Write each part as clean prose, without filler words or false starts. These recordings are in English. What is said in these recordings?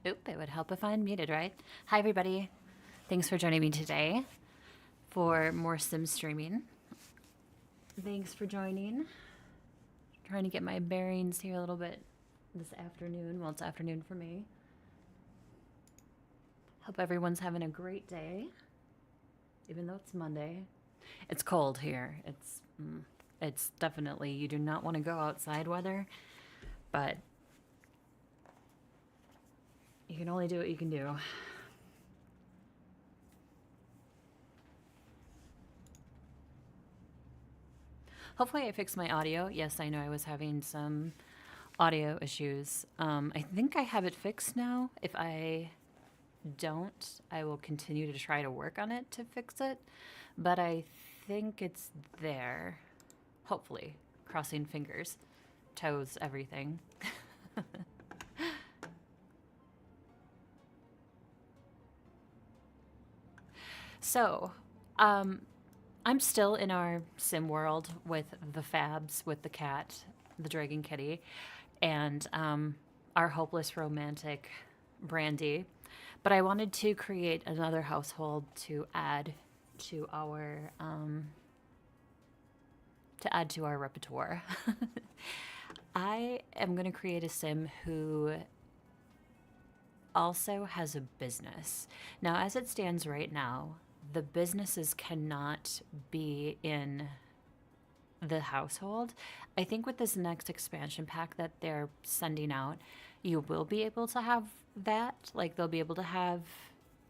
Oop, it would help if I unmuted, right? Hi, everybody. Thanks for joining me today for more sim streaming. Thanks for joining. Trying to get my bearings here a little bit this afternoon. Well, it's afternoon for me. Hope everyone's having a great day, even though it's Monday. It's cold here. It's definitely, you do not want to go outside weather, but you can only do what you can do. Hopefully I fixed my audio. Yes, I know I was having some audio issues. I think I have it fixed now. If I don't, I will continue to try to work on it to fix it. But I think it's there. Hopefully. Crossing fingers, toes, everything. So, I'm still in our sim world with the Fabs, with the cat, the Dragon Kitty, and our hopeless romantic Brandy. But I wanted to create another household to add to our repertoire. I am going to create a sim who also has a business. Now, as it stands right now, the businesses cannot be in the household. I think with this next expansion pack that they're sending out, you will be able to have that. Like, they'll be able to have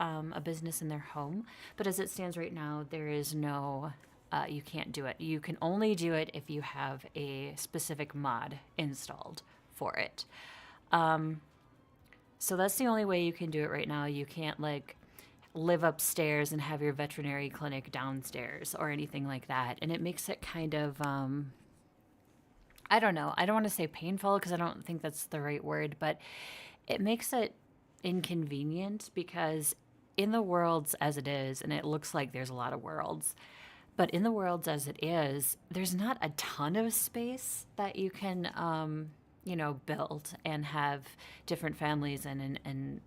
a business in their home. But as it stands right now, there is no, you can't do it. You can only do it if you have a specific mod installed for it. So that's the only way you can do it right now. You can't, like, live upstairs and have your veterinary clinic downstairs or anything like that. And it makes it kind of, I don't know. I don't want to say painful because I don't think that's the right word, but it makes it inconvenient because in the worlds as it is, and it looks like there's a lot of worlds, but in the worlds as it is, there's not a ton of space that you can, build and have different families and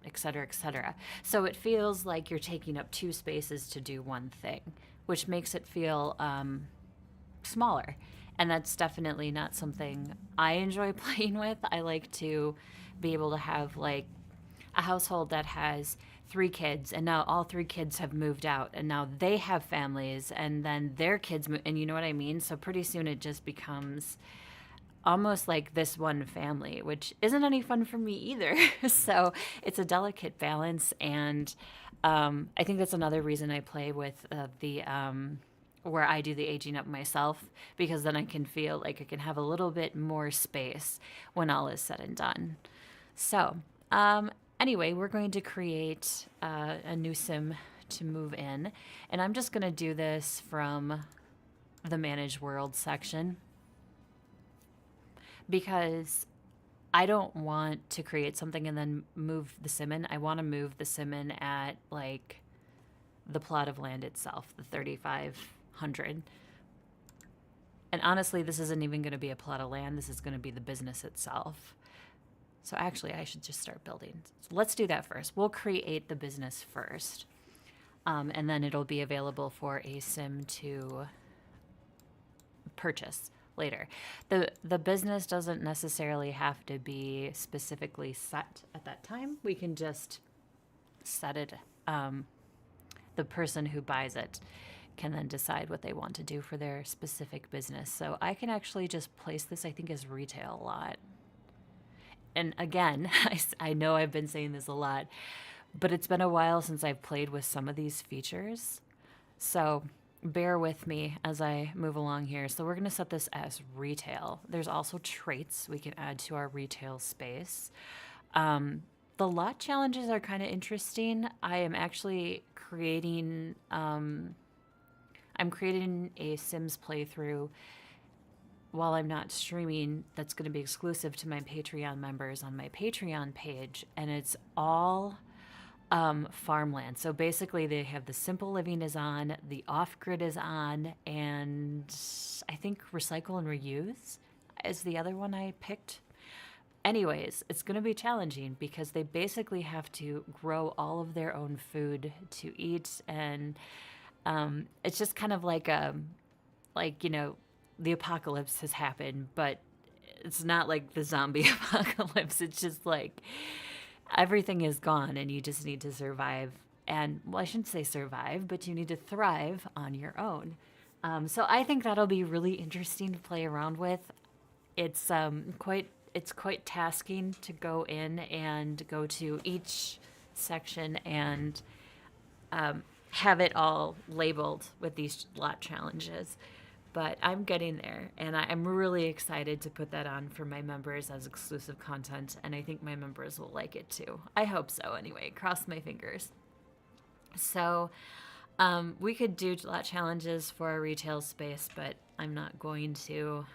et cetera, et cetera. So it feels like you're taking up two spaces to do one thing, which makes it feel smaller. And that's definitely not something I enjoy playing with. I like to be able to have, like, a household that has 3 kids, and now all 3 kids have moved out, and now they have families, and then their kids and you know what I mean? So pretty soon it just becomes almost like this one family, which isn't any fun for me either. So it's a delicate balance, and I think that's another reason I play with the where I do the aging up myself, because then I can feel like I can have a little bit more space when all is said and done. So anyway, we're going to create a new sim to move in, and I'm just going to do this from the Manage World section because I don't want to create something and then move the sim in. I want to move the sim in at, like, the plot of land itself, the 3,500. And honestly, this isn't even going to be a plot of land. This is going to be the business itself. So actually, I should just start building. So let's do that first. We'll create the business first. And then it'll be available for a sim to purchase later. The business doesn't necessarily have to be specifically set at that time. We can just set it. The person who buys it can then decide what they want to do for their specific business. So I can actually just place this, I think, as retail a lot. And again, I know I've been saying this a lot, but it's been a while since I've played with some of these features. So bear with me as I move along here. So we're going to set this as retail. There's also traits we can add to our retail space. The lot challenges are kind of interesting. I am actually creating, I'm creating a Sims playthrough while I'm not streaming that's going to be exclusive to my Patreon members on my Patreon page. And it's all farmland. So basically they have the simple living is on, the off-grid is on, and I think recycle and reuse is the other one I picked. Anyways, it's going to be challenging because they basically have to grow all of their own food to eat, and it's just kind of like the apocalypse has happened, but it's not like the zombie apocalypse. It's just like everything is gone, and you just need to survive. And well, I shouldn't say survive, but you need to thrive on your own. So I think that'll be really interesting to play around with. It's quite tasking to go in and go to each section and have it all labeled with these lot challenges. But I'm getting there, and I'm really excited to put that on for my members as exclusive content, and I think my members will like it too. I hope so, anyway. Cross my fingers. So, we could do lot challenges for a retail space, but I'm not going to.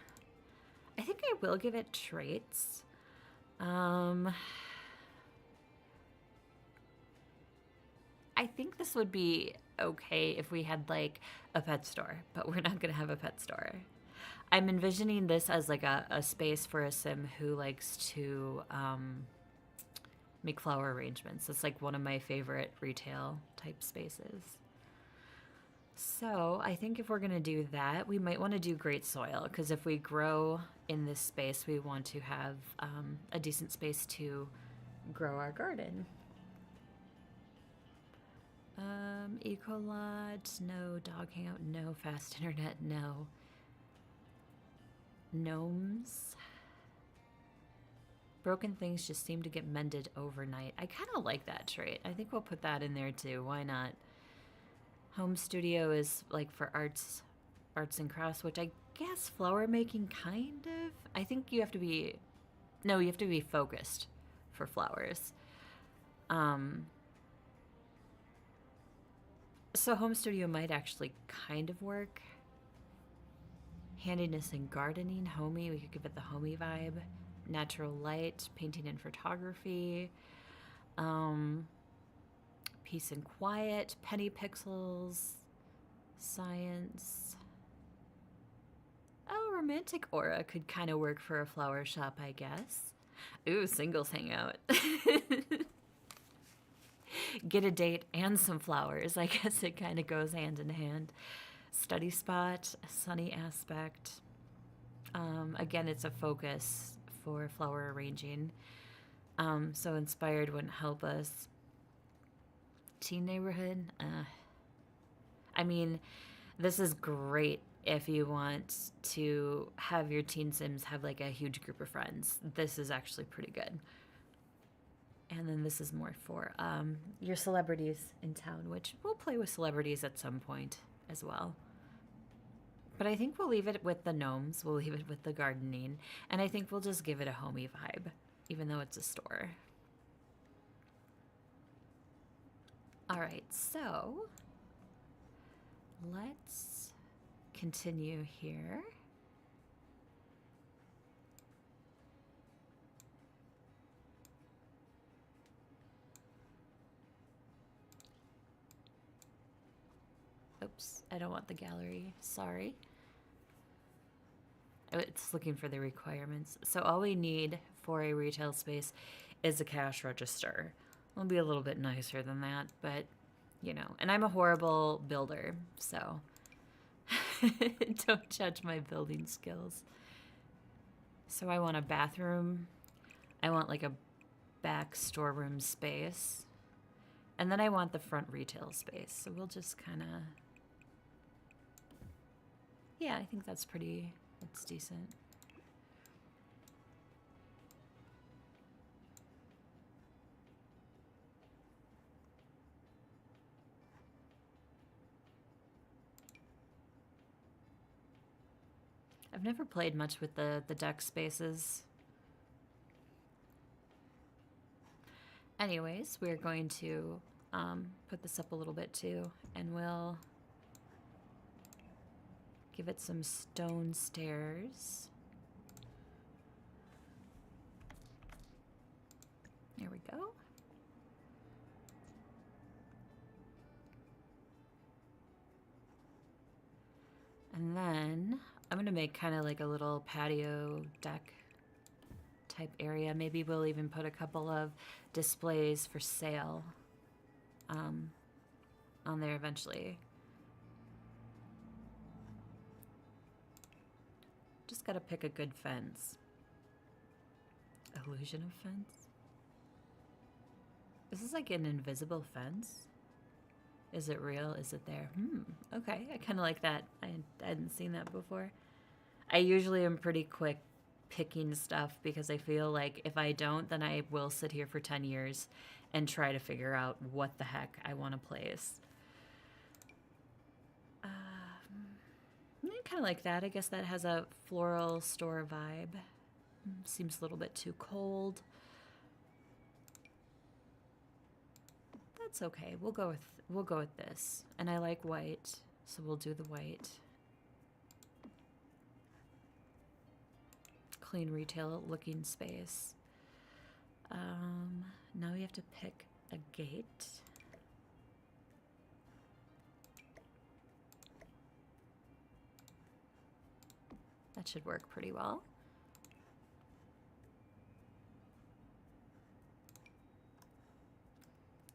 I think I will give it traits. I think this would be okay if we had like a pet store, but we're not going to have a pet store. I'm envisioning this as like a space for a sim who likes to make flower arrangements. It's like one of my favorite retail type spaces. So I think if we're going to do that, we might want to do great soil, because if we grow in this space, we want to have a decent space to grow our garden. Ecolot, no. Dog hangout, no. Fast internet, no. Gnomes. Broken things just seem to get mended overnight. I kind of like that trait. I think we'll put that in there too. Why not? Home studio is like for arts and crafts, which I guess flower making kind of. I think you have to be focused for flowers. So home studio might actually kind of work. Handiness and gardening, homey, we could give it the homey vibe. Natural light, painting and photography. Peace and quiet, penny pixels, science. Oh, romantic aura could kind of work for a flower shop, I guess. Ooh, singles hangout. Get a date and some flowers. I guess it kind of goes hand in hand. Study spot, sunny aspect. Again, it's a focus for flower arranging. So inspired wouldn't help us. Teen neighborhood. I mean, this is great if you want to have your teen sims have like a huge group of friends. This is actually pretty good. And then this is more for your celebrities in town, which we'll play with celebrities at some point as well. But I think we'll leave it with the gnomes. We'll leave it with the gardening. And I think we'll just give it a homey vibe, even though it's a store. All right, so let's continue here. Oops, I don't want the gallery, sorry. It's looking for the requirements. So all we need for a retail space is a cash register. It'll be a little bit nicer than that, but and I'm a horrible builder, so don't judge my building skills. So I want a bathroom. I want like a back storeroom space. And then I want the front retail space. So we'll just kind of... Yeah, I think that's decent. I've never played much with the deck spaces. Anyways, we're going to put this up a little bit too, and we'll give it some stone stairs. There we go. And then I'm gonna make kind of like a little patio deck type area. Maybe we'll even put a couple of displays for sale on there eventually. Just gotta pick a good fence. Illusion of fence? Is this like an invisible fence? Is it real? Is it there? Okay, I kind of like that. I hadn't seen that before. I usually am pretty quick picking stuff because I feel like if I don't, then I will sit here for 10 years and try to figure out what the heck I want to place. Kind of like that. I guess that has a floral store vibe. Seems a little bit too cold. That's okay. We'll go with this. And I like white, so we'll do the white. Clean retail looking space. Now we have to pick a gate. That should work pretty well.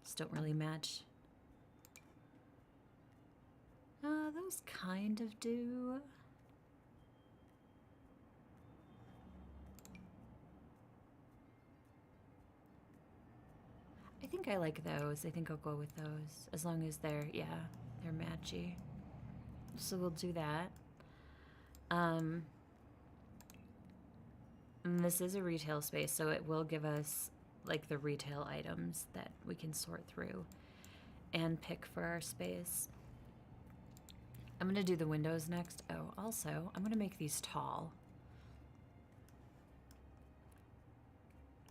Just don't really match. Those kind of do. I think I like those. I think I'll go with those. As long as they're matchy. So we'll do that. And this is a retail space, so it will give us like the retail items that we can sort through and pick for our space. I'm gonna do the windows next. Oh, also, I'm gonna make these tall.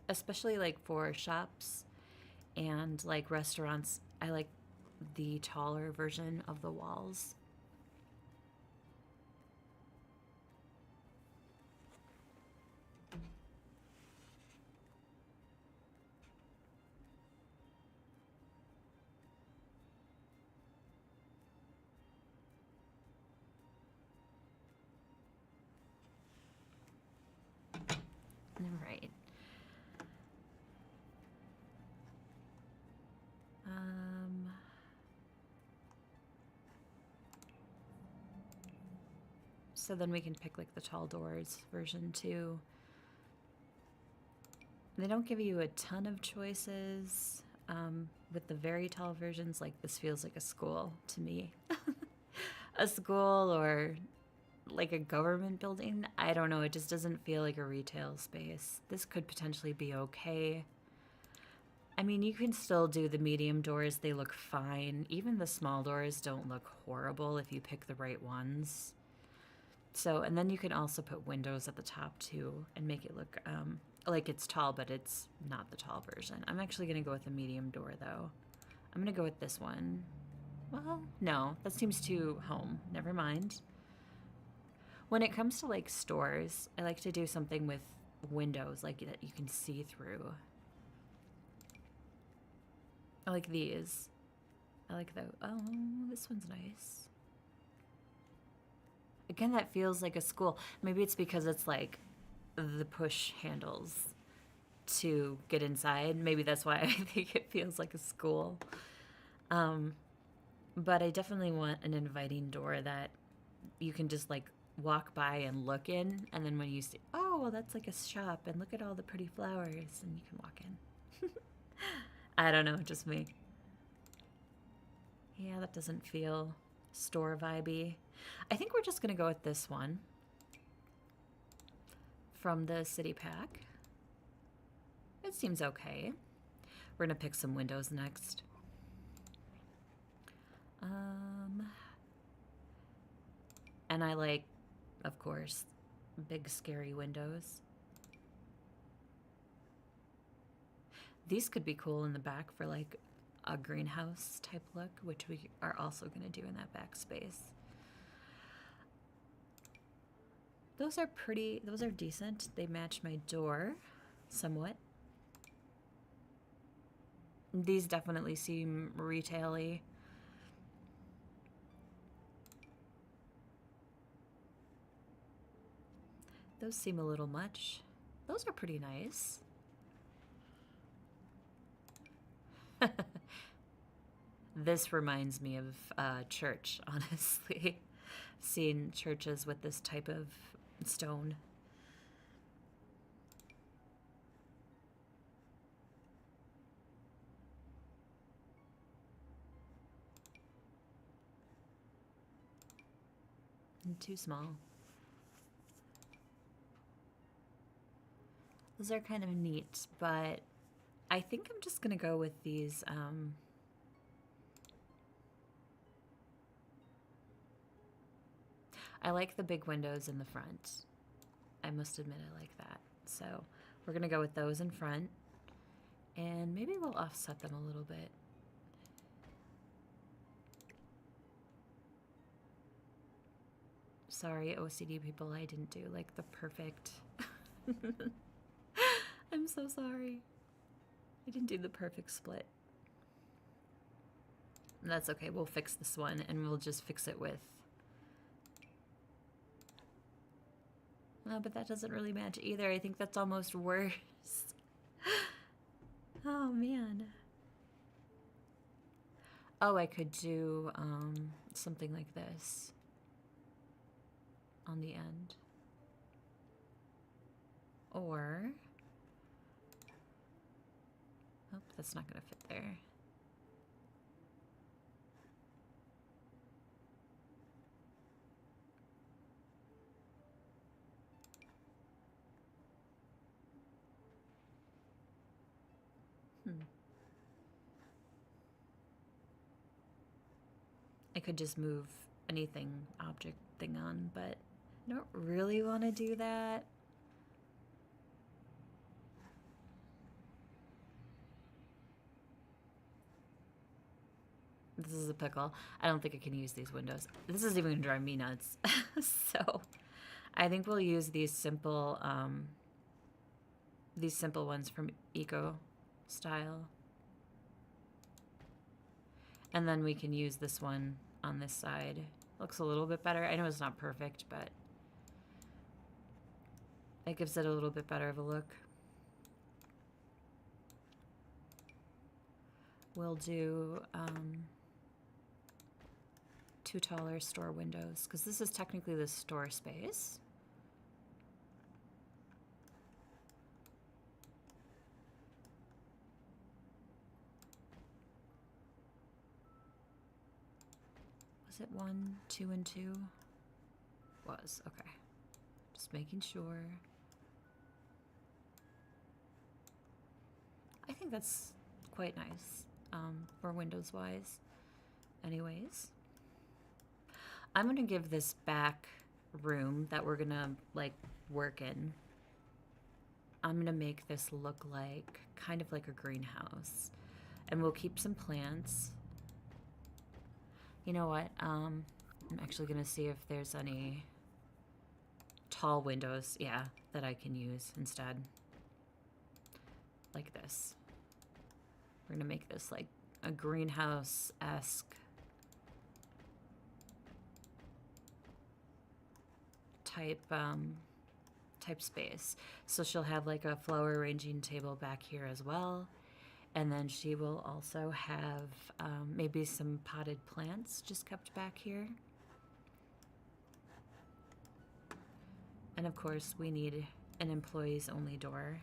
Especially like for shops and like restaurants, I like the taller version of the walls. Right. So then we can pick like the tall doors version 2. They don't give you a ton of choices. With the very tall versions, like this feels like a school to me. A school or like a government building. I don't know, it just doesn't feel like a retail space. This could potentially be okay. I mean, you can still do the medium doors, they look fine. Even the small doors don't look horrible if you pick the right ones. So, and then you can also put windows at the top too and make it look like it's tall, but it's not the tall version. I'm actually gonna go with a medium door though. I'm gonna go with this one. Well, no, that seems too home. Never mind. When it comes to like stores, I like to do something with windows like that you can see through. I like these. I like those. Oh, this one's nice. Again, that feels like a school. Maybe it's because it's like the push handles to get inside. Maybe that's why I think it feels like a school. But I definitely want an inviting door that you can just like walk by and look in, and then when you see, oh, well, that's like a shop, and look at all the pretty flowers, and you can walk in. I don't know, just me. Yeah, that doesn't feel store vibey. I think we're just gonna go with this one from the city pack. It seems okay. We're gonna pick some windows next. And I like, of course, big scary windows. These could be cool in the back for like a greenhouse type look, which we are also going to do in that back space. Those are pretty, those are decent. They match my door somewhat. These definitely seem retail-y. Those seem a little much. Those are pretty nice. This reminds me of church, honestly. Seeing churches with this type of stone. And too small. Those are kind of neat, but I think I'm just gonna go with these I like the big windows in the front. I must admit I like that. So we're gonna go with those in front, and maybe we'll offset them a little bit. Sorry, OCD people, I didn't do like the perfect. I'm so sorry. I didn't do the perfect split. That's okay, we'll fix this one and we'll just fix it with. Oh, but that doesn't really match either. I think that's almost worse. Oh, man. Oh, I could do something like this on the end. Or, oh, that's not gonna fit there. I could just move anything, object thing on, but I don't really want to do that. This is a pickle. I don't think I can use these windows. This is even gonna drive me nuts. So I think we'll use these simple ones from Eco Style. And then we can use this one on this side. Looks a little bit better. I know it's not perfect, but it gives it a little bit better of a look. We'll do 2 taller store windows, because this is technically the store space. Was it 1, 2, and 2? Was, okay. Just making sure. I think that's quite nice for windows wise. Anyways, I'm gonna give this back room that we're gonna like work in, I'm gonna make this look like kind of like a greenhouse, and we'll keep some plants. You know what? I'm actually gonna see if there's any tall windows, yeah, that I can use instead. Like this. We're gonna make this like a greenhouse-esque type space. So she'll have like a flower arranging table back here as well. And then she will also have maybe some potted plants just kept back here. And of course, we need an employees only door.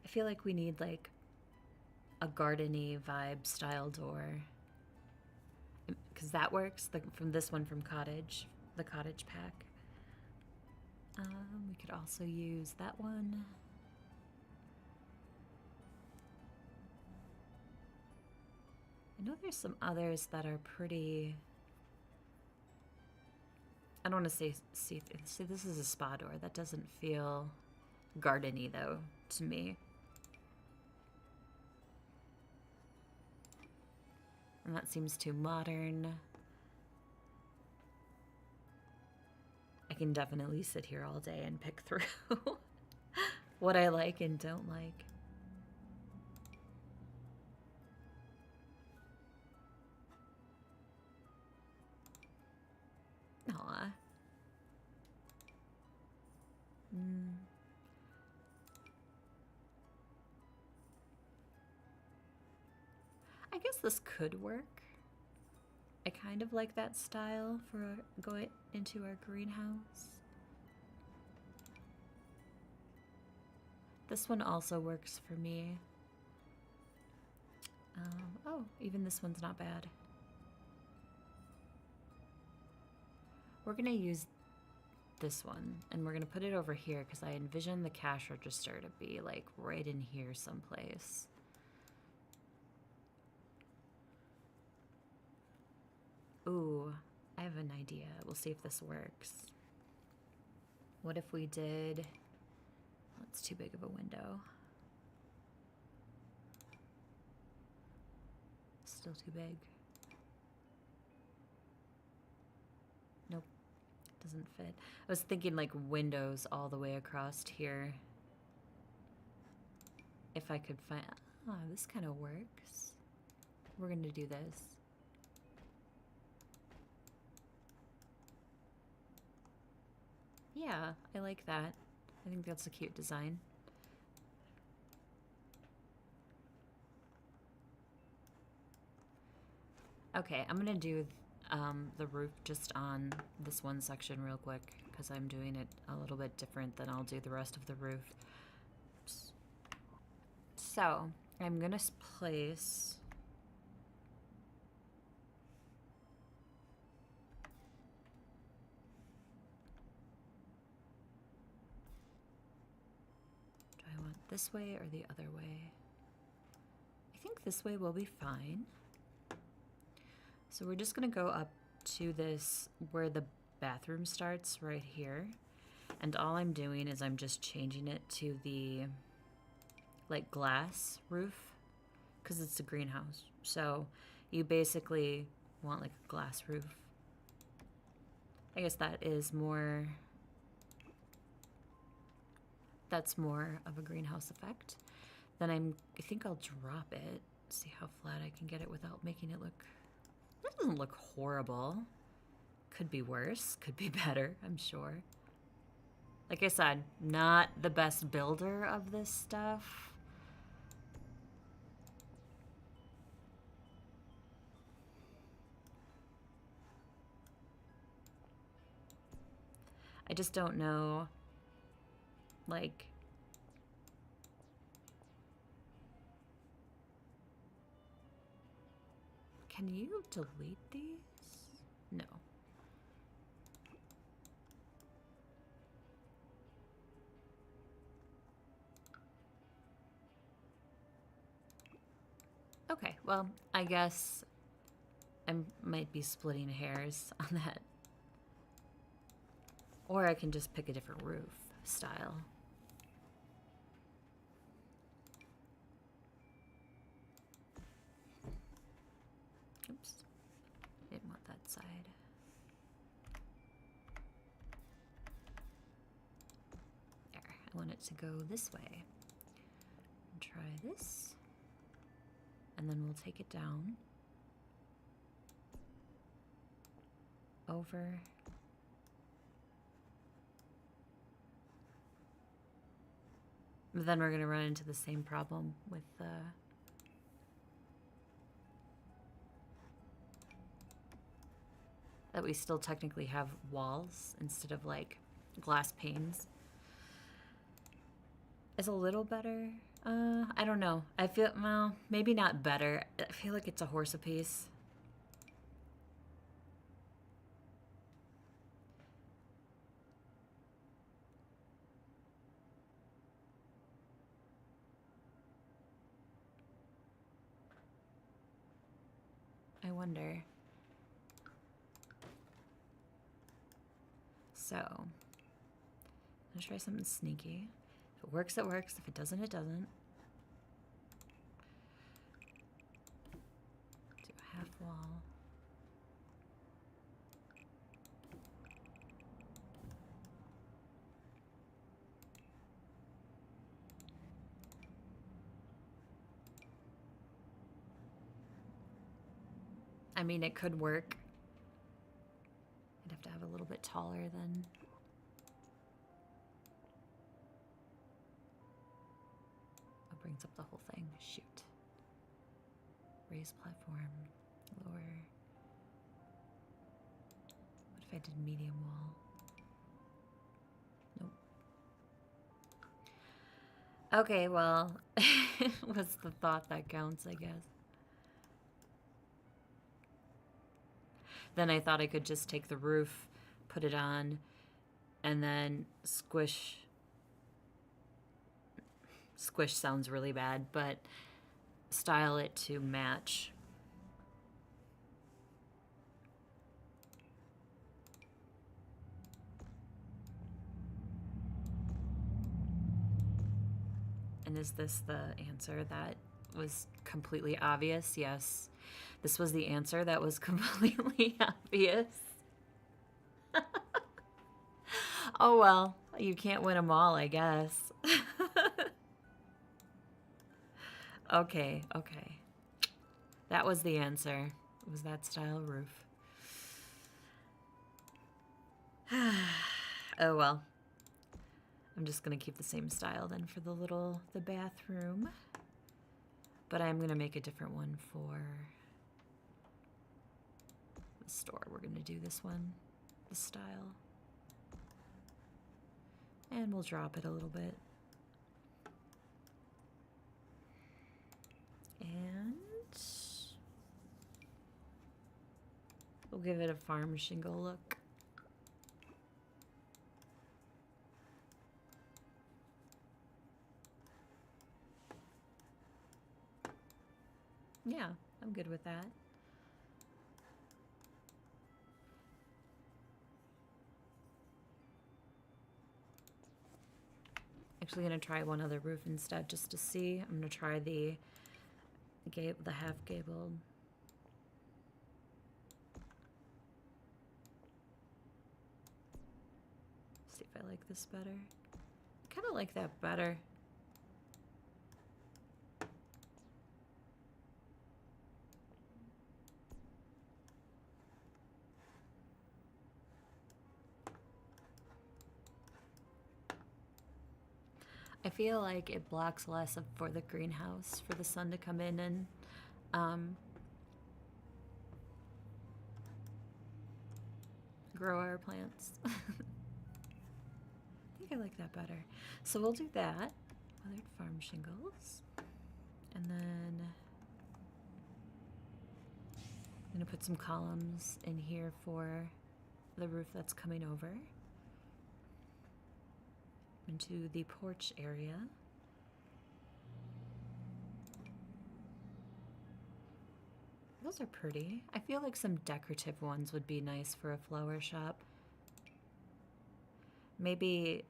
I feel like we need like a garden-y vibe style door, because that works. From this one from Cottage, the Cottage pack. We could also use that one. I know there's some others that are pretty. I don't want to say see. This is a spa door. That doesn't feel garden-y though to me. And that seems too modern. I can definitely sit here all day and pick through what I like and don't like. guess this could work. I kind of like that style for going into our greenhouse. This one also works for me. Oh, even this one's not bad. We're gonna use this one, and we're gonna put it over here because I envision the cash register to be like right in here someplace. Ooh, I have an idea. We'll see if this works. What if we did... Oh, it's too big of a window. Still too big. Nope, doesn't fit. I was thinking like windows all the way across here. If I could find... Oh, this kind of works. We're gonna do this. Yeah, I like that. I think that's a cute design. Okay, I'm gonna do the roof just on this one section real quick because I'm doing it a little bit different than I'll do the rest of the roof. So, I'm gonna place... Do I want this way or the other way? I think this way will be fine. So we're just gonna go up to this where the bathroom starts right here. And all I'm doing is I'm just changing it to the like glass roof because it's a greenhouse. So you basically want like a glass roof. I guess that is more, that's more of a greenhouse effect. Then I think I'll drop it, see how flat I can get it without making it look... That doesn't look horrible. Could be worse, could be better, I'm sure. Like I said, not the best builder of this stuff. I just don't know, like... Can you delete these? No. Okay, well, I guess I might be splitting hairs on that. Or I can just pick a different roof style. Oops. Didn't want that side. There. I want it to go this way. Try this. And then we'll take it down. Over. But then we're going to run into the same problem with that we still technically have walls instead of like glass panes. It's a little better. I don't know. I feel, well, maybe not better. I feel like it's a horse apiece. I wonder. So, I'm gonna try something sneaky. If it works, it works. If it doesn't, it doesn't. Do a half wall. I mean, it could work. I'd have to have a little bit taller then. It brings up the whole thing. Shoot. Raised platform. Lower. What if I did medium wall? Nope. Okay, well, what's the thought that counts, I guess. Then I thought I could just take the roof, put it on, and then squish. Squish sounds really bad, but style it to match. And is this the answer that was completely obvious? Yes. This was the answer that was completely obvious. Oh well, you can't win them all, I guess. Okay, okay. That was the answer. It was that style roof. Oh well. I'm just gonna keep the same style then for the bathroom. But I'm gonna make a different one for the store. We're gonna do this one, the style. And we'll drop it a little bit. And we'll give it a farm shingle look. Yeah, I'm good with that. Actually gonna try one other roof instead just to see. I'm gonna try the half gabled. See if I like this better. I kind of like that better. I feel like it blocks less for the greenhouse for the sun to come in and grow our plants. I think I like that better. So we'll do that. Weathered farm shingles. And then I'm gonna put some columns in here for the roof that's coming over into the porch area. Those are pretty. I feel like some decorative ones would be nice for a flower shop. Maybe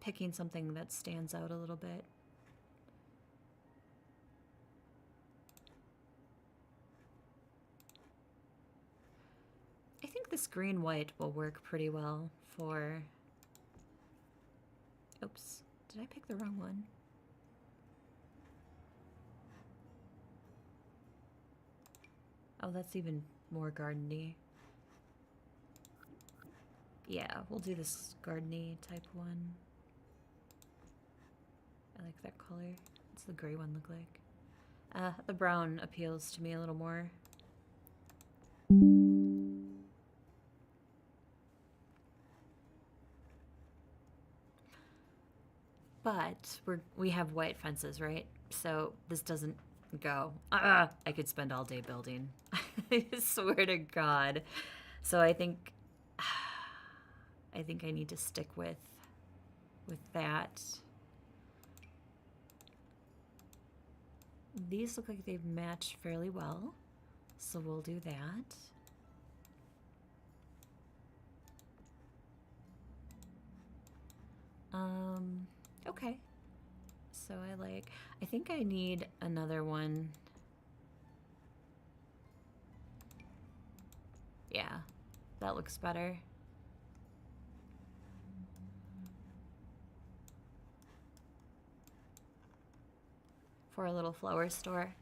picking something that stands out a little bit. I think this green-white will work pretty well for... Oops, did I pick the wrong one? Oh, that's even more gardeny. Yeah, we'll do this gardeny type one. I like that color. What's the gray one look like? The brown appeals to me a little more. But we have white fences, right? So this doesn't go. I could spend all day building. I swear to God. So I think I need to stick with that. These look like they've matched fairly well, so we'll do that. Okay. So I think I need another one. Yeah, that looks better. For a little flower store.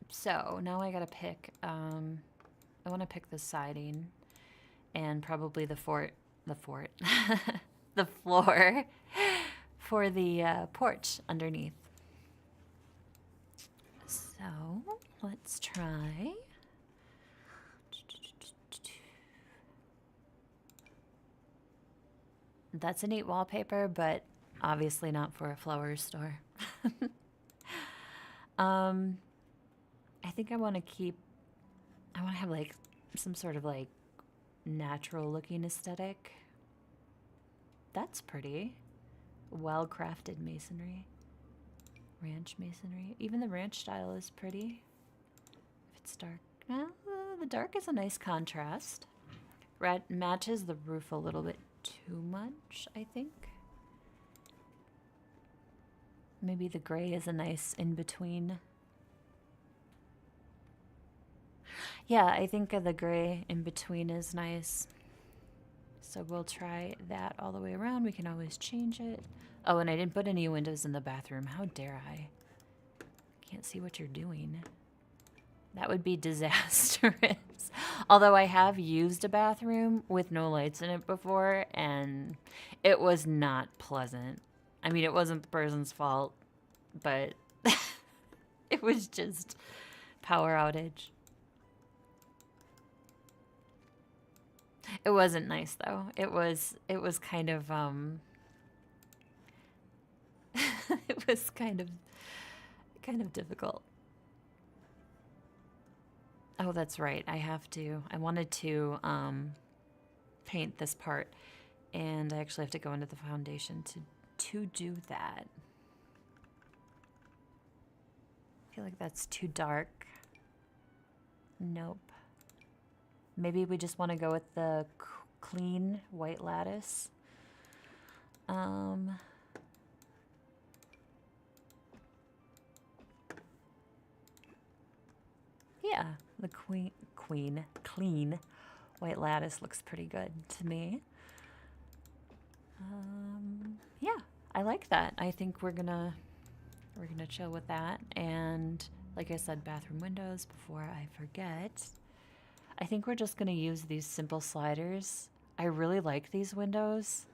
So now I gotta pick, I wanna pick the siding. and probably the fort, the floor for the porch underneath. So let's try. That's a neat wallpaper, but obviously not for a flower store. I think I want to have like some sort of like natural looking aesthetic. That's pretty. Well crafted masonry. Ranch masonry. Even the ranch style is pretty. If it's dark. The dark is a nice contrast. Red matches the roof a little bit too much, I think. Maybe the gray is a nice in-between. Yeah, I think the gray in-between is nice. So we'll try that all the way around. We can always change it. Oh, and I didn't put any windows in the bathroom. How dare I? Can't see what you're doing. That would be disastrous. Although I have used a bathroom with no lights in it before, and it was not pleasant. I mean, it wasn't the person's fault, but it was just power outage. It wasn't nice though. It was kind of it was kind of difficult. Oh, that's right. I wanted to paint this part, and I actually have to go into the foundation to do that. I feel like that's too dark. Nope. Maybe we just want to go with the clean white lattice. Yeah, the clean white lattice looks pretty good to me. Yeah, I like that. I think we're gonna chill with that. And like I said, bathroom windows before I forget. I think we're just gonna use these simple sliders. I really like these windows.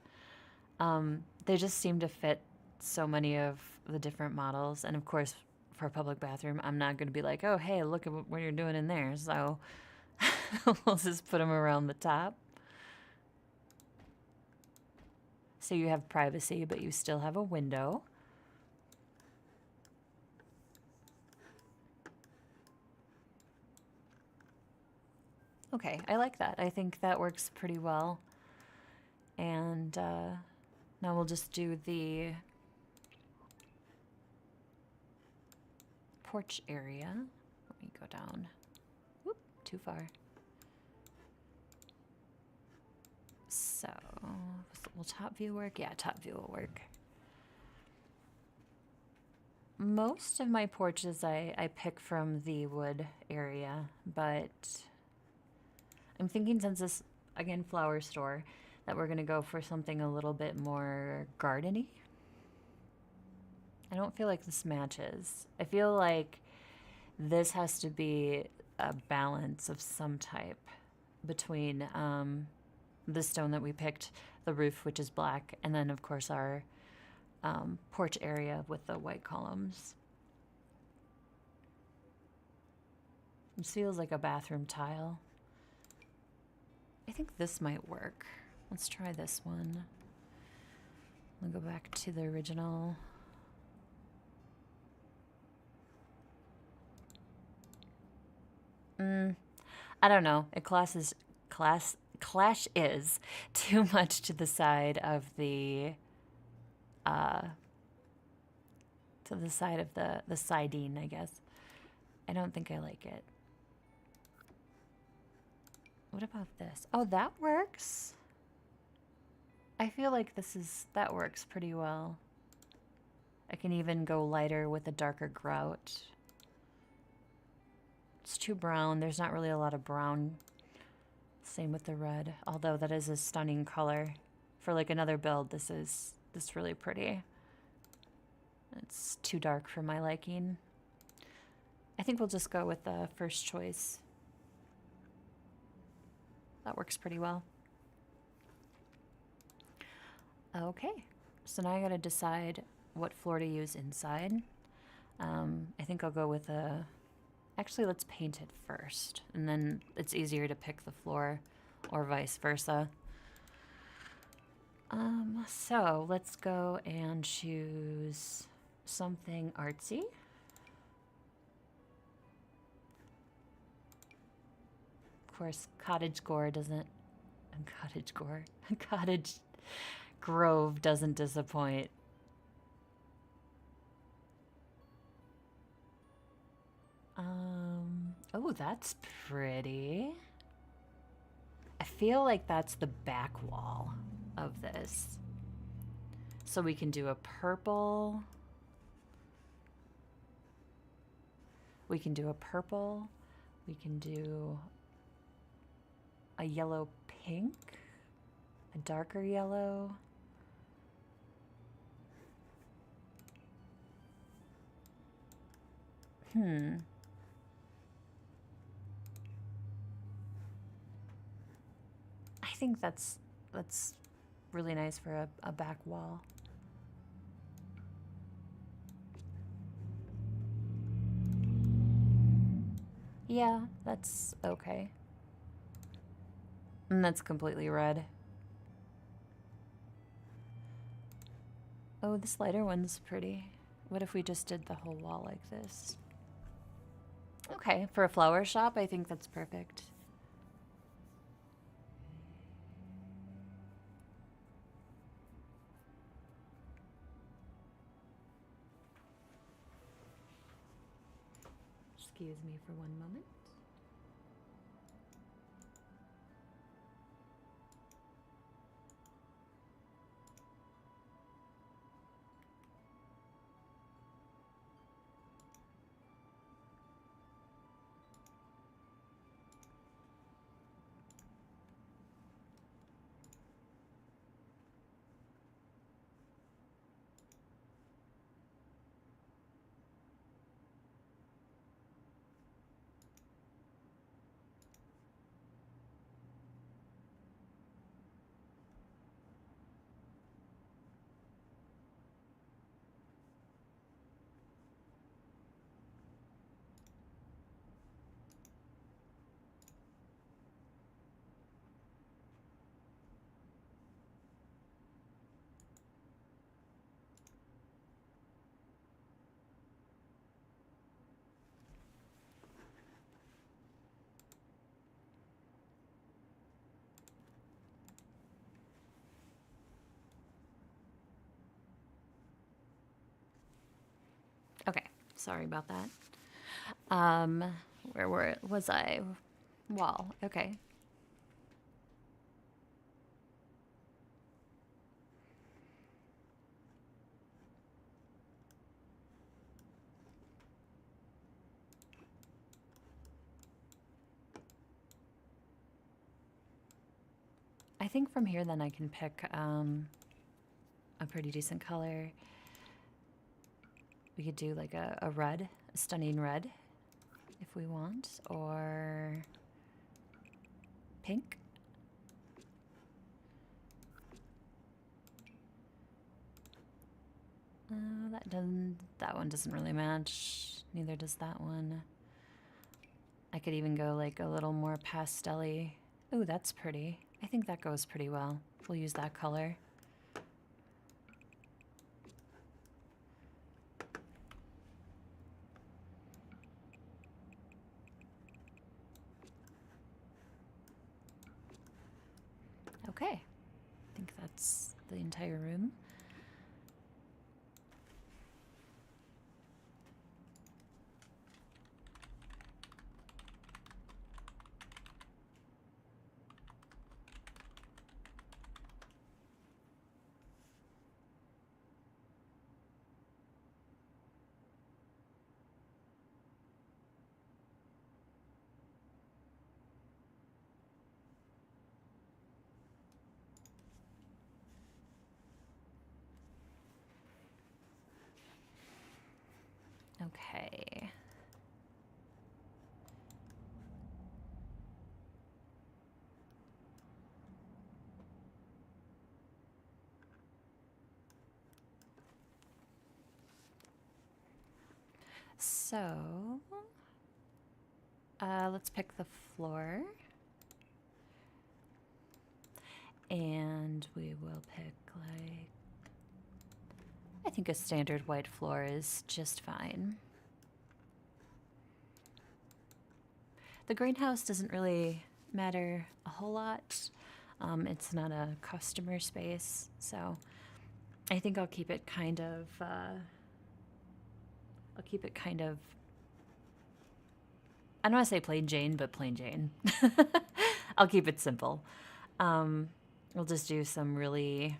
They just seem to fit so many of the different models. And of course, for a public bathroom, I'm not gonna be like, oh, hey, look at what you're doing in there. So we'll just put them around the top. So you have privacy, but you still have a window. Okay, I like that. I think that works pretty well. And now we'll just do the porch area. Let me go down. Whoop, too far. So, will top view work? Yeah, top view will work. Most of my porches I pick from the wood area, but I'm thinking since this, again, flower store, that we're gonna go for something a little bit more gardeny. I don't feel like this matches. I feel like this has to be a balance of some type between the stone that we picked, the roof, which is black, and then of course our porch area with the white columns. It feels like a bathroom tile. I think this might work. Let's try this one. I'll go back to the original. I don't know. It clashes too much to the side of the the siding, I guess. I don't think I like it. What about this? Oh, that works. I feel like that works pretty well. I can even go lighter with a darker grout. It's too brown. There's not really a lot of brown. Same with the red, although that is a stunning color. For like another build, this is really pretty. It's too dark for my liking. I think we'll just go with the first choice. That works pretty well. Okay, so now I gotta decide what floor to use inside. I think I'll go with a... Actually, let's paint it first, and then it's easier to pick the floor, or vice versa. So let's go and choose something artsy. Of course, Cottage Gore doesn't... Cottage Gore? Cottage Grove doesn't disappoint. Oh, that's pretty. I feel like that's the back wall of this. So we can do a purple. We can do a purple. We can do a yellow pink, a darker yellow. I think that's really nice for a back wall. Yeah, that's okay. And that's completely red. Oh, this lighter one's pretty. What if we just did the whole wall like this? Okay, for a flower shop, I think that's perfect. Excuse me for one moment. Okay, sorry about that. Was I? Wall, okay. I think from here then I can pick a pretty decent color. We could do like a red, a stunning red, if we want, or pink. That one doesn't really match. Neither does that one. I could even go like a little more pastel-y. Ooh, that's pretty. I think that goes pretty well. We'll use that color. Okay, I think that's the entire room. Okay. So, let's pick the floor. And we will pick, like, I think a standard white floor is just fine. The greenhouse doesn't really matter a whole lot. It's not a customer space, so I think I'll keep it kind of, I don't want to say plain Jane, but plain Jane. I'll keep it simple. We'll just do some really,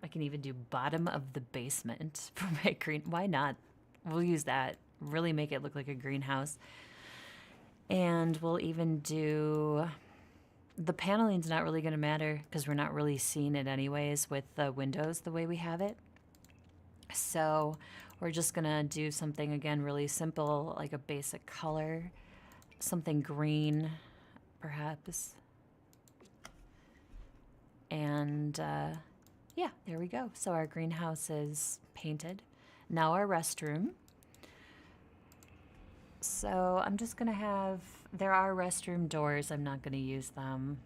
I can even do bottom of the basement for my green. Why not? We'll use that. Really make it look like a greenhouse. And we'll even do, the paneling's not really going to matter because we're not really seeing it anyways with the windows the way we have it. So we're just going to do something, again, really simple, like a basic color. Something green, perhaps. And yeah, there we go. So our greenhouse is painted. Now our restroom. So I'm just gonna have, there are restroom doors. I'm not gonna use them.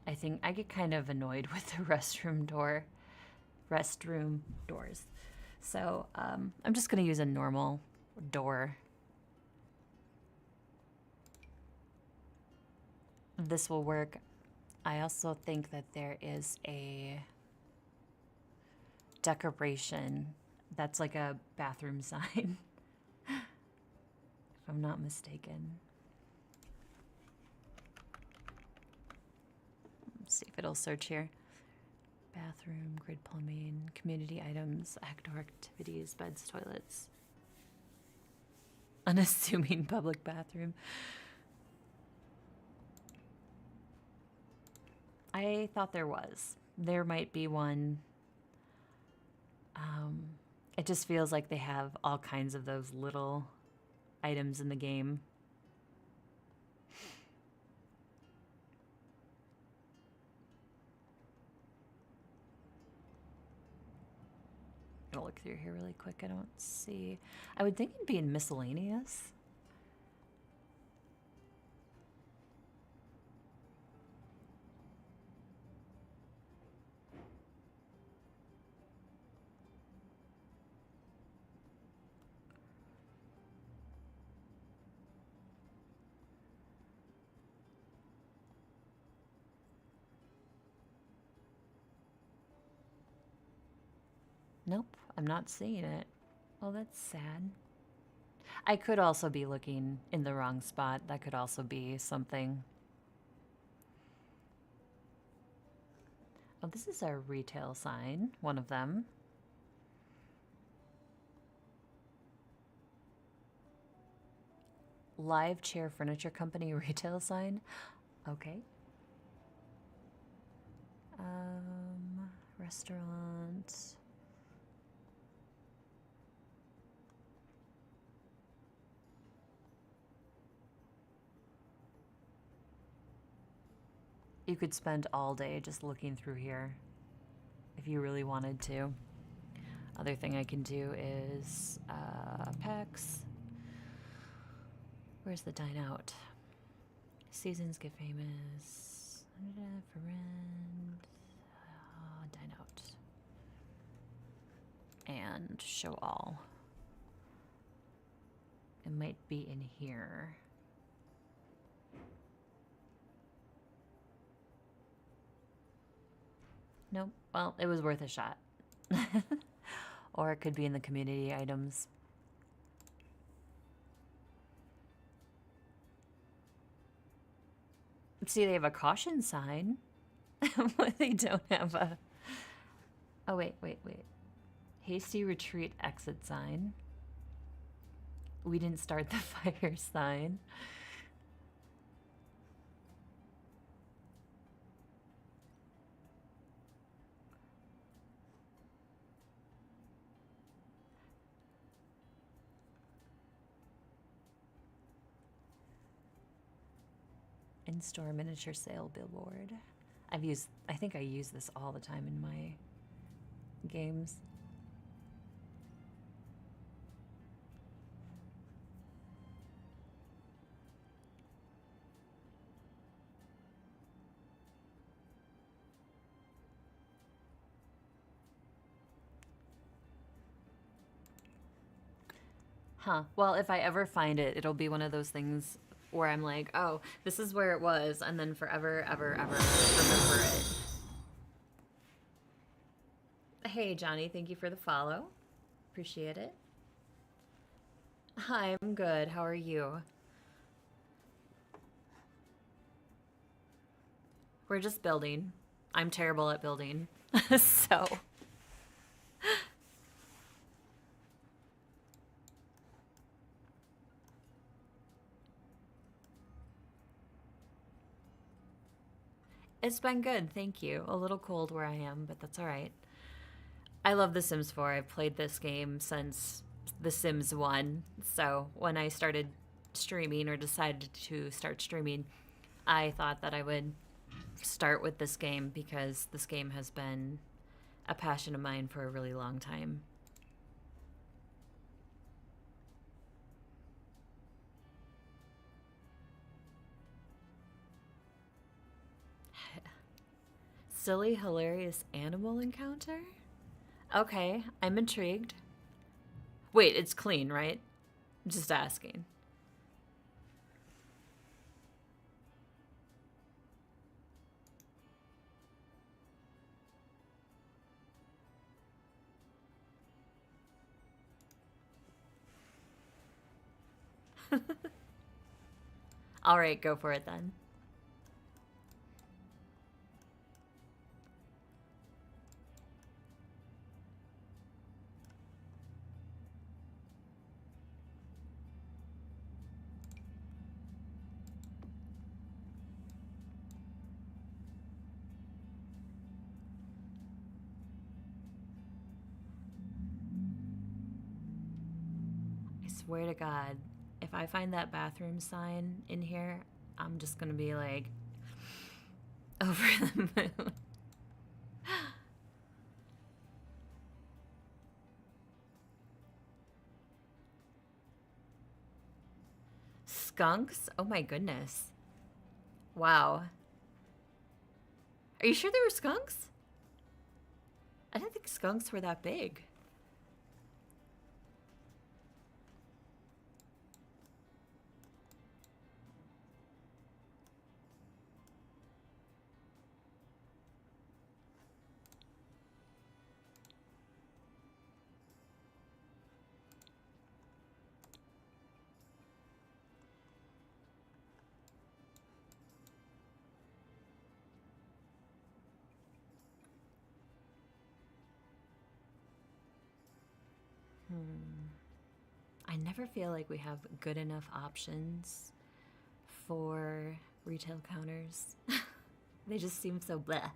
I think I get kind of annoyed with the restroom doors. So I'm just gonna use a normal door. This will work. I also think that there is a decoration that's like a bathroom sign. If I'm not mistaken. Let's see if it'll search here. Bathroom, grid plumbing, community items, outdoor activities, beds, toilets. Unassuming public bathroom. I thought there was. There might be one. It just feels like they have all kinds of those little items in the game. I'm gonna look through here really quick. I don't see. I would think it'd be in miscellaneous. Nope, I'm not seeing it. Oh, that's sad. I could also be looking in the wrong spot. That could also be something. Oh, this is a retail sign, one of them. Live Chair Furniture Company retail sign. Okay. Restaurant. You could spend all day just looking through here if you really wanted to. Other thing I can do is PAX. Where's the dine out? Seasons get famous. For rent. Dine out. And show all. It might be in here. Nope. Well, it was worth a shot. Or it could be in the community items. See, they have a caution sign. But they don't have a... Oh, wait. Hasty retreat exit sign. We didn't start the fire sign. In-store miniature sale billboard. I think I use this all the time in my games. Huh. Well, if I ever find it, it'll be one of those things where I'm like, oh, this is where it was, and then forever, ever, ever remember it. Hey, Johnny, thank you for the follow. Appreciate it. Hi, I'm good. How are you? We're just building. I'm terrible at building. So, it's been good, thank you. A little cold where I am, but that's all right. I love The Sims 4. I've played this game since The Sims 1. So, when I started streaming or decided to start streaming, I thought that I would start with this game because this game has been a passion of mine for a really long time. Silly, hilarious animal encounter? Okay, I'm intrigued. Wait, it's clean, right? Just asking. All right, go for it then. I swear to God, if I find that bathroom sign in here, I'm just gonna be like over the moon. Skunks? Oh my goodness. Wow. Are you sure there were skunks? I didn't think skunks were that big. I never feel like we have good enough options for retail counters. They just seem so bleh.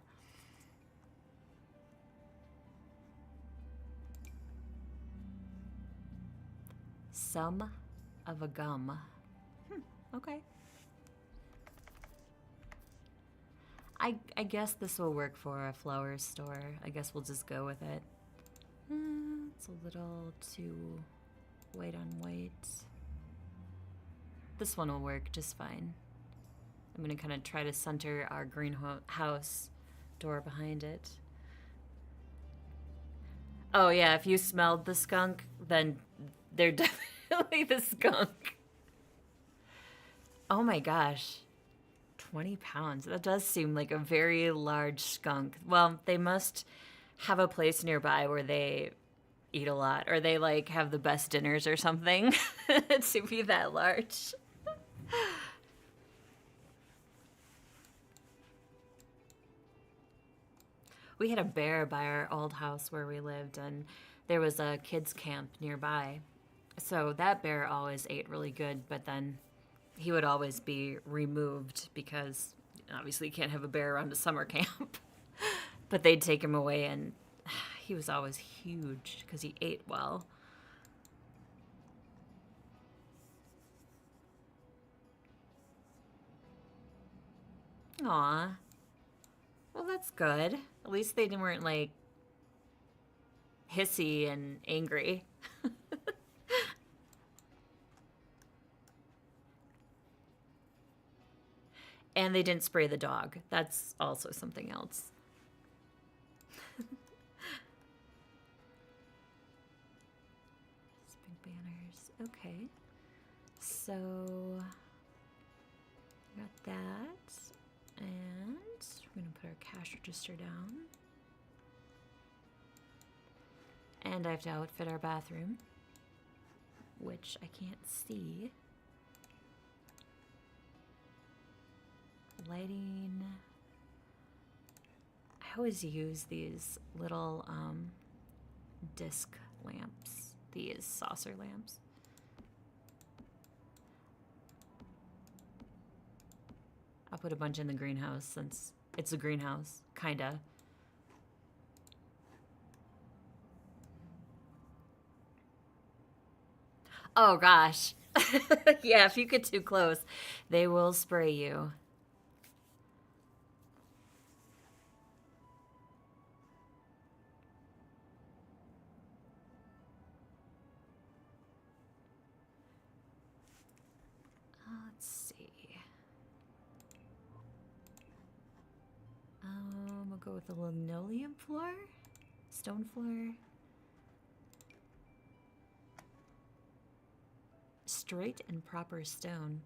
Some of a gum. Okay. I guess this will work for a flower store. I guess we'll just go with it. It's a little too white on white. This one will work just fine. I'm gonna kind of try to center our greenhouse door behind it. Oh yeah, if you smelled the skunk, then they're definitely the skunk. Oh my gosh. 20 pounds. That does seem like a very large skunk. Well, they must have a place nearby where they eat a lot, or they like have the best dinners or something to be that large. We had a bear by our old house where we lived, and there was a kids' camp nearby. So that bear always ate really good, but then he would always be removed because obviously you can't have a bear around a summer camp. But they'd take him away, and he was always huge because he ate well. Aw. Well, that's good. At least they weren't like hissy and angry. And they didn't spray the dog. That's also something else. It's been banners. Okay. So got that. And we're gonna put our cash register down. And I have to outfit our bathroom, which I can't see. Lighting. I always use these little disc lamps, these saucer lamps. I'll put a bunch in the greenhouse since it's a greenhouse, kinda. Oh gosh. Yeah, if you get too close, they will spray you. Let's see. We'll go with the linoleum floor, stone floor. Straight and proper stone.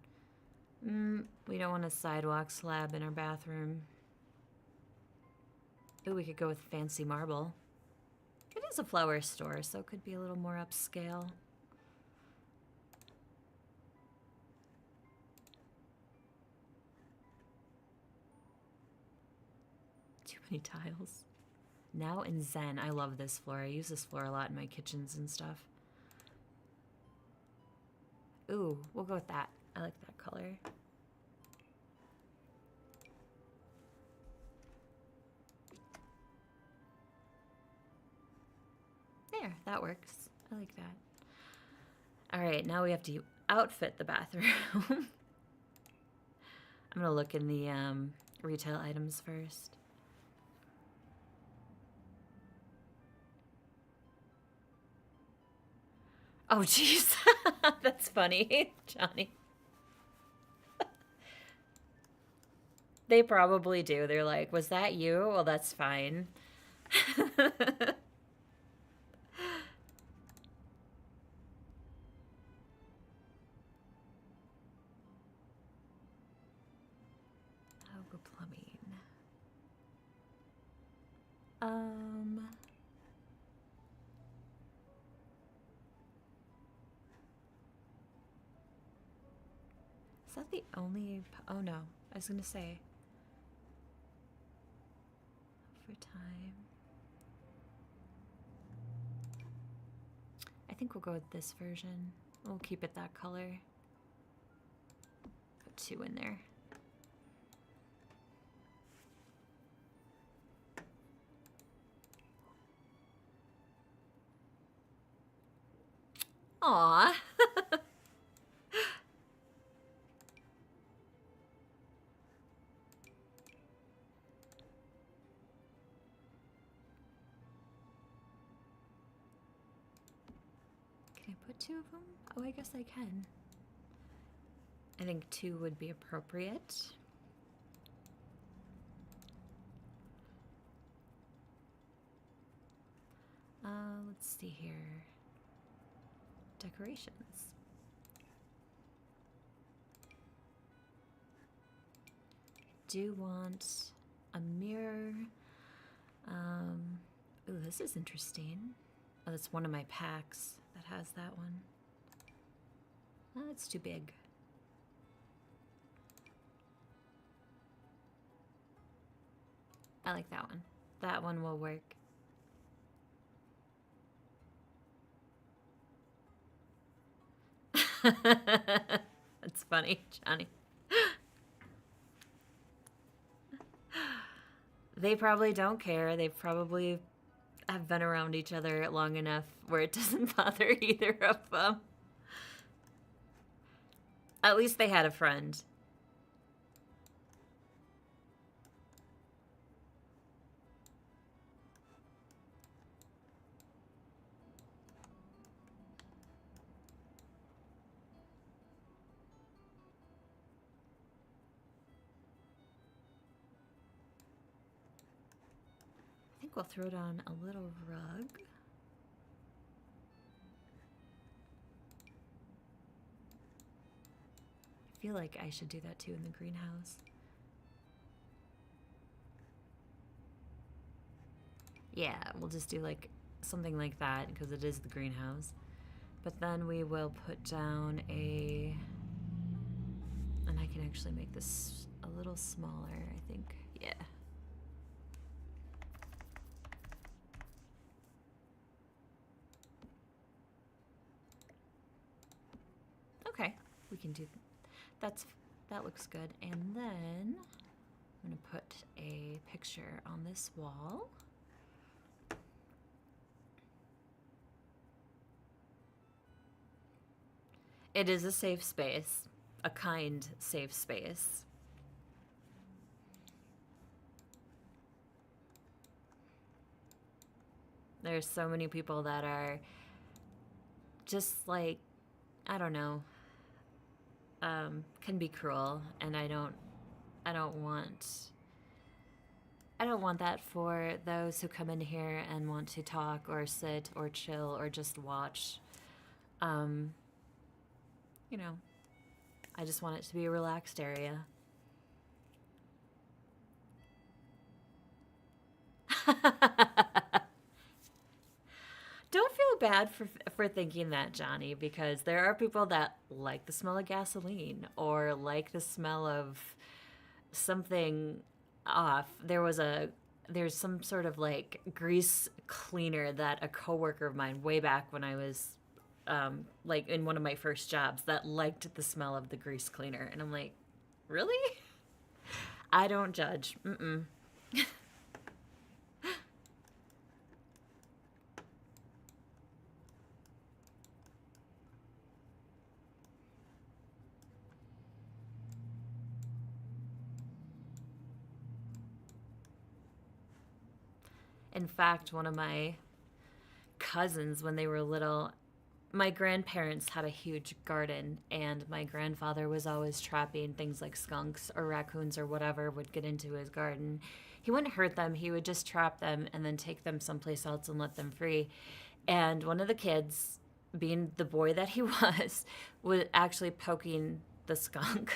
We don't want a sidewalk slab in our bathroom. Ooh, we could go with fancy marble. It is a flower store, so it could be a little more upscale. Too many tiles. Now in Zen, I love this floor. I use this floor a lot in my kitchens and stuff. Ooh, we'll go with that. I like that color. There, that works. I like that. All right, now we have to outfit the bathroom. I'm gonna look in the retail items first. Oh, jeez. That's funny, Johnny. They probably do. They're like, was that you? Well, that's fine. Oh, go plumbing. Is that the only... Oh, no. I was going to say. For time. I think we'll go with this version. We'll keep it that color. Put 2 in there. Aww. Can I put 2 of them? Oh, I guess I can. I think 2 would be appropriate. Let's see here. Decorations. Do want a mirror. Ooh, this is interesting. Oh, that's one of my packs that has that one. Oh, it's too big. I like that one. That one will work. That's funny, Johnny. They probably don't care. They probably have been around each other long enough where it doesn't bother either of them. At least they had a friend. I think we'll throw down a little rug. feel like I should do that too in the greenhouse. Yeah, we'll just do like something like that because it is the greenhouse. But then we will put down a, and I can actually make this a little smaller, I think. Yeah. Okay, we can do that looks good. And then I'm gonna put a picture on this wall. It is a safe space, a kind safe space. There's so many people that are just like, I don't know, can be cruel, and I don't want that for those who come in here and want to talk or sit or chill or just watch. You know, I just want it to be a relaxed area. Don't feel bad for thinking that, Johnny, because there are people that like the smell of gasoline or like the smell of something off. There's some sort of like grease cleaner that a coworker of mine way back when I was like in one of my first jobs that liked the smell of the grease cleaner, and I'm like, really? I don't judge. Mm-mm. In fact, one of my cousins, when they were little, my grandparents had a huge garden, and my grandfather was always trapping things like skunks or raccoons or whatever would get into his garden. He wouldn't hurt them, he would just trap them and then take them someplace else and let them free. And one of the kids, being the boy that he was actually poking the skunk,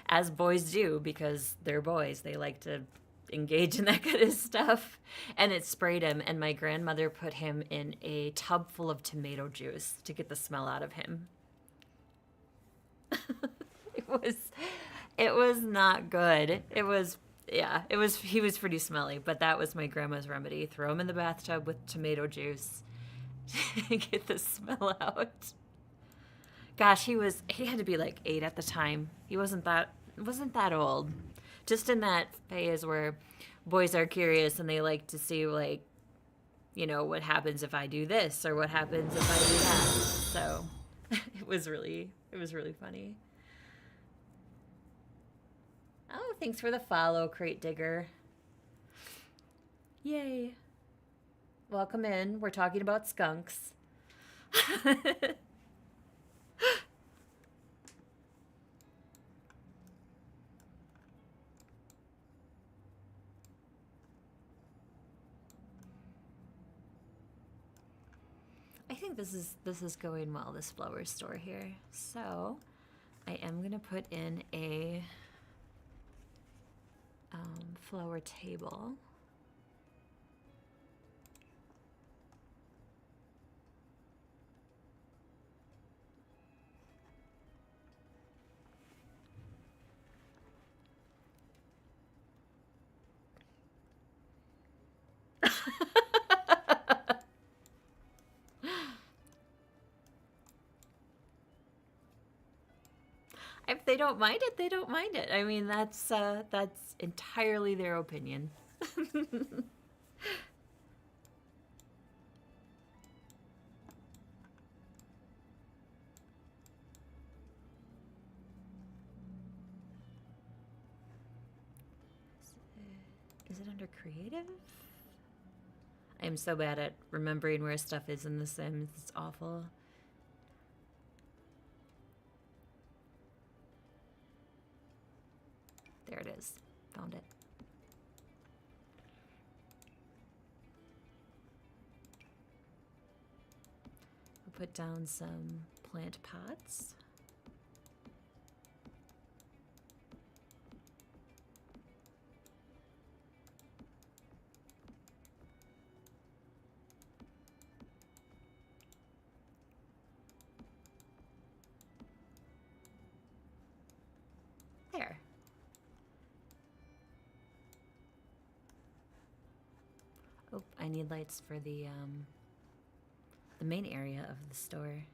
as boys do because they're boys. They like to engage in that kind of stuff. And it sprayed him, and my grandmother put him in a tub full of tomato juice to get the smell out of him. It was not good. He was pretty smelly, but that was my grandma's remedy. Throw him in the bathtub with tomato juice to get the smell out. Gosh, he had to be like 8 at the time. He wasn't that old. Just in that phase where boys are curious and they like to see, like, you know, what happens if I do this or what happens if I do that. So it was really funny. Oh, thanks for the follow, Crate Digger. Yay. Welcome in. We're talking about skunks. I think this is going well, this flower store here. So I am gonna put in a flower table. If they don't mind it, they don't mind it. I mean, that's entirely their opinion. Is it under creative? I am so bad at remembering where stuff is in The Sims. It's awful. There it is. Found it. We'll put down some plant pots. I need lights for the main area of the store.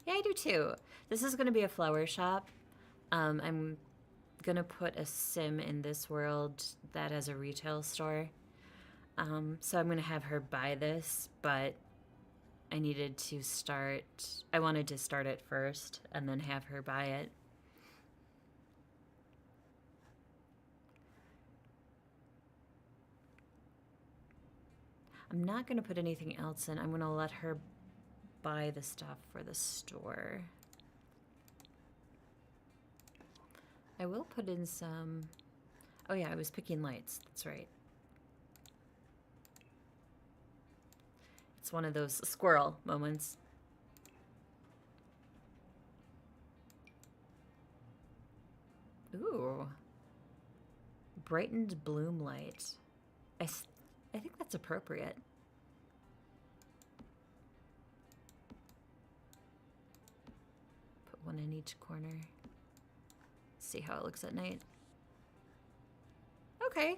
Yeah, I do too. This is gonna be a flower shop. I'm gonna put a sim in this world that has a retail store. So I'm gonna have her buy this, but I wanted to start it first and then have her buy it. I'm not gonna put anything else in. I'm gonna let her buy the stuff for the store. I will put in some... Oh yeah, I was picking lights. That's right. It's one of those squirrel moments. Ooh. Brightened bloom light. I think that's appropriate. Put one in each corner. See how it looks at night. Okay.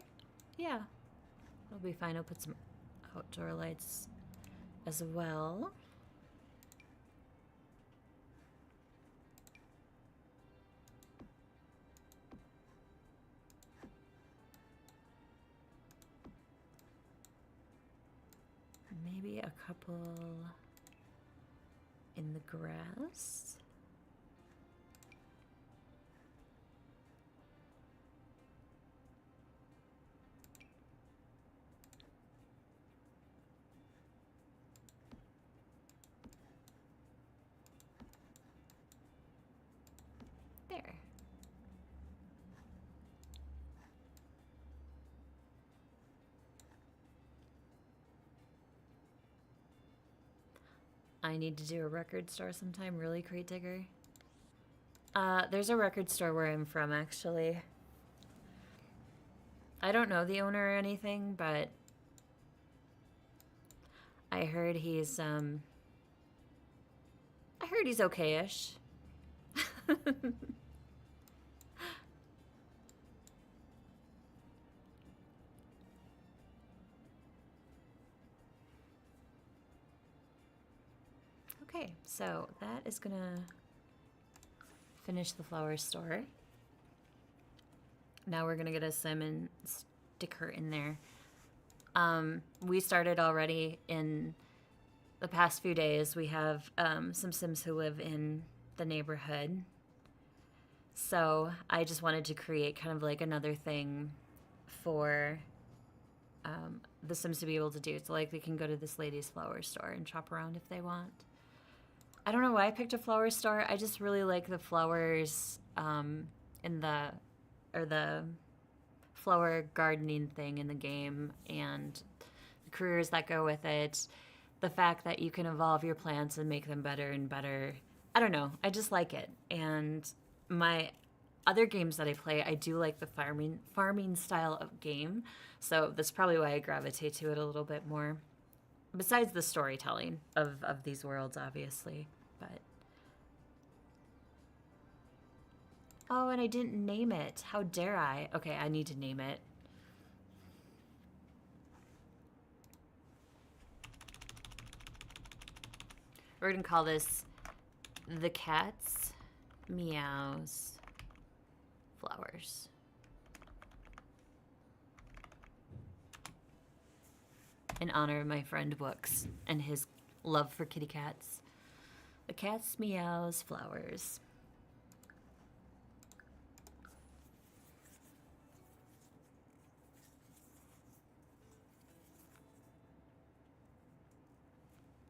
Yeah. It'll be fine. I'll put some outdoor lights as well. Maybe a couple in the grass. There. I need to do a record store sometime, really, Crate Digger? There's a record store where I'm from, actually. I don't know the owner or anything, but I heard he's okay-ish. Okay, so that is gonna finish the flower store. Now we're gonna get a sim and stick her in there. We started already in the past few days. We have some sims who live in the neighborhood. So I just wanted to create kind of like another thing for the sims to be able to do. So like they can go to this lady's flower store and shop around if they want. I don't know why I picked a flower store. I just really like the flowers in the flower gardening thing in the game and the careers that go with it. The fact that you can evolve your plants and make them better and better. I don't know. I just like it. And my other games that I play, I do like the farming style of game. So that's probably why I gravitate to it a little bit more. Besides the storytelling of these worlds, obviously, but... Oh, and I didn't name it. How dare I? Okay, I need to name it. We're gonna call this The Cat's Meows Flowers. In honor of my friend Books and his love for kitty cats. The Cat's Meows Flowers.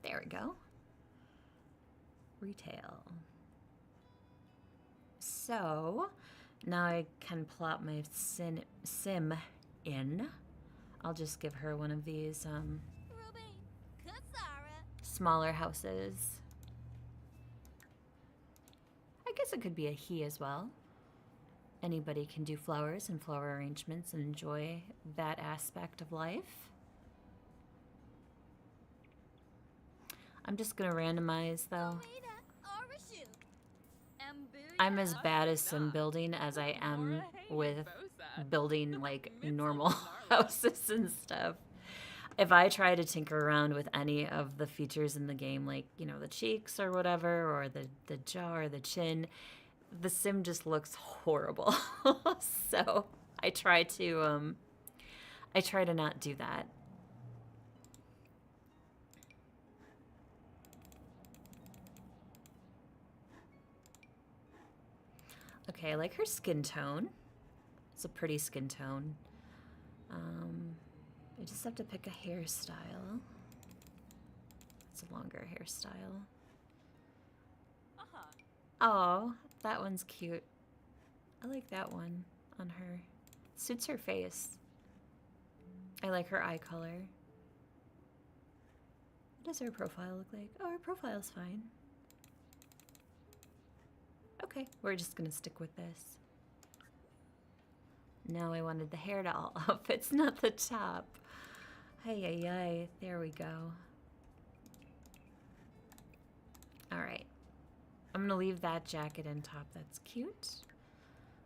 There we go. Retail. So now I can plop my sim in. I'll just give her one of these smaller houses. I guess it could be a he as well. Anybody can do flowers and flower arrangements and enjoy that aspect of life. I'm just gonna randomize though. I'm as bad as sim building as I am with building like normal houses and stuff. if I try to tinker around with any of the features in the game, like, you know, the cheeks or whatever, or the jaw or the chin, the sim just looks horrible. So I try to not do that. Okay, I like her skin tone. It's a pretty skin tone. I just have to pick a hairstyle. It's a longer hairstyle. Oh, that one's cute. I like that one on her. Suits her face. I like her eye color. What does her profile look like? Oh, her profile's fine. Okay, we're just gonna stick with this. No, I wanted the hair to all up. It's not the top. Ay, ay, ay. There we go. Alright. I'm gonna leave that jacket and top. That's cute.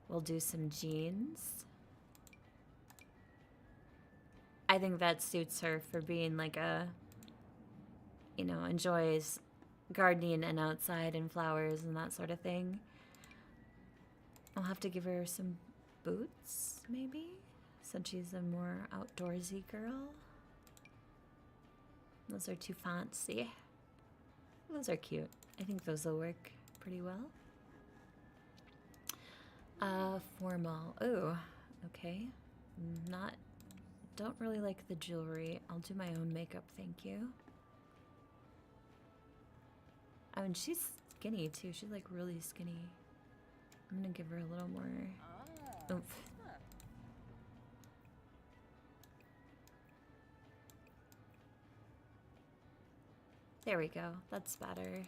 We'll do some jeans. I think that suits her for being like a, you know, enjoys gardening and outside and flowers and that sort of thing. I'll have to give her some boots, maybe, since she's a more outdoorsy girl. Those are too fancy. Those are cute. I think those will work pretty well. Formal. Ooh, okay. Don't really like the jewelry. I'll do my own makeup, thank you. I mean, she's skinny too. She's like really skinny. I'm gonna give her a little more oomph. There we go. That's better.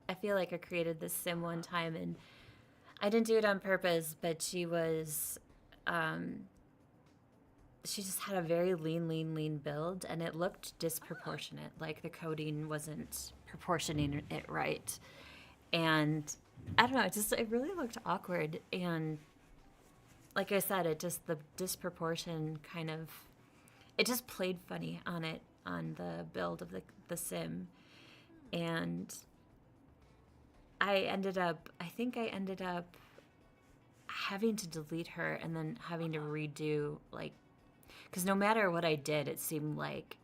I feel like I created this sim one time and I didn't do it on purpose, but she was, she just had a very lean build and it looked disproportionate. Like the coding wasn't proportioning it right. And I don't know, it really looked awkward. And like I said, the disproportion kind of, it just played funny on it, on the build of the sim. And I think I ended up having to delete her and then having to redo, like, because no matter what I did, it seemed like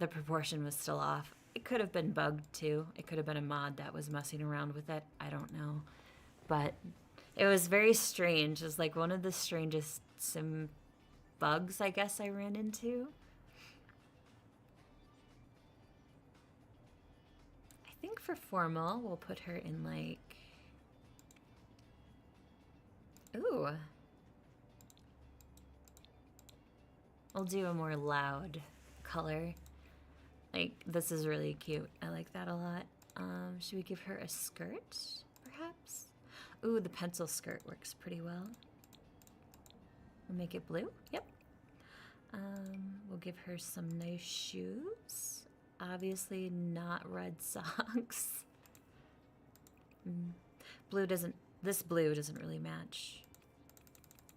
the proportion was still off. It could have been bugged too. It could have been a mod that was messing around with it. I don't know. But it was very strange. It was like one of the strangest sim bugs, I guess, I ran into. I think for formal, we'll put her in like... Ooh. I'll do a more loud color. Like, this is really cute. I like that a lot. Should we give her a skirt, perhaps? Ooh, the pencil skirt works pretty well. We'll make it blue. Yep. We'll give her some nice shoes. Obviously not red socks. This blue doesn't really match.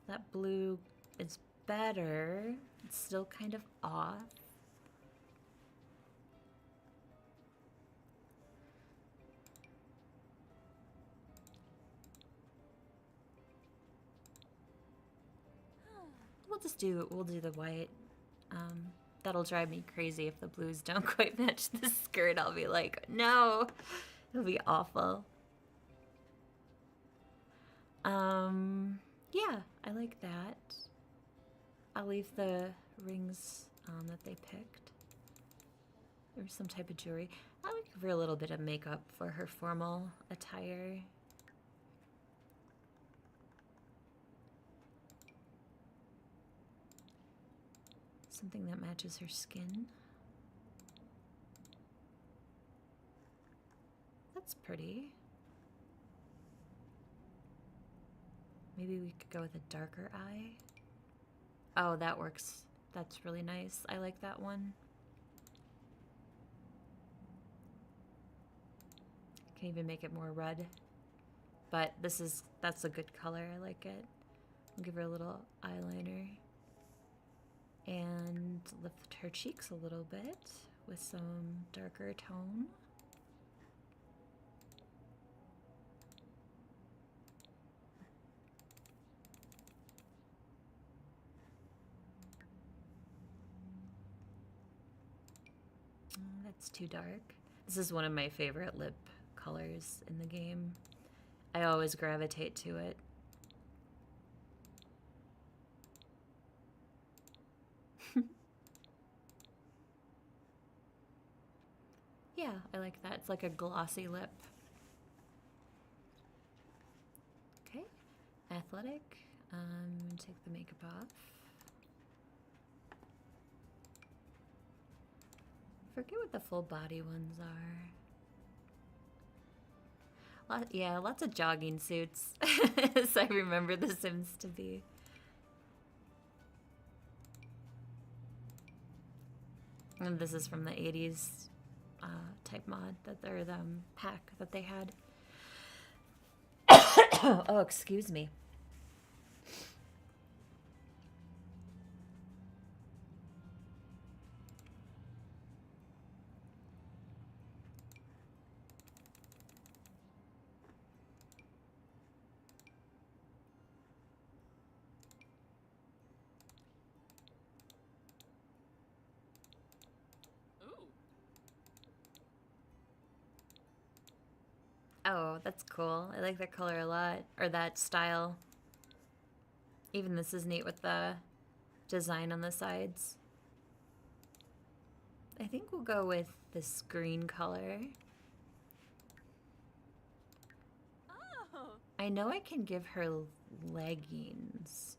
That blue is better. It's still kind of off. We'll do the white. That'll drive me crazy if the blues don't quite match the skirt. I'll be like, no, it'll be awful. Yeah, I like that. I'll leave the rings that they picked. Or some type of jewelry. I'll give her a little bit of makeup for her formal attire. Something that matches her skin. That's pretty. Maybe we could go with a darker eye. Oh, that works. That's really nice. I like that one. can even make it more red. But that's a good color. I like it. I'll give her a little eyeliner. And lift her cheeks a little bit with some darker tone. That's too dark. This is one of my favorite lip colors in the game. I always gravitate to it. Yeah, I like that. It's like a glossy lip. Okay, athletic. Take the makeup off. Forget what the full body ones are. Yeah, lots of jogging suits, as I remember The Sims to be. And this is from the 80s type mod that they're the pack that they had. Oh, excuse me. Oh, that's cool. I like that color a lot, or that style. Even this is neat with the design on the sides. I think we'll go with this green color. Oh. I know I can give her leggings.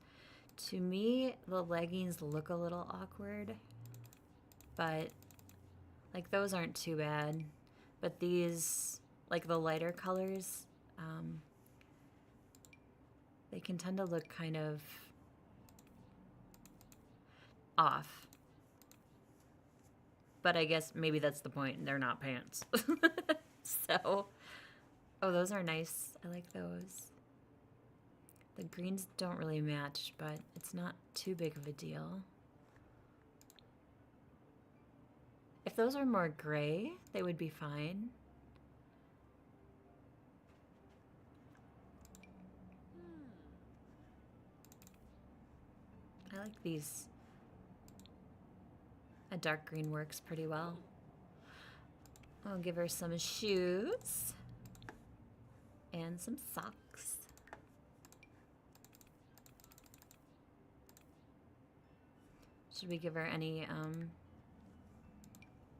To me, the leggings look a little awkward, but like those aren't too bad. But these, like the lighter colors, they can tend to look kind of off. But I guess maybe that's the point. They're not pants. So, oh, those are nice. I like those. The greens don't really match, but it's not too big of a deal. If those are more gray, they would be fine. I like these. A dark green works pretty well. I'll give her some shoes and some socks. Should we give her any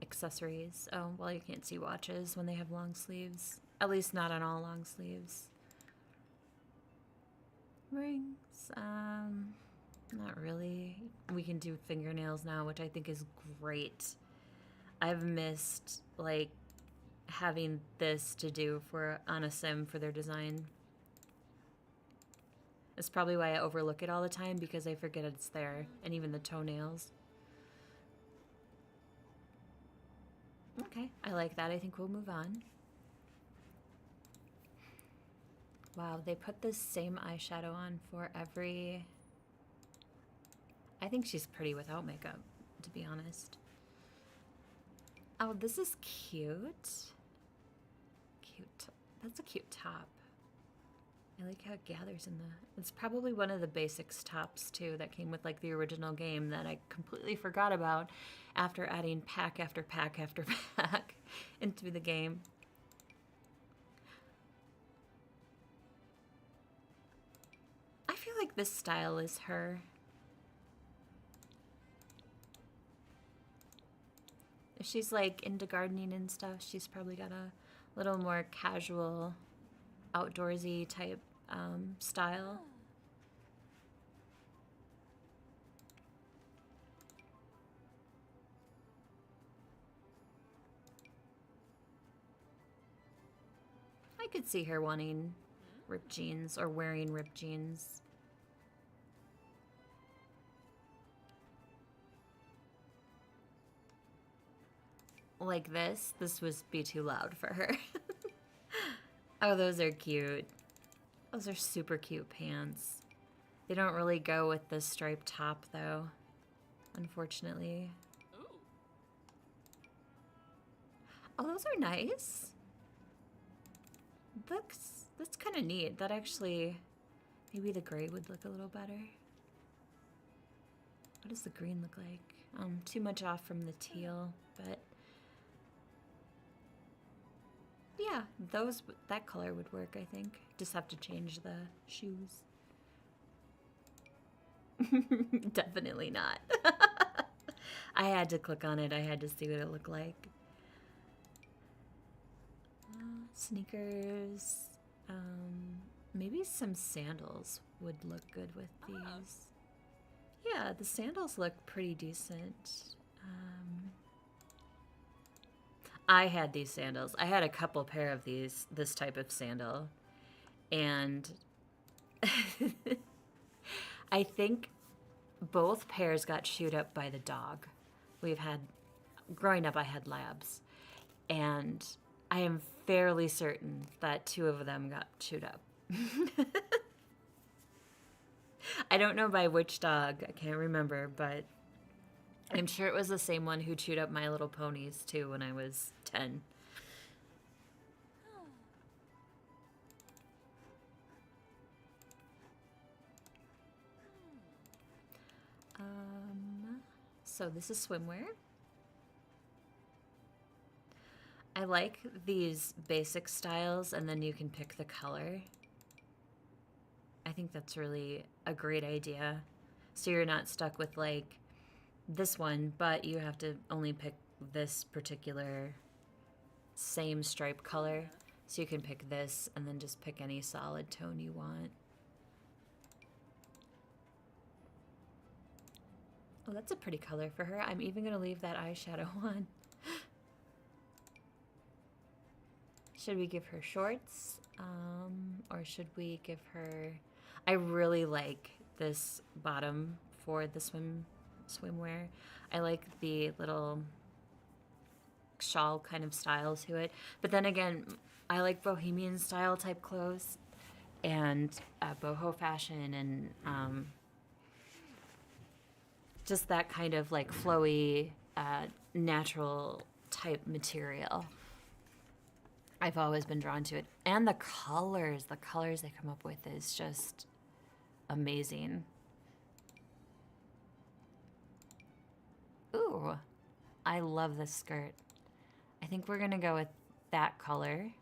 accessories? Oh, well, you can't see watches when they have long sleeves. At least not on all long sleeves. Rings, not really. We can do fingernails now, which I think is great. I've missed, like, having this to do on a sim for their design. It's probably why I overlook it all the time, because I forget it's there. And even the toenails. Okay, I like that. I think we'll move on. Wow, they put the same eyeshadow on for every... I think she's pretty without makeup, to be honest. Oh, this is cute. Cute. That's a cute top. I like how it gathers in the... It's probably one of the basics tops, too, that came with, like, the original game that I completely forgot about after adding pack after pack after pack into the game. I feel like this style is her. If she's, like, into gardening and stuff, she's probably got a little more casual, outdoorsy type style. I could see her wanting ripped jeans or wearing ripped jeans. Like this would be too loud for her. Oh, those are cute. Those are super cute pants. They don't really go with the striped top though, unfortunately. Oh, those are nice. That's kind of neat. That actually, maybe the gray would look a little better. What does the green look like? Too much off from the teal, but yeah, that color would work, I think. Just have to change the shoes. Definitely not. I had to click on it. I had to see what it looked like. Sneakers. Maybe some sandals would look good with these. Yeah, the sandals look pretty decent. I had these sandals. I had a couple pair of this type of sandal. And I think both pairs got chewed up by the dog. Growing up, I had labs. And I am fairly certain that 2 of them got chewed up. I don't know by which dog. I can't remember, but I'm sure it was the same one who chewed up My Little Ponies too when I was 10. So this is swimwear. I like these basic styles, and then you can pick the color. I think that's really a great idea. So you're not stuck with like this one, but you have to only pick this particular same stripe color. So you can pick this and then just pick any solid tone you want. Oh, that's a pretty color for her. I'm even gonna leave that eyeshadow on. Should we give her shorts? Or should we give her... I really like this bottom for the swimwear. I like the little shawl kind of style to it. But then again, I like bohemian style type clothes and boho fashion and just that kind of like flowy, natural type material. I've always been drawn to it. And the colors they come up with is just amazing. Ooh, I love this skirt. I think we're gonna go with that color.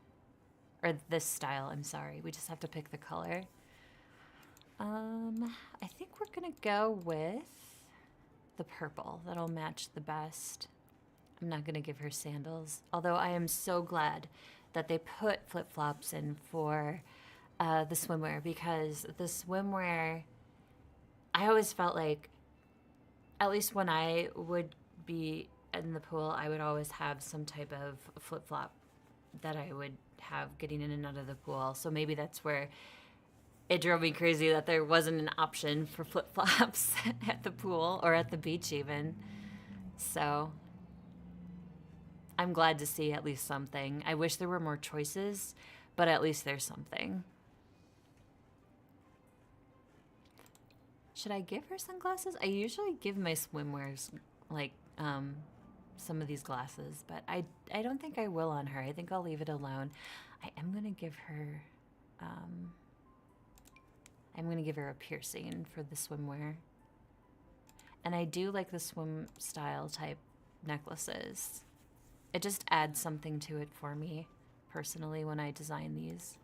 Or this style, I'm sorry. We just have to pick the color. I think we're gonna go with the purple. That'll match the best. I'm not gonna give her sandals. Although I am so glad that they put flip-flops in for the swimwear, because the swimwear, I always felt like, at least when I would be in the pool, I would always have some type of flip-flop that I would have getting in and out of the pool. So maybe that's where it drove me crazy that there wasn't an option for flip-flops at the pool or at the beach even. So I'm glad to see at least something. I wish there were more choices, but at least there's something. Should I give her sunglasses? I usually give my swimwears like some of these glasses, but I don't think I will on her. I think I'll leave it alone. I am gonna give her a piercing for the swimwear. And I do like the swim style type necklaces. It just adds something to it for me, personally, when I design these.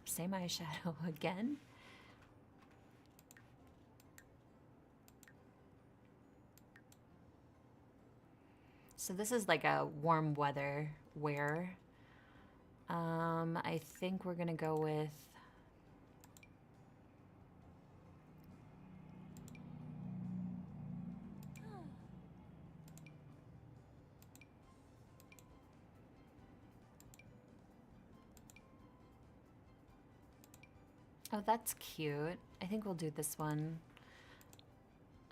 Same eyeshadow again. So this is like a warm weather wear. I think we're gonna go with... Oh, that's cute. I think we'll do this one.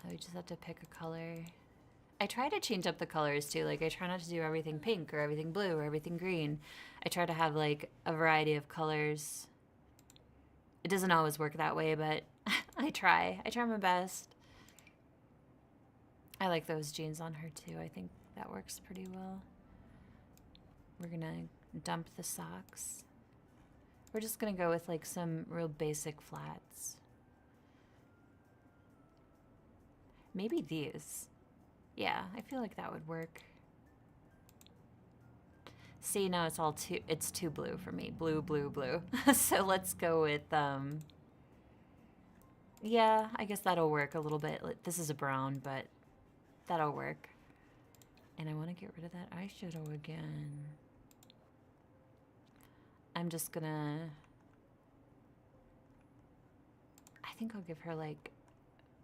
Oh, we just have to pick a color. I try to change up the colors too. Like I try not to do everything pink or everything blue or everything green. I try to have like a variety of colors. It doesn't always work that way, but I try. I try my best. I like those jeans on her too. I think that works pretty well. We're gonna dump the socks. We're just gonna go with like some real basic flats. Maybe these. Yeah, I feel like that would work. See, now it's too blue for me. Blue, blue, blue. So let's go with, yeah, I guess that'll work a little bit. This is a brown, but that'll work. And I want to get rid of that eyeshadow again. I'm just gonna... I think I'll give her, like,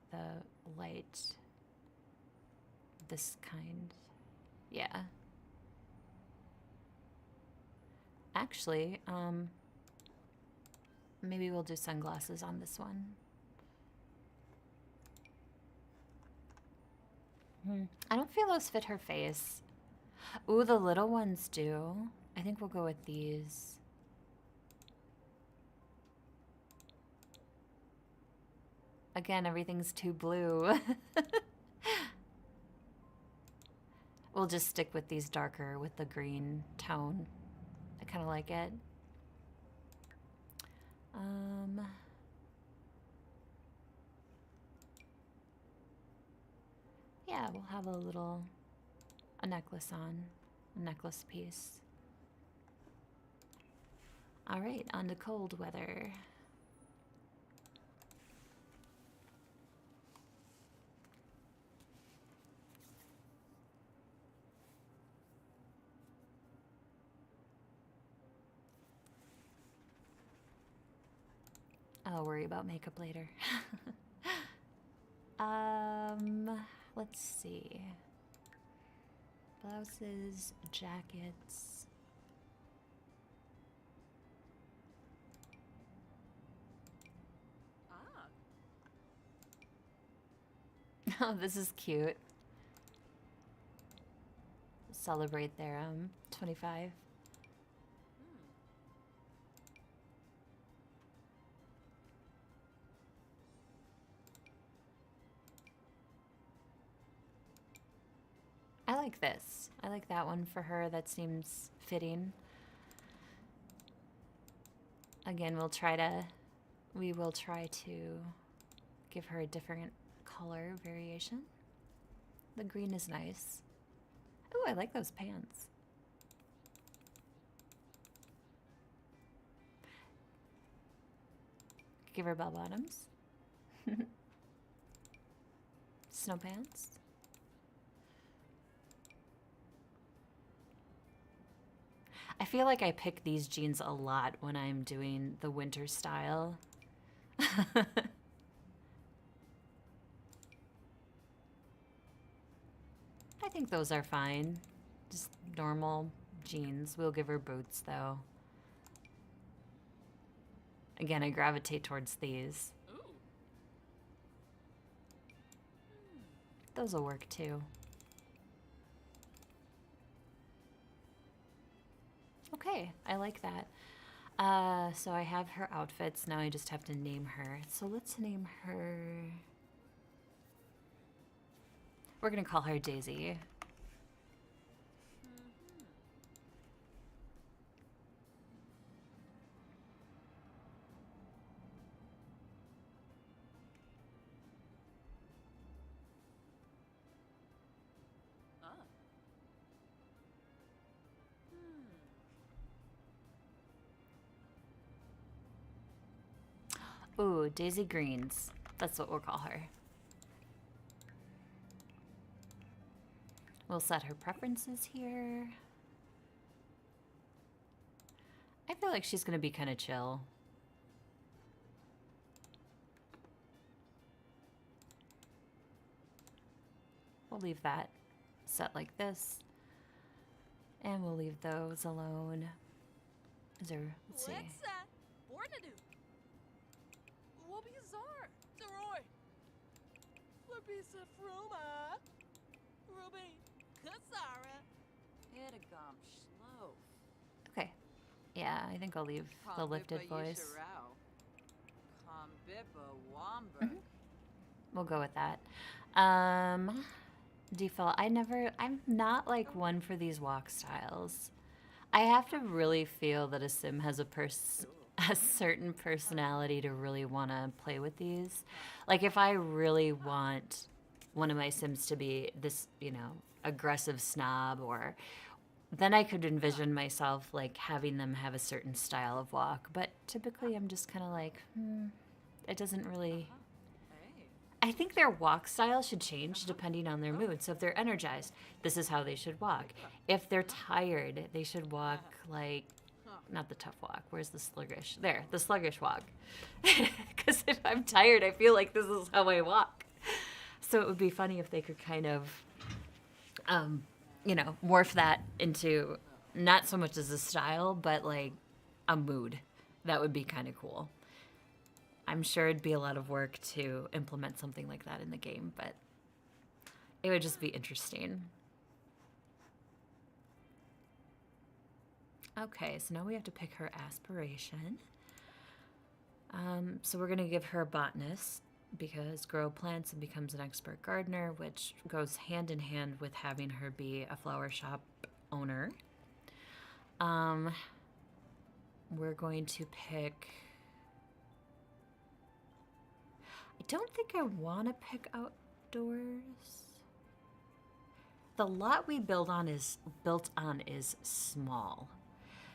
the light... this kind. Yeah. Actually, maybe we'll do sunglasses on this one. I don't feel those fit her face. Ooh, the little ones do. I think we'll go with these. Again, everything's too blue. We'll just stick with these darker with the green tone. I kind of like it. Yeah, we'll have a necklace on, a necklace piece. All right, on to cold weather. I'll worry about makeup later. Let's see. Blouses, jackets. Oh, this is cute. Celebrate their 25. I like this. I like that one for her. That seems fitting. Again, we will try to give her a different color variation. The green is nice. Oh, I like those pants. Give her bell bottoms. Snow pants. I feel like I pick these jeans a lot when I'm doing the winter style. I think those are fine. Just normal jeans. We'll give her boots though. Again, I gravitate towards these. Those will work too. Okay, I like that. So I have her outfits. Now I just have to name her. So let's name her... We're gonna call her Daisy. Ooh, Daisy Greens. That's what we'll call her. We'll set her preferences here. I feel like she's gonna be kind of chill. We'll leave that set like this. And we'll leave those alone. Is there, let's see. Okay. Yeah, I think I'll leave the lifted voice. Mhm. We'll go with that. Default. I'm not like one for these walk styles. I have to really feel that a sim has a certain personality to really want to play with these. Like if I really want one of my sims to be this, aggressive snob, or then I could envision myself like having them have a certain style of walk. But typically I'm just kind of like, it doesn't really. I think their walk style should change depending on their mood. So if they're energized, this is how they should walk. If they're tired, they should walk like, not the tough walk. Where's the sluggish? There, the sluggish walk. Because if I'm tired, I feel like this is how I walk. So it would be funny if they could kind of, morph that into not so much as a style, but like a mood. That would be kind of cool. I'm sure it'd be a lot of work to implement something like that in the game, but it would just be interesting. Okay, so now we have to pick her aspiration. So we're going to give her botanist because grow plants and becomes an expert gardener, which goes hand in hand with having her be a flower shop owner. We're going to pick... I don't think I want to pick outdoors. The lot we built on is small.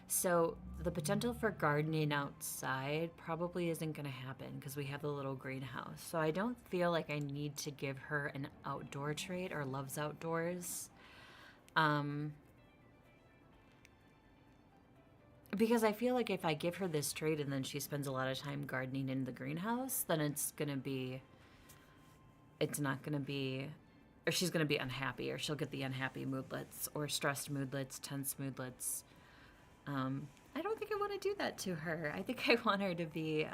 So the potential for gardening outside probably isn't going to happen because we have the little greenhouse. So I don't feel like I need to give her an outdoor trait or loves outdoors. Because I feel like if I give her this trait and then she spends a lot of time gardening in the greenhouse, then it's not going to be, or she's going to be unhappy, or she'll get the unhappy moodlets, or stressed moodlets, tense moodlets. I don't think I want to do that to her. I think I want her to be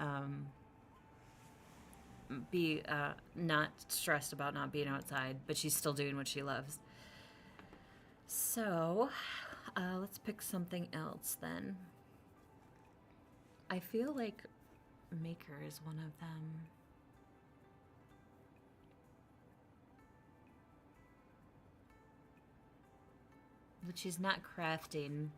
not stressed about not being outside, but she's still doing what she loves. So, let's pick something else then. I feel like maker is one of them. But she's not crafting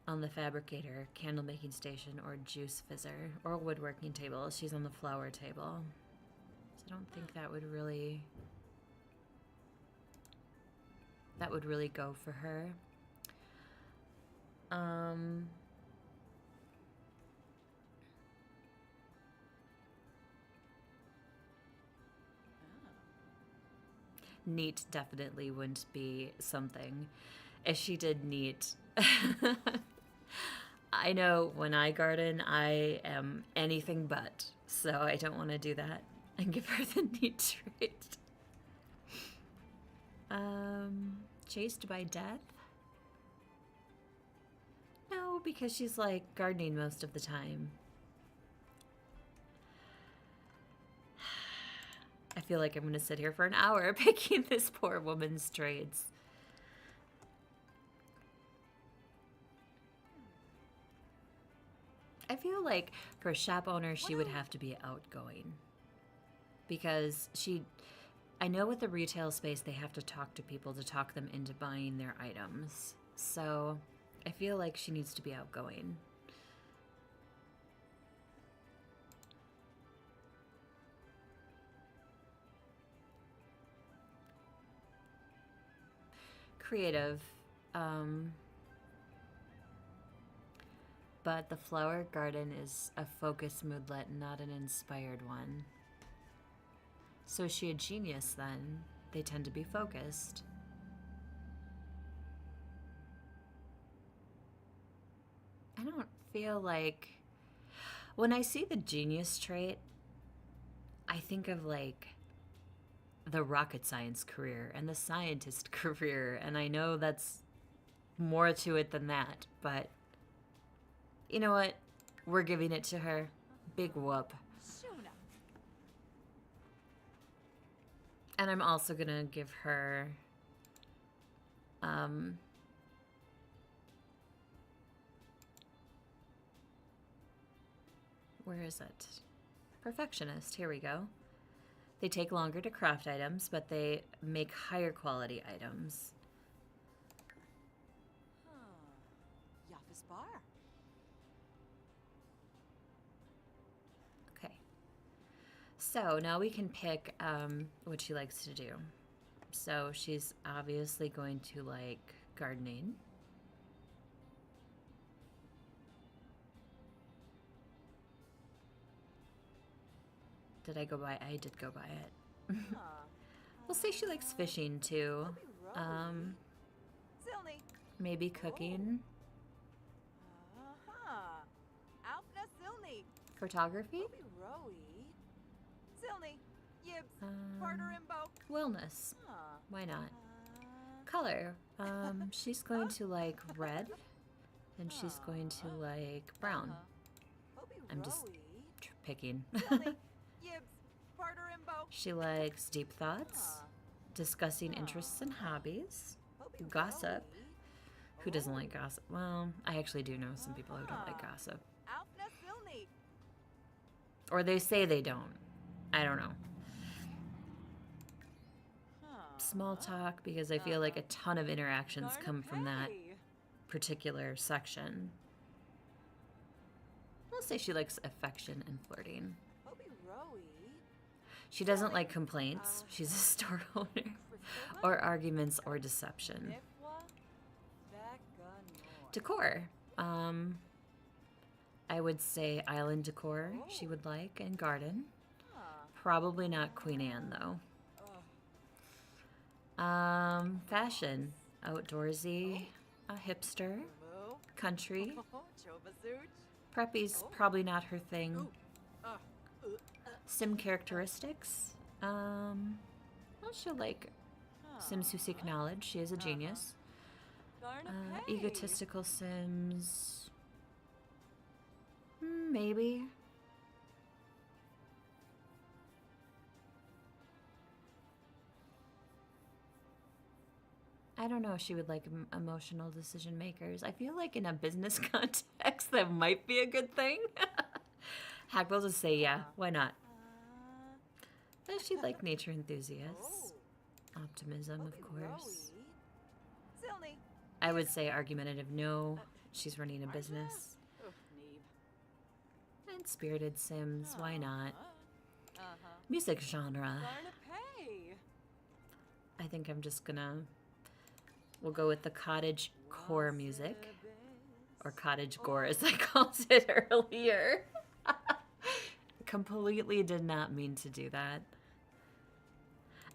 on the fabricator, candle making station, or juice fizzer, or woodworking table. She's on the flower table. So I don't think that would really go for her. Neat definitely wouldn't be something. If she did neat, I know when I garden, I am anything but. So I don't want to do that and give her the neat trait. Chased by death? No, because she's like gardening most of the time. I feel like I'm going to sit here for an hour picking this poor woman's traits. I feel like for a shop owner, she would have to be outgoing. Because I know with the retail space, they have to talk to people to talk them into buying their items. So I feel like she needs to be outgoing. Creative. But the flower garden is a focused moodlet, not an inspired one. So is she a genius then? They tend to be focused. I don't feel like... When I see the genius trait, I think of like the rocket science career and the scientist career, and I know that's more to it than that, but you know what? We're giving it to her. Big whoop. And I'm also gonna give her Where is it? Perfectionist. Here we go. They take longer to craft items, but they make higher quality items. Yafis bar. Okay. So now we can pick what she likes to do. So she's obviously going to like gardening. Did I go by? I did go by it. We'll say she likes fishing too. Zilni. Maybe cooking. Alpna Zilni. Photography. Rowie. Zilni. Yibs. Carter Imbo. Wellness. Why not? Color. She's going to like red, and she's going to like brown. I'm just picking. She likes deep thoughts, discussing interests and hobbies, gossip. Who doesn't like gossip? Well, I actually do know some people who don't like gossip. Or they say they don't. I don't know. Small talk, because I feel like a ton of interactions come from that particular section. We'll say she likes affection and flirting. She doesn't like complaints. She's a store owner. Or arguments or deception. Decor. I would say island decor she would like, and garden. Probably not Queen Anne though. Fashion. Outdoorsy. A hipster. Country. Preppy's probably not her thing. Sim characteristics. Well, she'll like Sims who seek knowledge. She is a genius. Egotistical Sims. Maybe. I don't know if she would like emotional decision makers. I feel like in a business context that might be a good thing. Hack will just say yeah, why not? But she'd like nature enthusiasts. Optimism, of course. I would say argumentative no. She's running a business. And spirited Sims, why not? Music genre. I think I'm just gonna... We'll go with the cottage core music. Or cottage gore as I called it earlier. Completely did not mean to do that.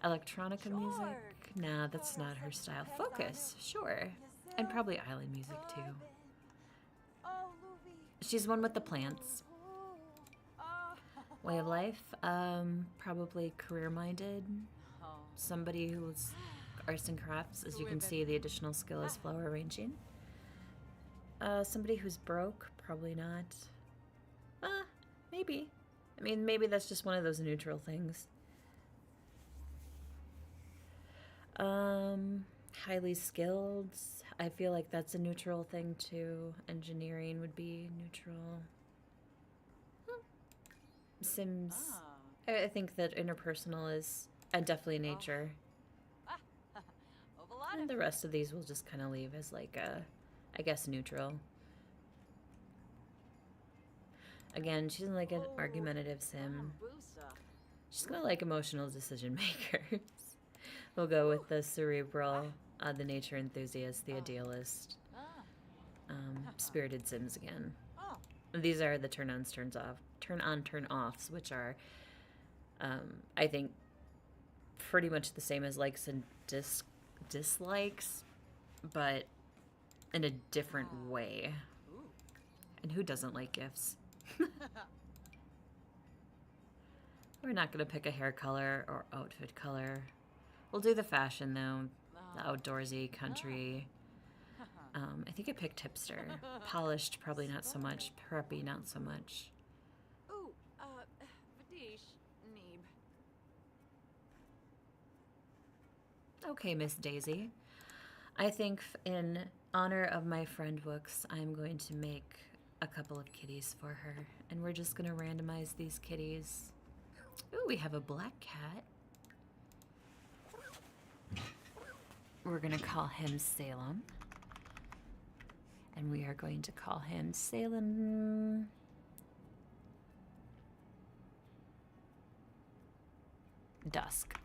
Electronica music? Nah, that's not her style. Focus, sure. And probably island music too. She's one with the plants. Way of life? Probably career-minded. Somebody who's arts and crafts. As you can see, the additional skill is flower arranging. Somebody who's broke? Probably not. Maybe. I mean, maybe that's just one of those neutral things. Highly skilled. I feel like that's a neutral thing too. Engineering would be neutral. Sims. I think that interpersonal is definitely nature. And the rest of these we'll just kind of leave as like a, I guess, neutral. Again, she doesn't like an argumentative sim. She's gonna like emotional decision makers. We'll go with the cerebral, the nature enthusiast, the idealist, spirited Sims again. These are the turn-ons, turn-on, turn-offs, which are, I think, pretty much the same as likes and dislikes, but in a different way. And who doesn't like gifts? We're not going to pick a hair color or outfit color. We'll do the fashion, though. The outdoorsy, country. I think I picked hipster. Polished, probably not so much. Preppy, not so much. Okay, Miss Daisy. I think in honor of my friend books, I'm going to make a couple of kitties for her, and we're just gonna randomize these kitties. Ooh, we have a black cat. We're gonna call him Salem. And we are going to call him Salem. Dusk.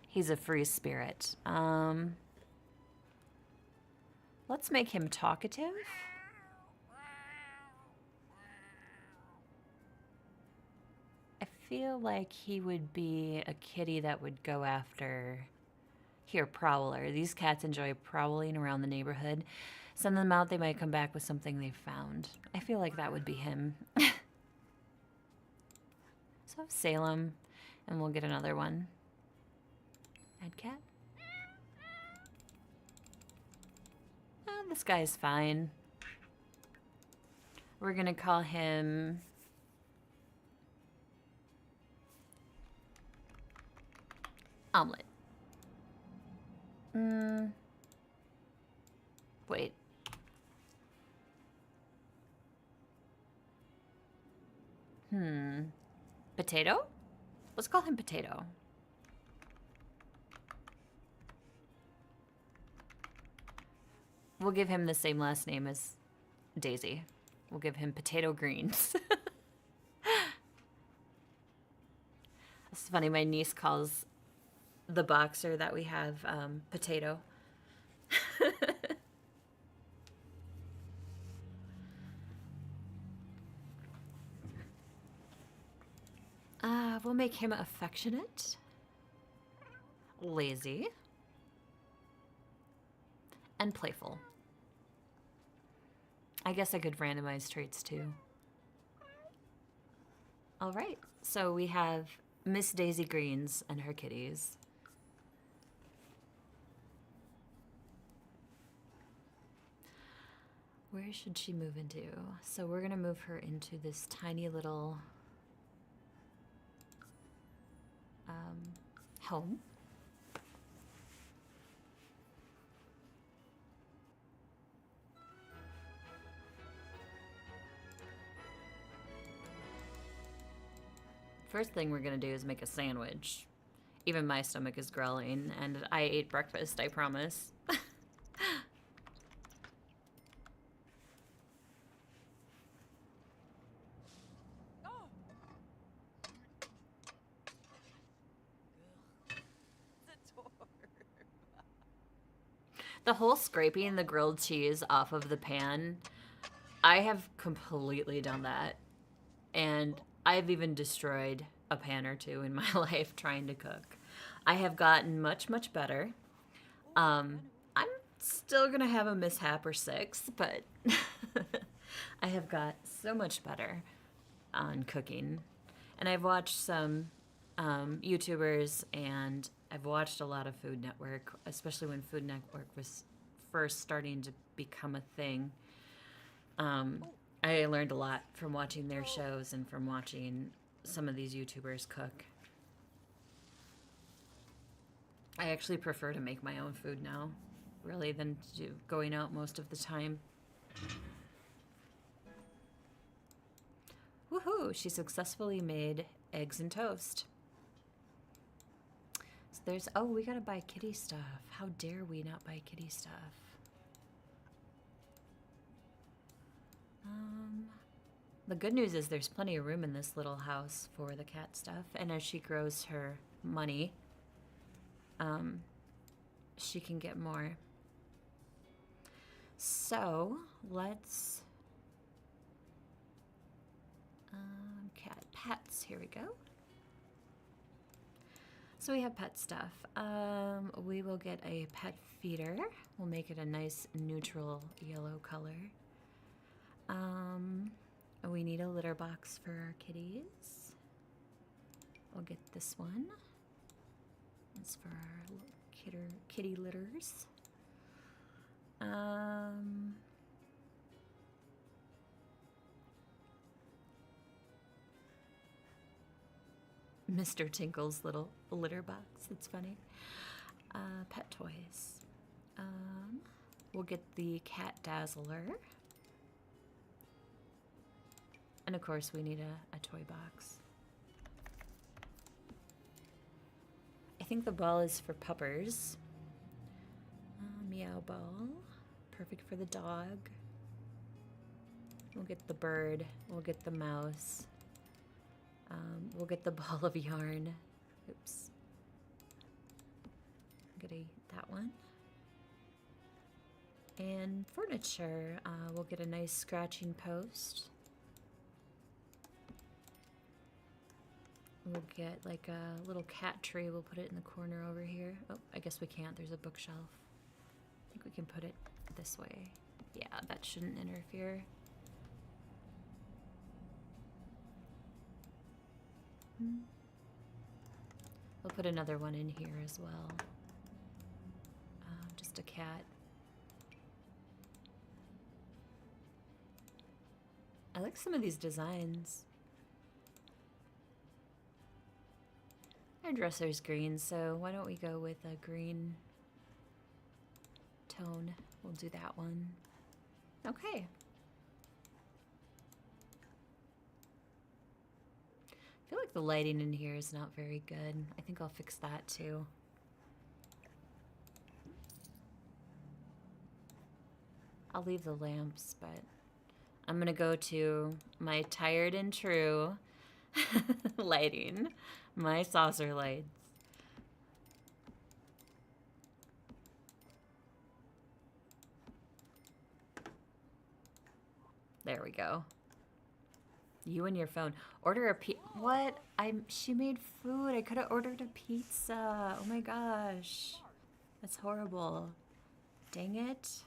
He's a free spirit. Let's make him talkative. I feel like he would be a kitty that would go after... Here, Prowler. These cats enjoy prowling around the neighborhood. Send them out, they might come back with something they've found. I feel like that would be him. So Salem, and we'll get another one. Add cat. Oh, this guy's fine. We're gonna call him... Omelet. Wait. Potato? Let's call him Potato. We'll give him the same last name as Daisy. We'll give him Potato Greens. It's funny, my niece calls the boxer that we have Potato. We'll make him affectionate, lazy, and playful. I guess I could randomize traits too. All right, so we have Miss Daisy Greens and her kitties. Where should she move into? So we're gonna move her into this tiny little home. First thing we're gonna do is make a sandwich. Even my stomach is growling, and I ate breakfast, I promise. The whole scraping the grilled cheese off of the pan, I have completely done that. And I've even destroyed a pan or two in my life trying to cook. I have gotten much, much better. I'm still gonna have a mishap or six, but I have got so much better on cooking. And I've watched some YouTubers, and I've watched a lot of Food Network, especially when Food Network was first starting to become a thing. I learned a lot from watching their shows and from watching some of these YouTubers cook. I actually prefer to make my own food now, really, than to do going out most of the time. Woohoo! She successfully made eggs and toast. So there's... Oh, we gotta buy kitty stuff. How dare we not buy kitty stuff? The good news is there's plenty of room in this little house for the cat stuff. And as she grows her money, she can get more. So let's... cat pets, here we go. So we have pet stuff. We will get a pet feeder. We'll make it a nice neutral yellow color. We need a litter box for our kitties. We'll get this one. It's for our little kitty litters. Mr. Tinkle's little litter box. It's funny. Pet toys. We'll get the Cat Dazzler. And of course we need a toy box. I think the ball is for puppers. Meow ball. Perfect for the dog. We'll get the bird. We'll get the mouse. We'll get the ball of yarn. Oops. Get that one. And furniture. We'll get a nice scratching post. We'll get like a little cat tree. We'll put it in the corner over here. Oh, I guess we can't. There's a bookshelf. I think we can put it this way. Yeah, that shouldn't interfere. We'll put another one in here as well. Just a cat. I like some of these designs. Our dresser's green, so why don't we go with a green tone? We'll do that one. Okay. I feel like the lighting in here is not very good. I think I'll fix that too. I'll leave the lamps, but I'm gonna go to my tired and true lighting, my saucer lights. There we go. You and your phone. Order a what? She made food. I could have ordered a pizza. Oh my gosh. That's horrible. Dang it.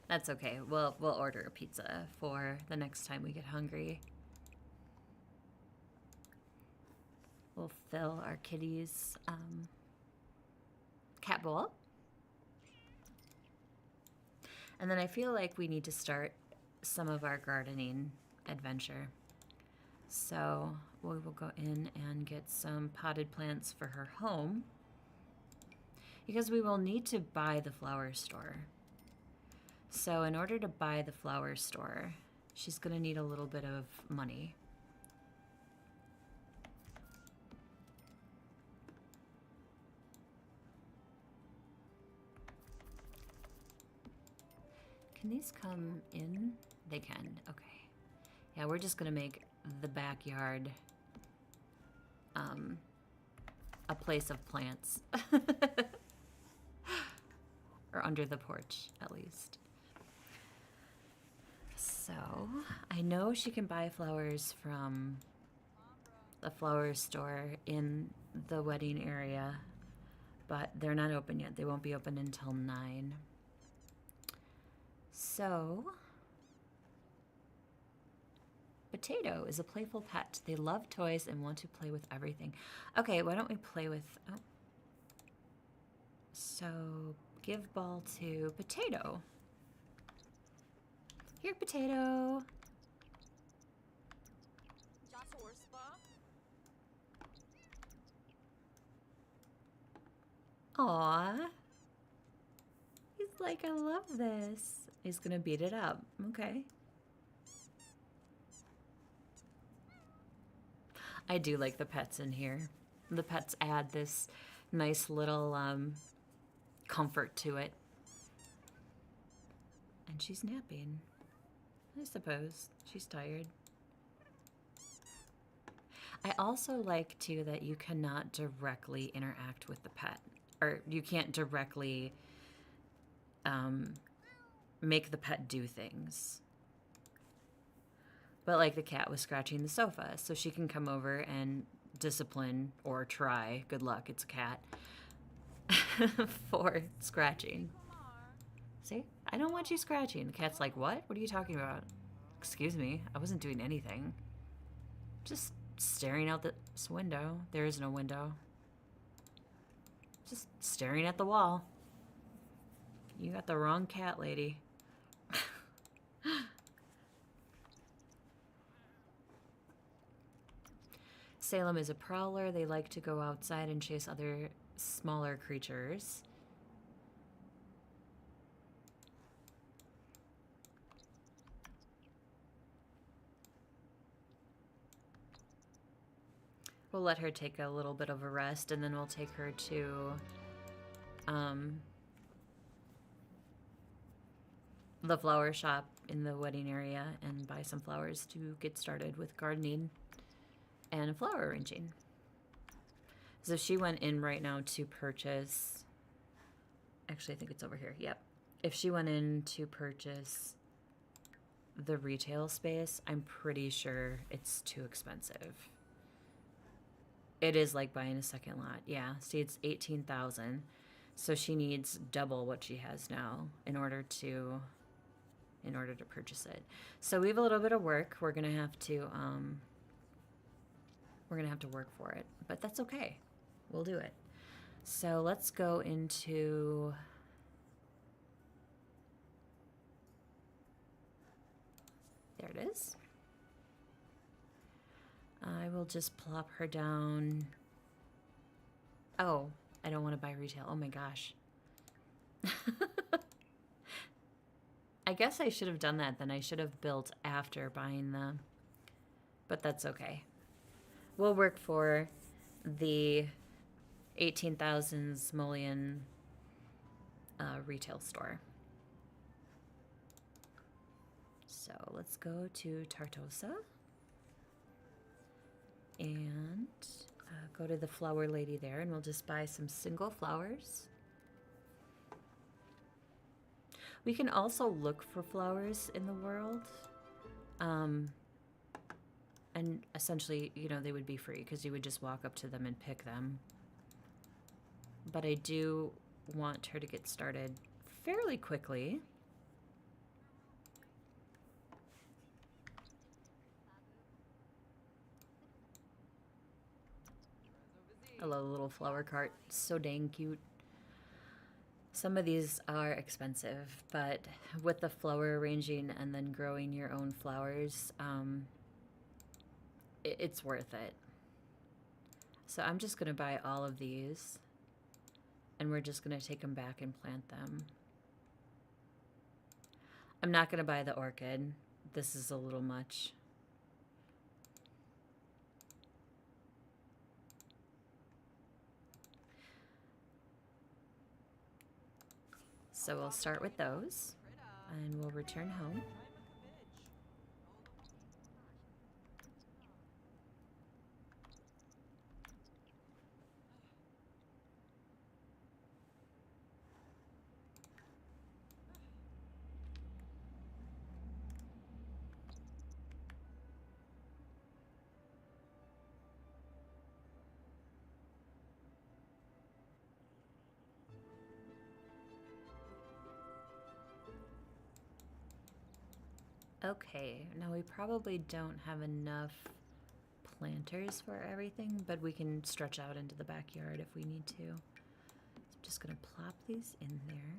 That's okay. We'll order a pizza for the next time we get hungry. We'll fill our kitty's cat bowl. And then I feel like we need to start some of our gardening adventure. So we will go in and get some potted plants for her home, because we will need to buy the flower store. So in order to buy the flower store, she's going to need a little bit of money. Can these come in? They can. Okay. Yeah, we're just going to make the backyard a place of plants. Or under the porch, at least. So, I know she can buy flowers from the flower store in the wedding area, but they're not open yet. They won't be open until 9. So, Potato is a playful pet. They love toys and want to play with everything. Okay, why don't we play with... Oh. So, give ball to Potato. Here, Potato. Aww. He's like, I love this. He's gonna beat it up. Okay. I do like the pets in here. The pets add this nice little comfort to it. And she's napping. I suppose. She's tired. I also like, too, that you cannot directly interact with the pet. Or you can't directly make the pet do things. But like the cat was scratching the sofa, so she can come over and discipline or try, good luck, it's a cat, for scratching. See? I don't want you scratching. The cat's like, what? What are you talking about? Excuse me, I wasn't doing anything. Just staring out this window. There is no window. Just staring at the wall. You got the wrong cat, lady. Salem is a prowler. They like to go outside and chase other smaller creatures. We'll let her take a little bit of a rest, and then we'll take her to the flower shop in the wedding area and buy some flowers to get started with gardening and flower arranging. So she went in right now to purchase, actually I think it's over here, yep. If she went in to purchase the retail space, I'm pretty sure it's too expensive. It is like buying a second lot, yeah. See, it's 18,000, so she needs double what she has now in order to purchase it. So we have a little bit of work. We're gonna have to work for it, but that's okay. We'll do it. So let's go into there it is. I will just plop her down. Oh, I don't want to buy retail. Oh my gosh. I guess I should have done that then. I should have built after buying them. But that's okay. We'll work for the 18,000 simoleon retail store. So let's go to Tartosa. And go to the flower lady there, and we'll just buy some single flowers. We can also look for flowers in the world. And essentially, you know, they would be free because you would just walk up to them and pick them. But I do want her to get started fairly quickly. I love the little flower cart. So dang cute. Some of these are expensive, but with the flower arranging and then growing your own flowers, it's worth it. So I'm just going to buy all of these, and we're just going to take them back and plant them. I'm not going to buy the orchid. This is a little much. So we'll start with those, and we'll return home. Okay, now we probably don't have enough planters for everything, but we can stretch out into the backyard if we need to. So I'm just gonna plop these in there.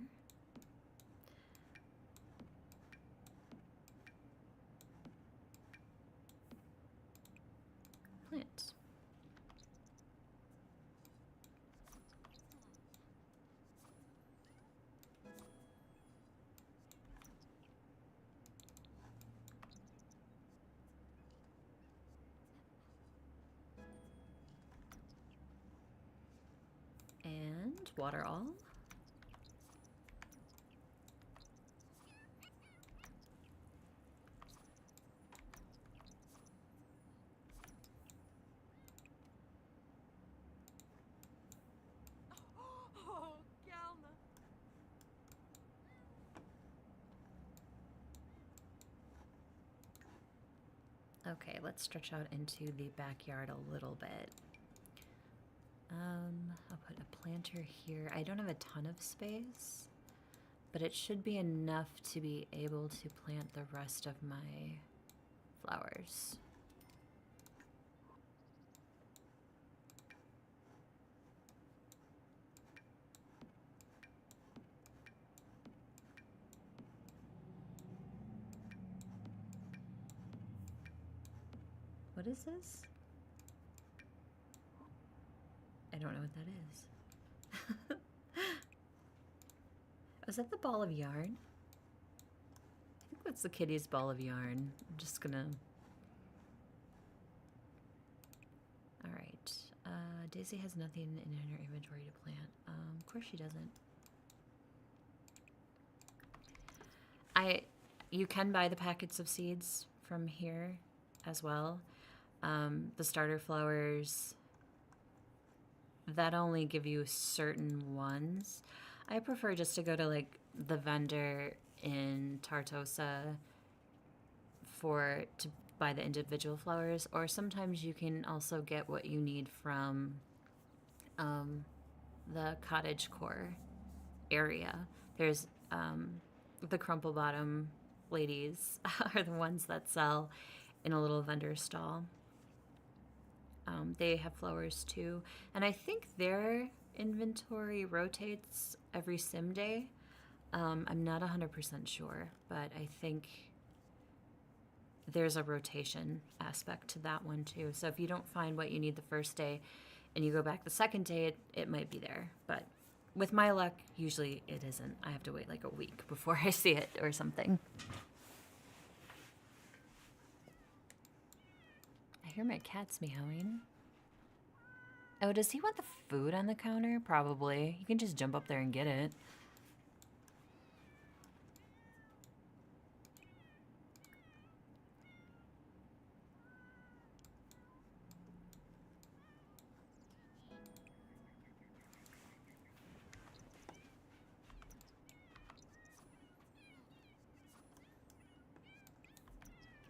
Plant. And water all. Oh, Galna. Okay, let's stretch out into the backyard a little bit. I'll put a planter here. I don't have a ton of space, but it should be enough to be able to plant the rest of my flowers. What is this? I don't know what that is. Is that the ball of yarn? I think that's the kitty's ball of yarn. I'm just gonna... Alright. Daisy has nothing in her inventory to plant. Of course she doesn't. You can buy the packets of seeds from here as well. The starter flowers, that only give you certain ones. I prefer just to go to like the vendor in Tartosa to buy the individual flowers, or sometimes you can also get what you need from the cottage core area. There's the crumple bottom ladies are the ones that sell in a little vendor stall. They have flowers too, and I think their inventory rotates every sim day. I'm not 100% sure, but I think there's a rotation aspect to that one too. So if you don't find what you need the first day and you go back the second day, it might be there. But with my luck, usually it isn't. I have to wait like a week before I see it or something. I hear my cat's meowing. Oh, does he want the food on the counter? Probably. You can just jump up there and get it.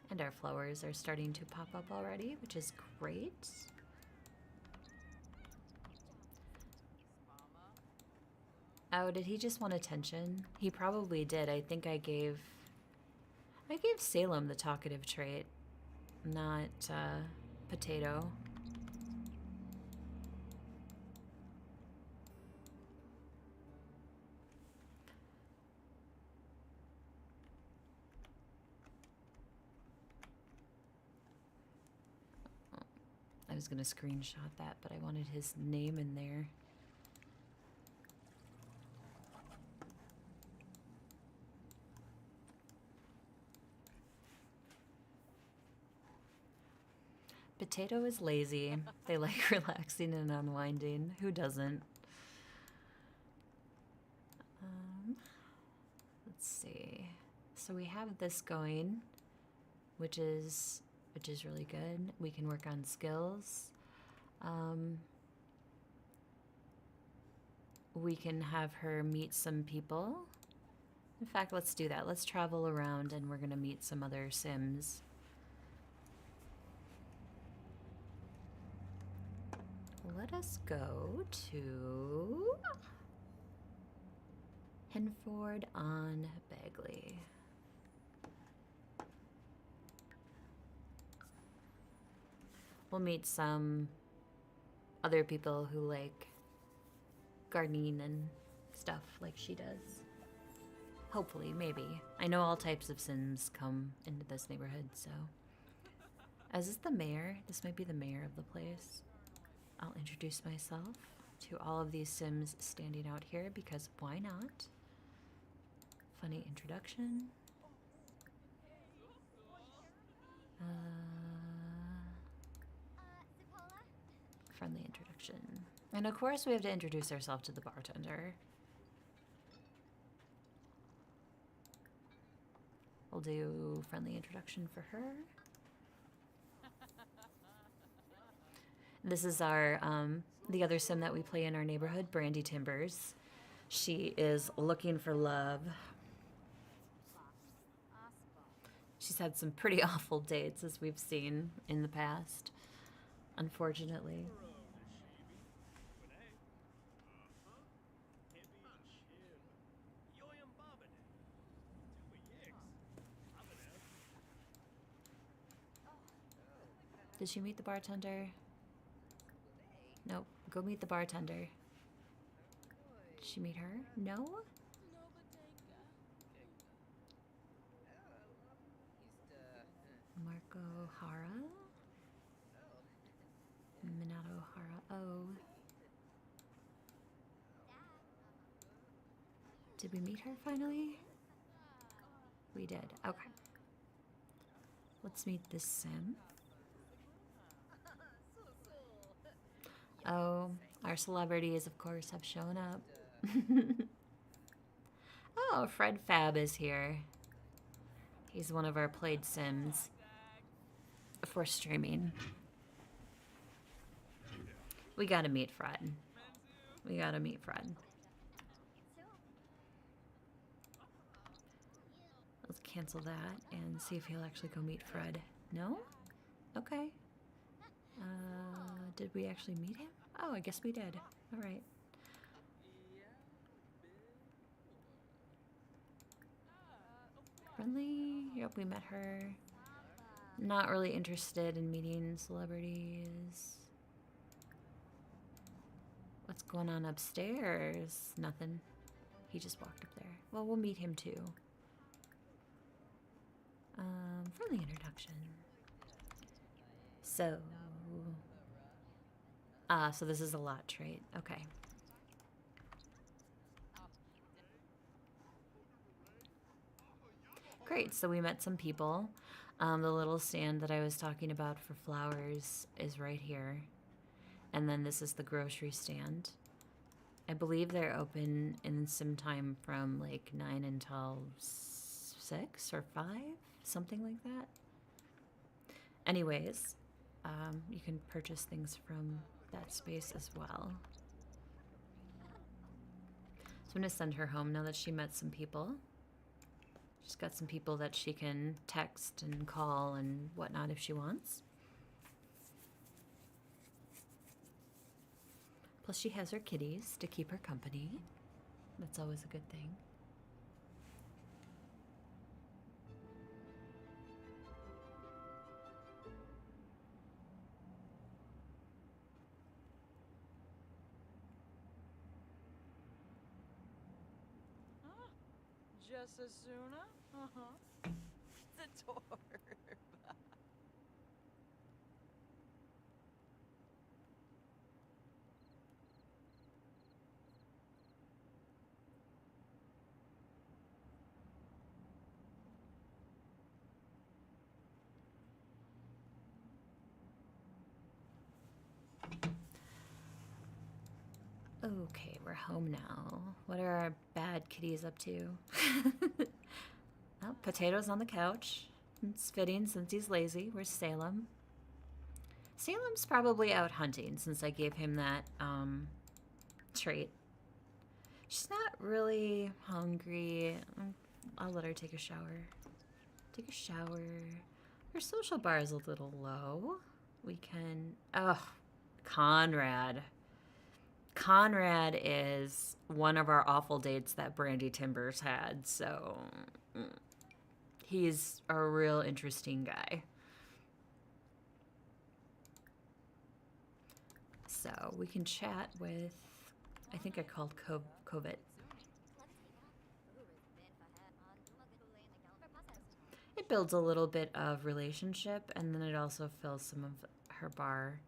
And our flowers are starting to pop up already, which is great. Oh, did he just want attention? He probably did. I think I gave Salem the talkative trait, not Potato. I was gonna screenshot that, but I wanted his name in there. Potato is lazy. They like relaxing and unwinding. Who doesn't? Let's see. So we have this going, which is really good. We can work on skills. We can have her meet some people. In fact, let's do that. Let's travel around and we're gonna meet some other Sims. Let us go to Henford on Bagley. We'll meet some other people who like gardening and stuff like she does. Hopefully, maybe. I know all types of Sims come into this neighborhood, so. Is this the mayor? This might be the mayor of the place. I'll introduce myself to all of these Sims standing out here because why not? Funny introduction. Friendly introduction. And of course we have to introduce ourselves to the bartender. We'll do friendly introduction for her. This is our, the other Sim that we play in our neighborhood, Brandy Timbers. She is looking for love. She's had some pretty awful dates, as we've seen in the past, unfortunately. Did she meet the bartender? Nope. Go meet the bartender. Did she meet her? No? Marco Hara? Minato Hara. Oh. Did we meet her finally? We did. Okay. Let's meet this sim. Oh, our celebrities, of course, have shown up. Oh, Fred Fab is here. He's one of our played sims for streaming. We gotta meet Fred. We gotta meet Fred. Let's cancel that and see if he'll actually go meet Fred. No? Okay. Did we actually meet him? Oh, I guess we did. All right. Friendly? Yep, we met her. Not really interested in meeting celebrities. What's going on upstairs? Nothing. He just walked up there. Well, we'll meet him too. Friendly introduction. So, so this is a lot trait. Okay. Great, so we met some people. The little stand that I was talking about for flowers is right here. And then this is the grocery stand. I believe they're open in some time from like 9 until 6 or 5, something like that. Anyways, you can purchase things from that space as well. So I'm gonna send her home now that she met some people. She's got some people that she can text and call and whatnot if she wants. Plus she has her kitties to keep her company. That's always a good thing. Just as soon, the door. Okay, we're home now. What are our bad kitties up to? Oh, Potato's on the couch. It's fitting since he's lazy. Where's Salem? Salem's probably out hunting since I gave him that trait. She's not really hungry. I'll let her take a shower. Take a shower. Her social bar is a little low. We can... Oh, Conrad. Conrad is one of our awful dates that Brandy Timbers had, so he's a real interesting guy. So we can chat with, I think I called Kovit. It builds a little bit of relationship, and then it also fills some of her bar.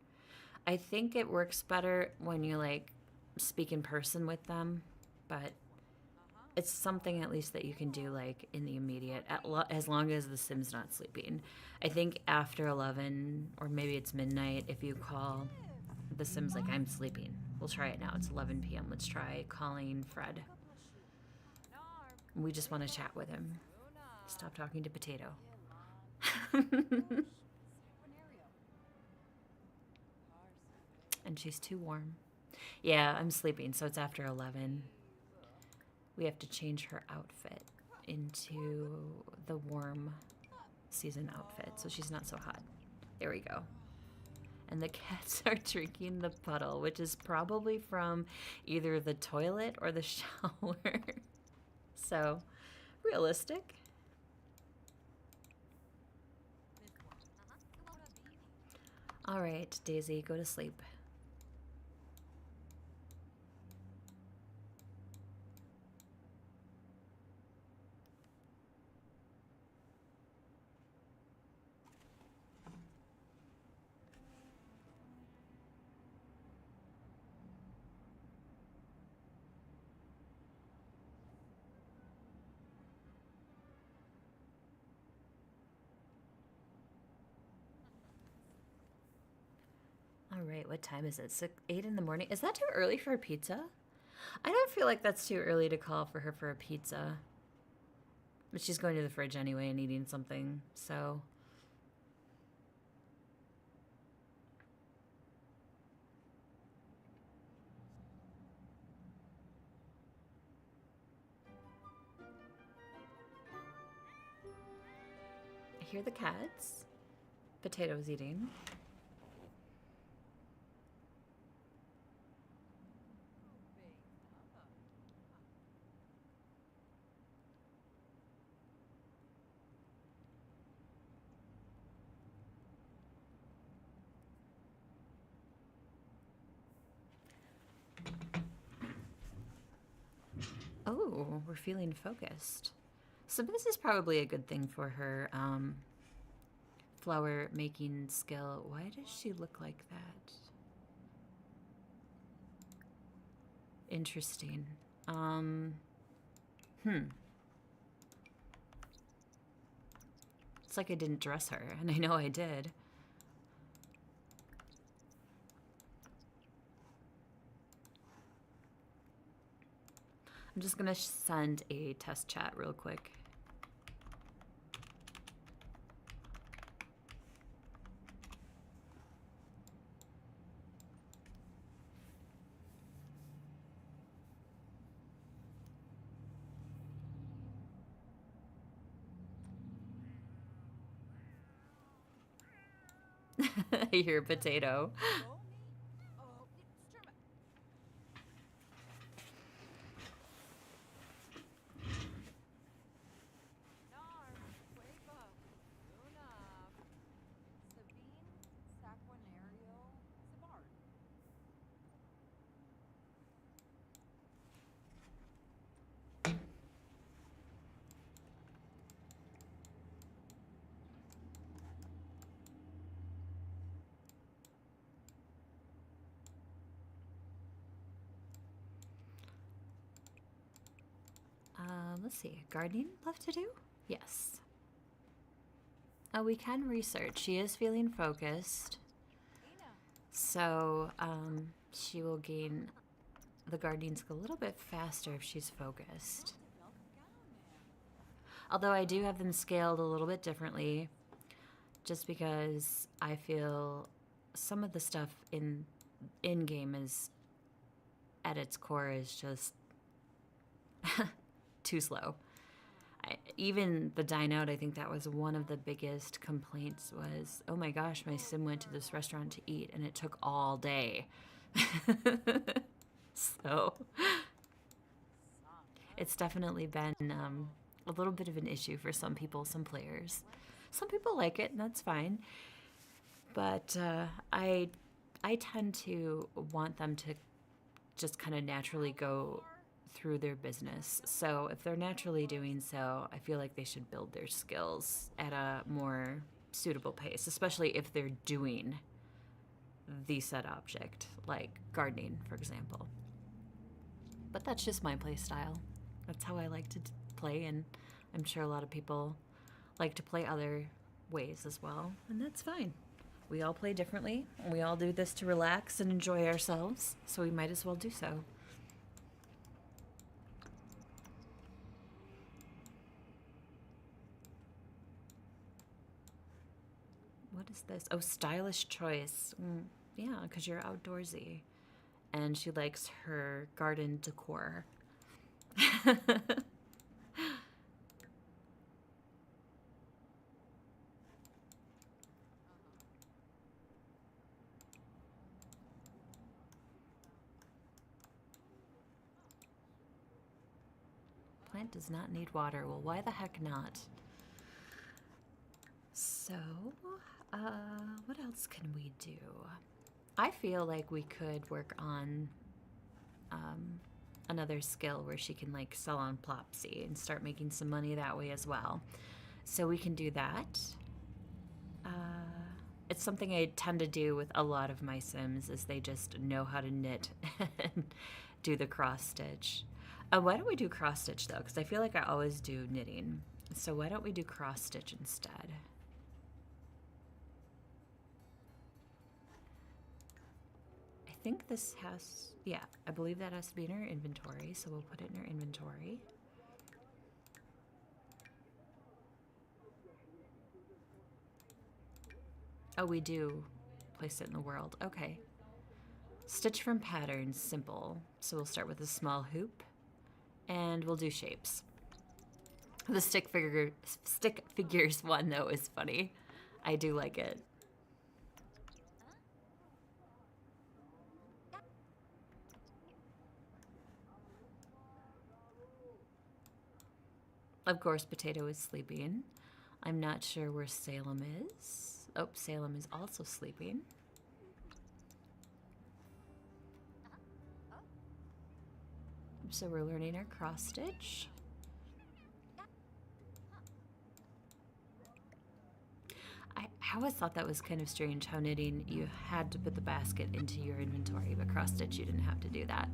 I think it works better when you like speak in person with them, but it's something at least that you can do like in the immediate, as long as the sim's not sleeping. I think after 11 or maybe it's midnight, if you call the sim's like, I'm sleeping. We'll try it now. It's 11 p.m. Let's try calling Fred. We just want to chat with him. Stop talking to Potato. And she's too warm. Yeah, I'm sleeping, so it's after 11. We have to change her outfit into the warm season outfit, so she's not so hot. There we go. And the cats are drinking the puddle, which is probably from either the toilet or the shower. So, realistic. All right, Daisy, go to sleep. Wait, what time is it? 8 in the morning? Is that too early for a pizza? I don't feel like that's too early to call for her for a pizza. But she's going to the fridge anyway and eating something, so... I hear the cats. Potato's eating. Oh, we're feeling focused. So this is probably a good thing for her flower making skill. Why does she look like that? Interesting. It's like I didn't dress her, and I know I did. I'm just gonna send a test chat real quick. I hear potato. Let's see. Gardening left to do? Yes. Oh, we can research. She is feeling focused. So, she will gain the gardening skill a little bit faster if she's focused. Although I do have them scaled a little bit differently, just because I feel some of the stuff in-game is, at its core, is just too slow. Even the dine out, I think that was one of the biggest complaints was, oh my gosh, my sim went to this restaurant to eat and it took all day. So it's definitely been a little bit of an issue for some people, some players. Some people like it, and that's fine. But I tend to want them to just kind of naturally go through their business. So if they're naturally doing so, I feel like they should build their skills at a more suitable pace, especially if they're doing the said object, like gardening, for example. But that's just my play style. That's how I like to play, and I'm sure a lot of people like to play other ways as well, and that's fine. We all play differently, and we all do this to relax and enjoy ourselves, so we might as well do so. What is this? Oh, stylish choice. Yeah, because you're outdoorsy. And she likes her garden decor. Plant does not need water. Well, why the heck not? So, what else can we do? I feel like we could work on another skill where she can like sell on Plopsy and start making some money that way as well. So we can do that. It's something I tend to do with a lot of my Sims is they just know how to knit and do the cross stitch. Why don't we do cross stitch though? Because I feel like I always do knitting. So why don't we do cross stitch instead? think this has, yeah, I believe that has to be in our inventory, so we'll put it in our inventory. Oh, we do place it in the world. Okay. Stitch from patterns, simple. So we'll start with a small hoop, and we'll do shapes. The stick figures one, though, is funny. I do like it. Of course, Potato is sleeping. I'm not sure where Salem is. Oh, Salem is also sleeping. So we're learning our cross stitch. I always thought that was kind of strange how knitting you had to put the basket into your inventory, but cross stitch you didn't have to do that.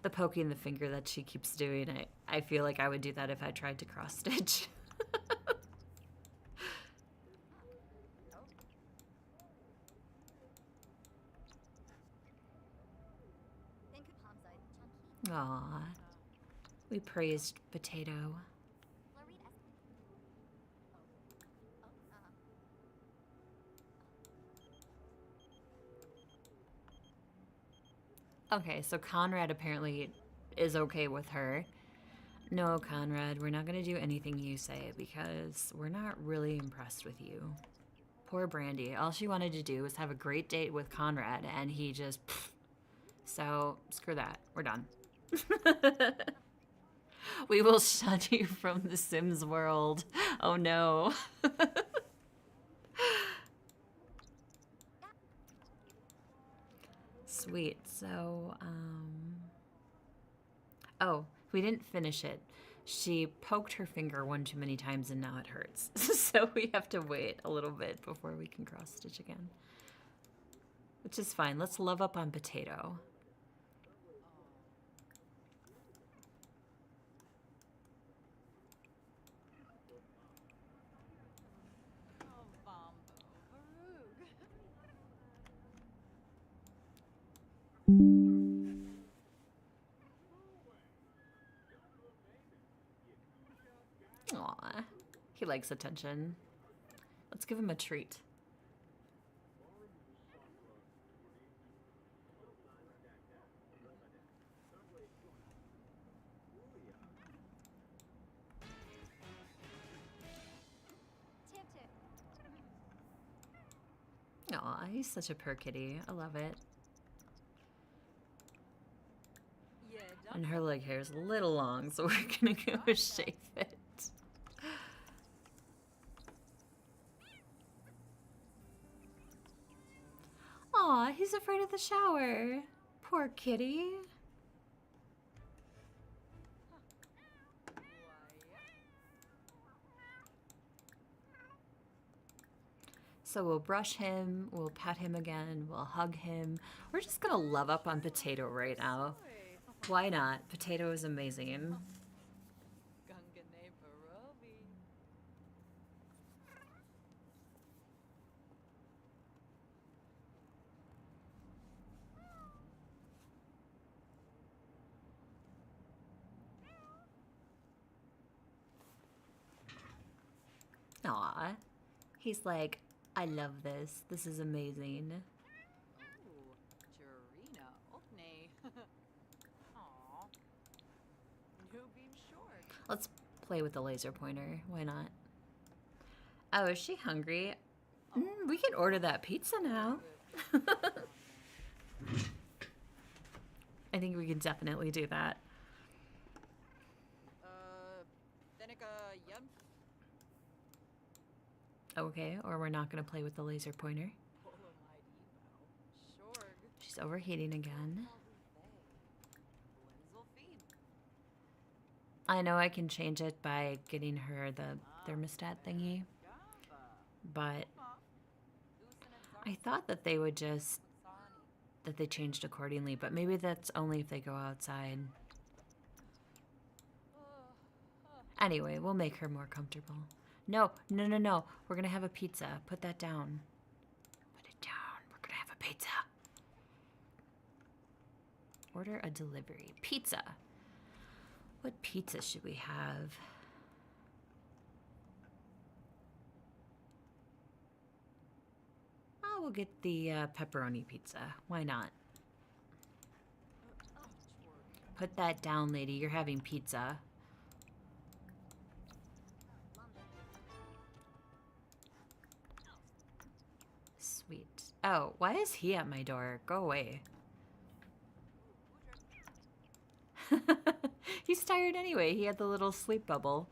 The poking the finger that she keeps doing, I feel like I would do that if I tried to cross stitch. Aw, we praised Potato. Okay, so Conrad apparently is okay with her. No, Conrad, we're not going to do anything you say because we're not really impressed with you. Poor Brandy. All she wanted to do was have a great date with Conrad, and he just... Pfft. So, screw that. We're done. We will shun you from the Sims world. Oh no. Sweet. So, oh, we didn't finish it. She poked her finger one too many times and now it hurts. So we have to wait a little bit before we can cross stitch again. Which is fine. Let's love up on Potato. Aw, he likes attention. Let's give him a treat. Aw, he's such a purr kitty. I love it. And her leg hair is a little long, so we're gonna go shave it. Aw, he's afraid of the shower. Poor kitty. So we'll brush him, we'll pat him again, we'll hug him. We're just gonna love up on Potato right now. Why not? Potato is amazing. Aw. He's like, I love this. This is amazing. Let's play with the laser pointer. Why not? Oh, is she hungry? We can order that pizza now. I think we can definitely do that. Okay, or we're not going to play with the laser pointer. She's overheating again. I know I can change it by getting her the thermostat thingy, but I thought that they would just, that they changed accordingly, but maybe that's only if they go outside. Anyway, we'll make her more comfortable. No, no, no, no. We're gonna have a pizza. Put that down. Put it down. We're gonna have a pizza. Order a delivery. Pizza. What pizza should we have? Oh, we'll get the pepperoni pizza. Why not? Put that down, lady. You're having pizza. Sweet. Oh, why is he at my door? Go away. He's tired anyway. He had the little sleep bubble.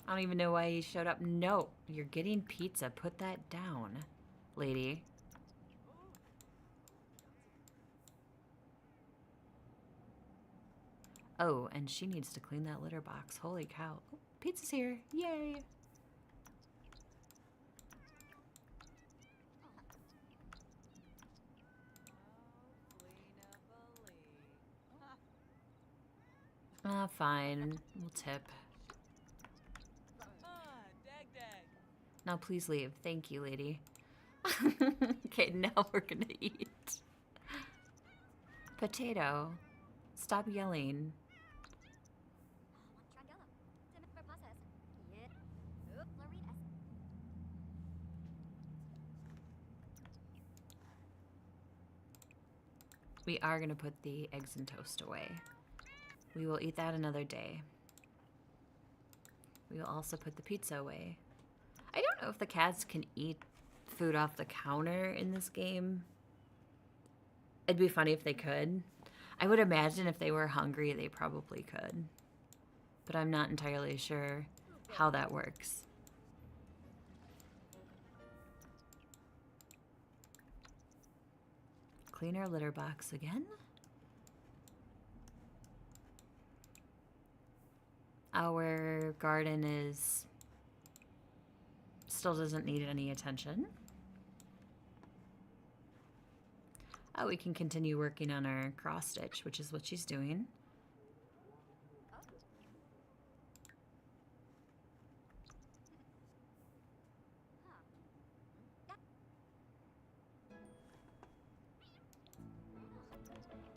I don't even know why he showed up. No, you're getting pizza. Put that down, lady. Oh, and she needs to clean that litter box. Holy cow. Oh, pizza's here. Yay. Ah, fine. We'll tip. Now please leave. Thank you, lady. Okay, now we're gonna eat. Potato. Stop yelling. We are gonna put the eggs and toast away. We will eat that another day. We will also put the pizza away. I don't know if the cats can eat food off the counter in this game. It'd be funny if they could. I would imagine if they were hungry, they probably could. But I'm not entirely sure how that works. Clean our litter box again. Our garden still doesn't need any attention. Oh, we can continue working on our cross stitch, which is what she's doing.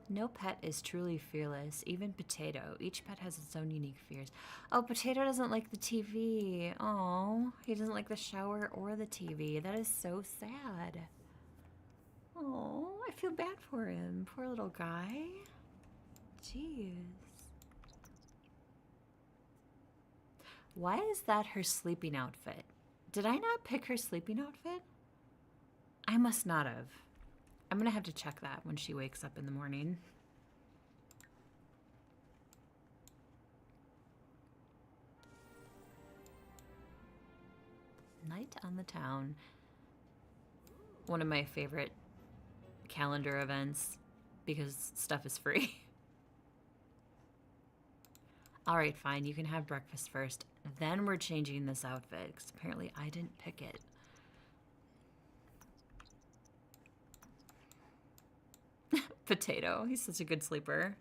No pet is truly fearless, even Potato. Each pet has its own unique fears. Oh, Potato doesn't like the TV. Oh, he doesn't like the shower or the TV. That is so sad. Oh, I feel bad for him. Poor little guy. Jeez. Why is that her sleeping outfit? Did I not pick her sleeping outfit? I must not have. I'm gonna have to check that when she wakes up in the morning. Night on the Town. One of my favorite calendar events because stuff is free. All right, fine. You can have breakfast first. Then we're changing this outfit because apparently I didn't pick it. Potato. He's such a good sleeper.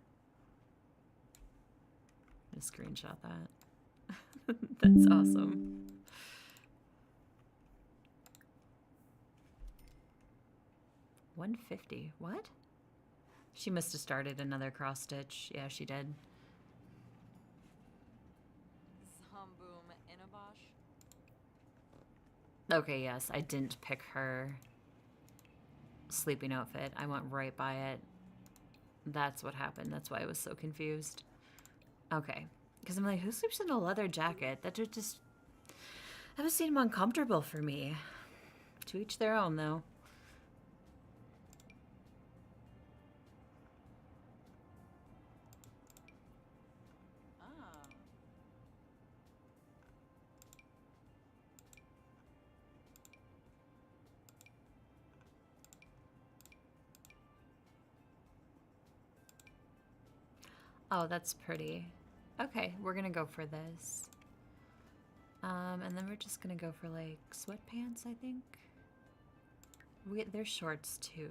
I'm gonna screenshot that. That's awesome. $150. What? She must have started another cross stitch. Yeah, she did. Okay, yes, I didn't pick her sleeping outfit. I went right by it. That's what happened. That's why I was so confused. Okay. Because I'm like, who sleeps in a leather jacket? That would seem uncomfortable for me. To each their own, though. Oh, that's pretty. Okay, we're gonna go for this. And then we're just gonna go for like sweatpants, I think. They're shorts too.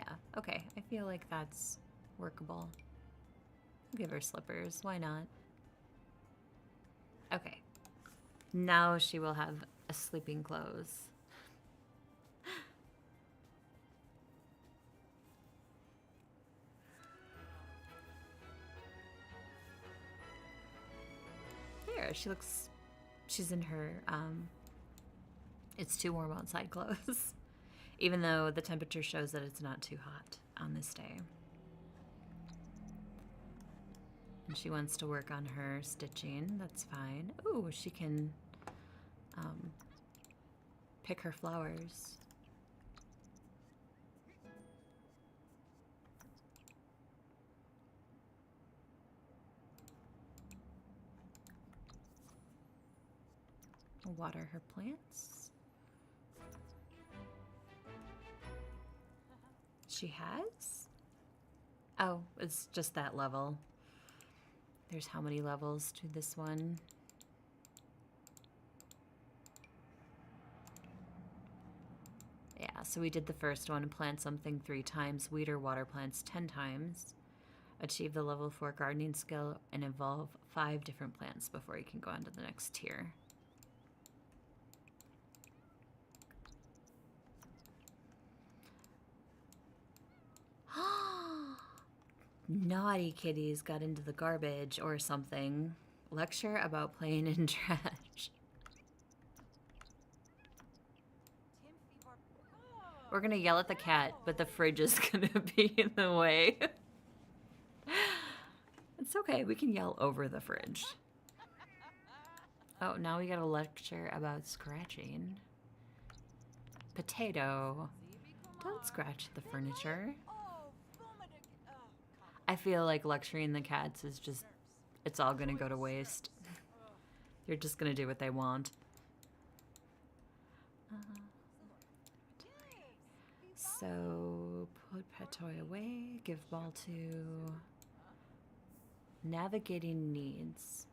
Yeah, okay. I feel like that's workable. I'll give her slippers. Why not? Okay. Now she will have a sleeping clothes. There, she looks... She's in her, it's too warm outside clothes. Even though the temperature shows that it's not too hot on this day. And she wants to work on her stitching. That's fine. Ooh, she can pick her flowers. Water her plants. She has? Oh, it's just that level. There's how many levels to this one? Yeah, so we did the first one, plant something 3 times, weed or water plants 10 times, achieve the level 4 gardening skill, and evolve 5 different plants before you can go on to the next tier. Naughty kitties got into the garbage or something. Lecture about playing in trash. We're gonna yell at the cat, but the fridge is gonna be in the way. It's okay, we can yell over the fridge. Oh, now we got a lecture about scratching. Potato. Don't scratch the furniture. I feel like lecturing the cats is just, it's all gonna go to waste. They're just gonna do what they want. So, put pet toy away, give ball to... Navigating needs.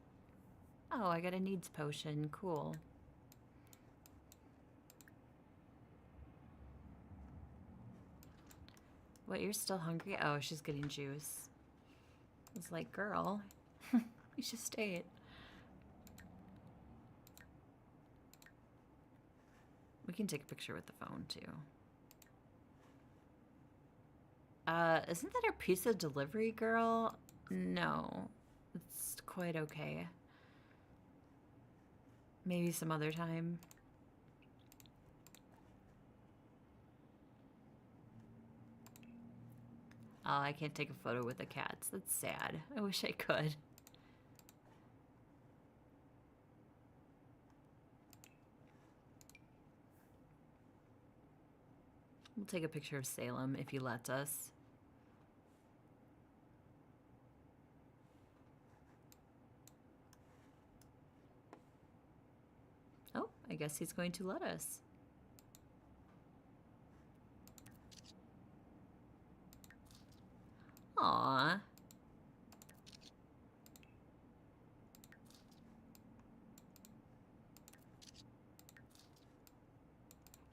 Oh, I got a needs potion, cool. What, you're still hungry? Oh, she's getting juice. It's like, girl, you just ate. We can take a picture with the phone, too. Isn't that our pizza delivery girl? No, it's quite okay. Maybe some other time. Oh, I can't take a photo with the cats. That's sad. I wish I could. We'll take a picture of Salem if he lets us. Oh, I guess he's going to let us. Aww.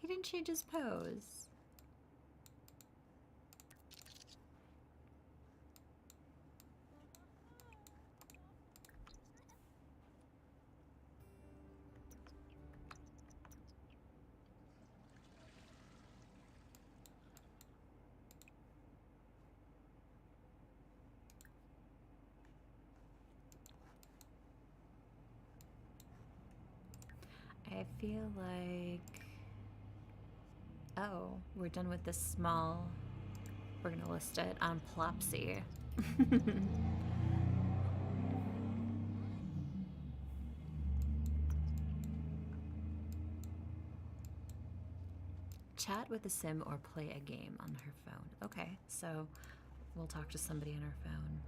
He didn't change his pose. I feel like... Oh, we're done with this small... We're gonna list it on Plopsy. Chat with a sim or play a game on her phone. Okay, so we'll talk to somebody on her phone.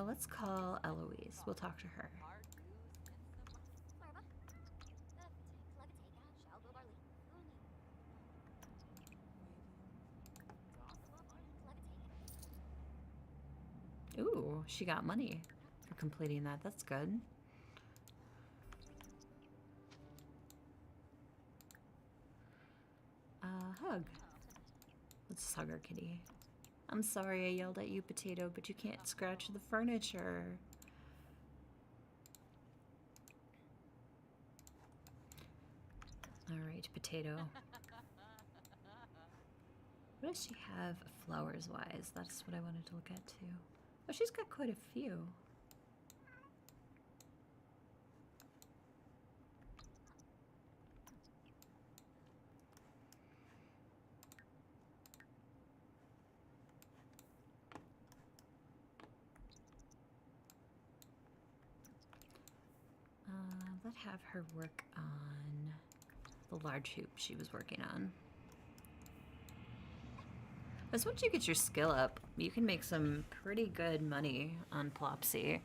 Let's call Eloise. We'll talk to her. Ooh, she got money for completing that. That's good. Hug. Let's just hug our kitty. I'm sorry I yelled at you, Potato, but you can't scratch the furniture. Alright, Potato. What does she have flowers-wise? That's what I wanted to look at, too. Oh, she's got quite a few. Let have her work on the large hoop she was working on. Because once you get your skill up, you can make some pretty good money on Plopsy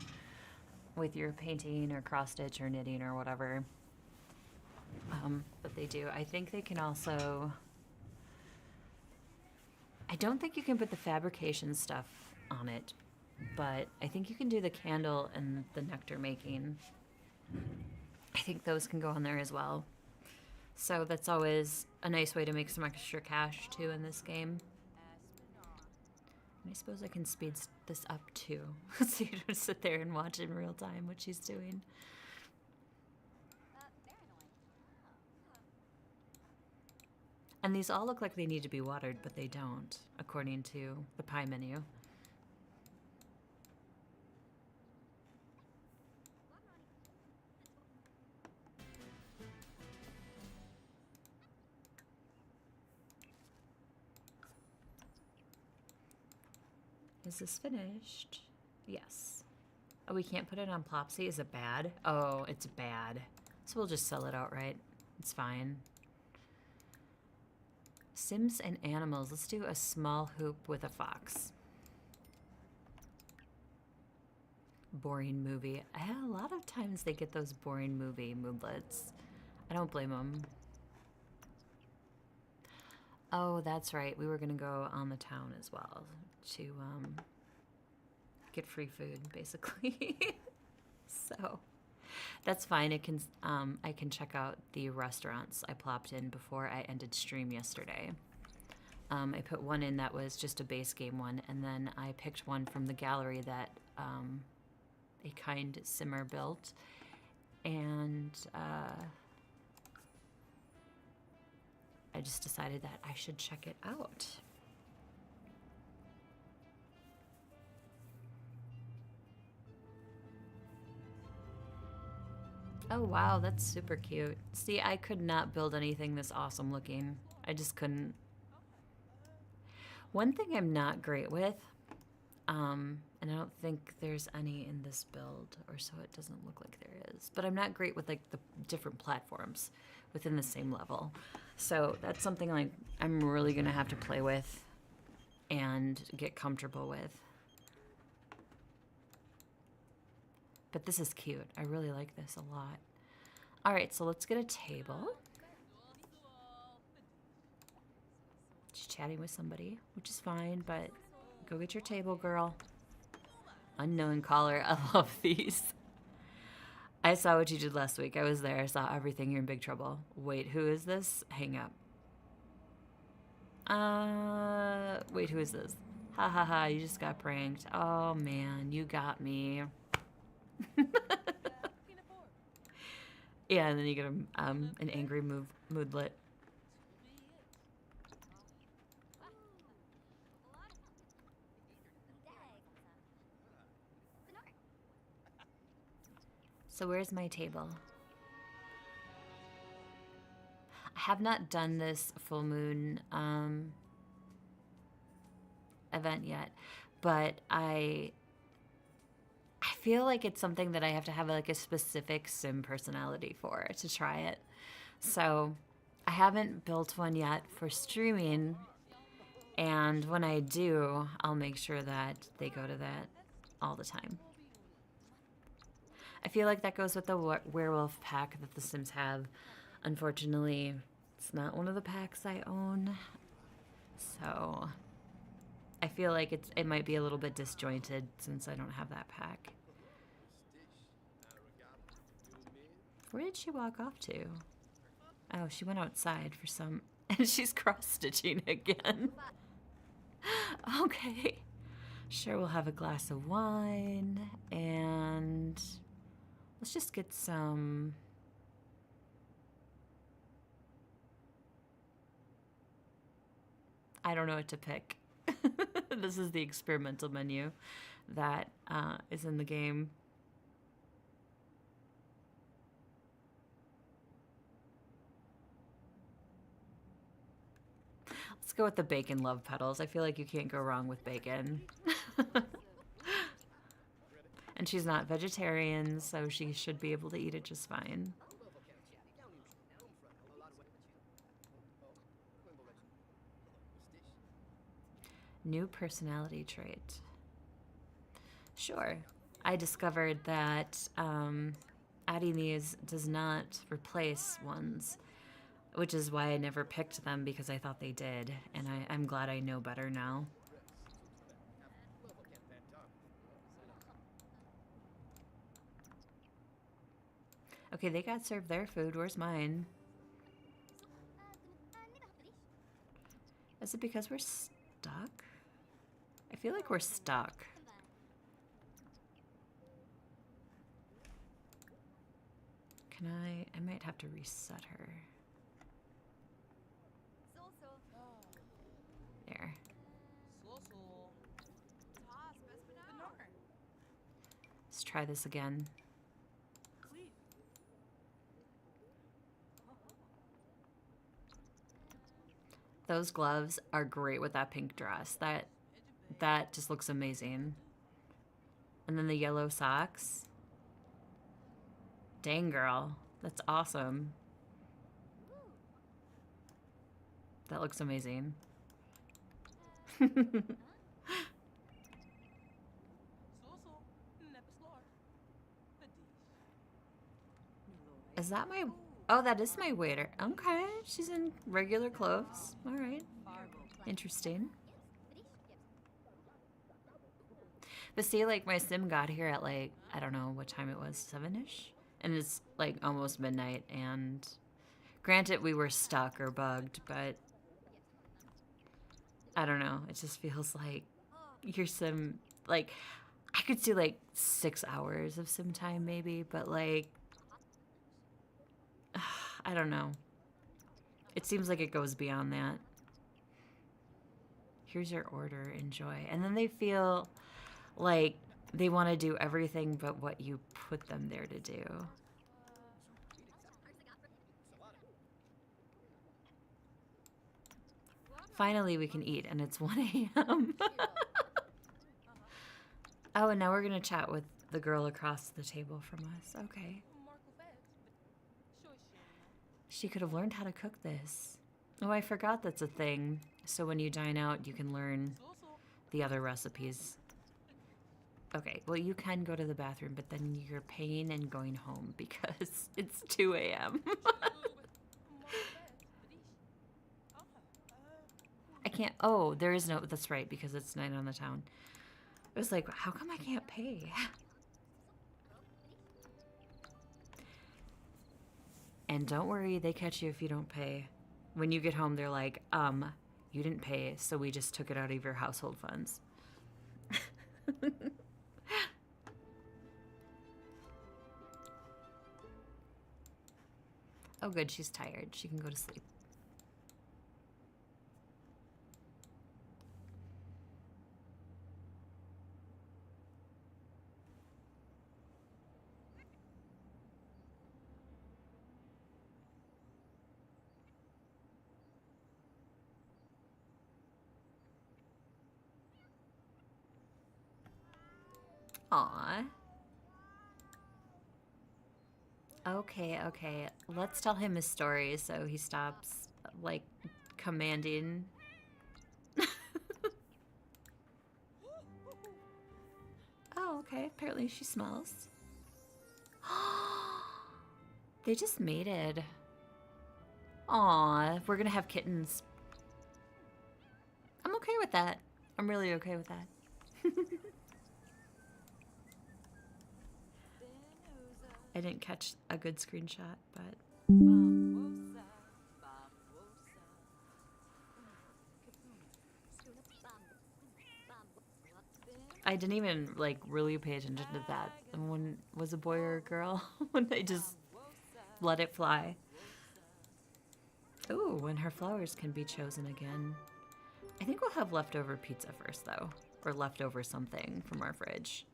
with your painting or cross stitch or knitting or whatever. But they do. I think they can also... I don't think you can put the fabrication stuff on it, but I think you can do the candle and the nectar making. I think those can go on there as well. So that's always a nice way to make some extra cash too in this game. And I suppose I can speed this up too, so you don't sit there and watch in real time what she's doing. And these all look like they need to be watered, but they don't, according to the pie menu. Is this finished? Yes. Oh, we can't put it on Plopsy? Is it bad? Oh, it's bad. So we'll just sell it outright. It's fine. Sims and animals. Let's do a small hoop with a fox. Boring movie. A lot of times they get those boring movie moodlets. I don't blame them. Oh, that's right. We were going to go on the town as well to get free food, basically. So that's fine. I can check out the restaurants I plopped in before I ended stream yesterday. I put one in that was just a base game one, and then I picked one from the gallery that a kind simmer built, and I just decided that I should check it out. Oh wow, that's super cute. See, I could not build anything this awesome looking. I just couldn't. One thing I'm not great with, and I don't think there's any in this build, or so it doesn't look like there is, but I'm not great with like the different platforms within the same level. So that's something like I'm really gonna have to play with and get comfortable with. But this is cute. I really like this a lot. All right, so let's get a table. She's chatting with somebody, which is fine, but go get your table, girl. Unknown caller. I love these. I saw what you did last week. I was there. I saw everything. You're in big trouble. Wait, who is this? Hang up. Wait, who is this? Ha ha ha, you just got pranked. Oh man, you got me. Yeah, and then you get an angry moodlet. So where's my table? I have not done this full moon event yet, but I feel like it's something that I have to have like a specific sim personality for to try it. So I haven't built one yet for streaming, and when I do, I'll make sure that they go to that all the time. I feel like that goes with the werewolf pack that the Sims have. Unfortunately, it's not one of the packs I own, so I feel like it might be a little bit disjointed since I don't have that pack. Where did she walk off to? Oh, she went outside for some... And she's cross-stitching again. Okay. Sure, we'll have a glass of wine and let's just get some. I don't know what to pick. This is the experimental menu that is in the game. Let's go with the bacon love petals. I feel like you can't go wrong with bacon. And she's not vegetarian, so she should be able to eat it just fine. New personality trait. Sure. I discovered that adding these does not replace ones, which is why I never picked them because I thought they did, and I'm glad I know better now. Okay, they got served their food. Where's mine? Is it because we're stuck? I feel like we're stuck. Can I might have to reset her. There. Let's try this again. Those gloves are great with that pink dress. That just looks amazing. And then the yellow socks. Dang, girl. That's awesome. That looks amazing. Is that my... Oh, that is my waiter. Okay, she's in regular clothes. All right. Interesting. But see, like, my sim got here at, like, I don't know what time it was, 7-ish? And it's, like, almost midnight, and granted, we were stuck or bugged, but I don't know. It just feels like your sim, like, I could see, like, 6 hours of sim time, maybe, but, like, I don't know. It seems like it goes beyond that. Here's your order, enjoy. And then they feel like they want to do everything but what you put them there to do. Finally, we can eat, and it's 1 a.m. Oh, and now we're going to chat with the girl across the table from us. Okay. She could have learned how to cook this. Oh, I forgot that's a thing. So when you dine out, you can learn the other recipes. Okay, well, you can go to the bathroom, but then you're paying and going home because it's 2 a.m. I can't... Oh, there is no... That's right, because it's night on the town. It was like, how come I can't pay? And don't worry, they catch you if you don't pay. When you get home, they're like, you didn't pay, so we just took it out of your household funds. Oh, good, she's tired. She can go to sleep. Aw. Okay, okay. Let's tell him his story so he stops, like, commanding. Oh, okay. Apparently she smells. They just mated. Aw, we're gonna have kittens. I'm okay with that. I'm really okay with that. I didn't catch a good screenshot, but... I didn't even like really pay attention to that. When was a boy or a girl? When they just let it fly. Ooh, when her flowers can be chosen again. I think we'll have leftover pizza first, though. Or leftover something from our fridge.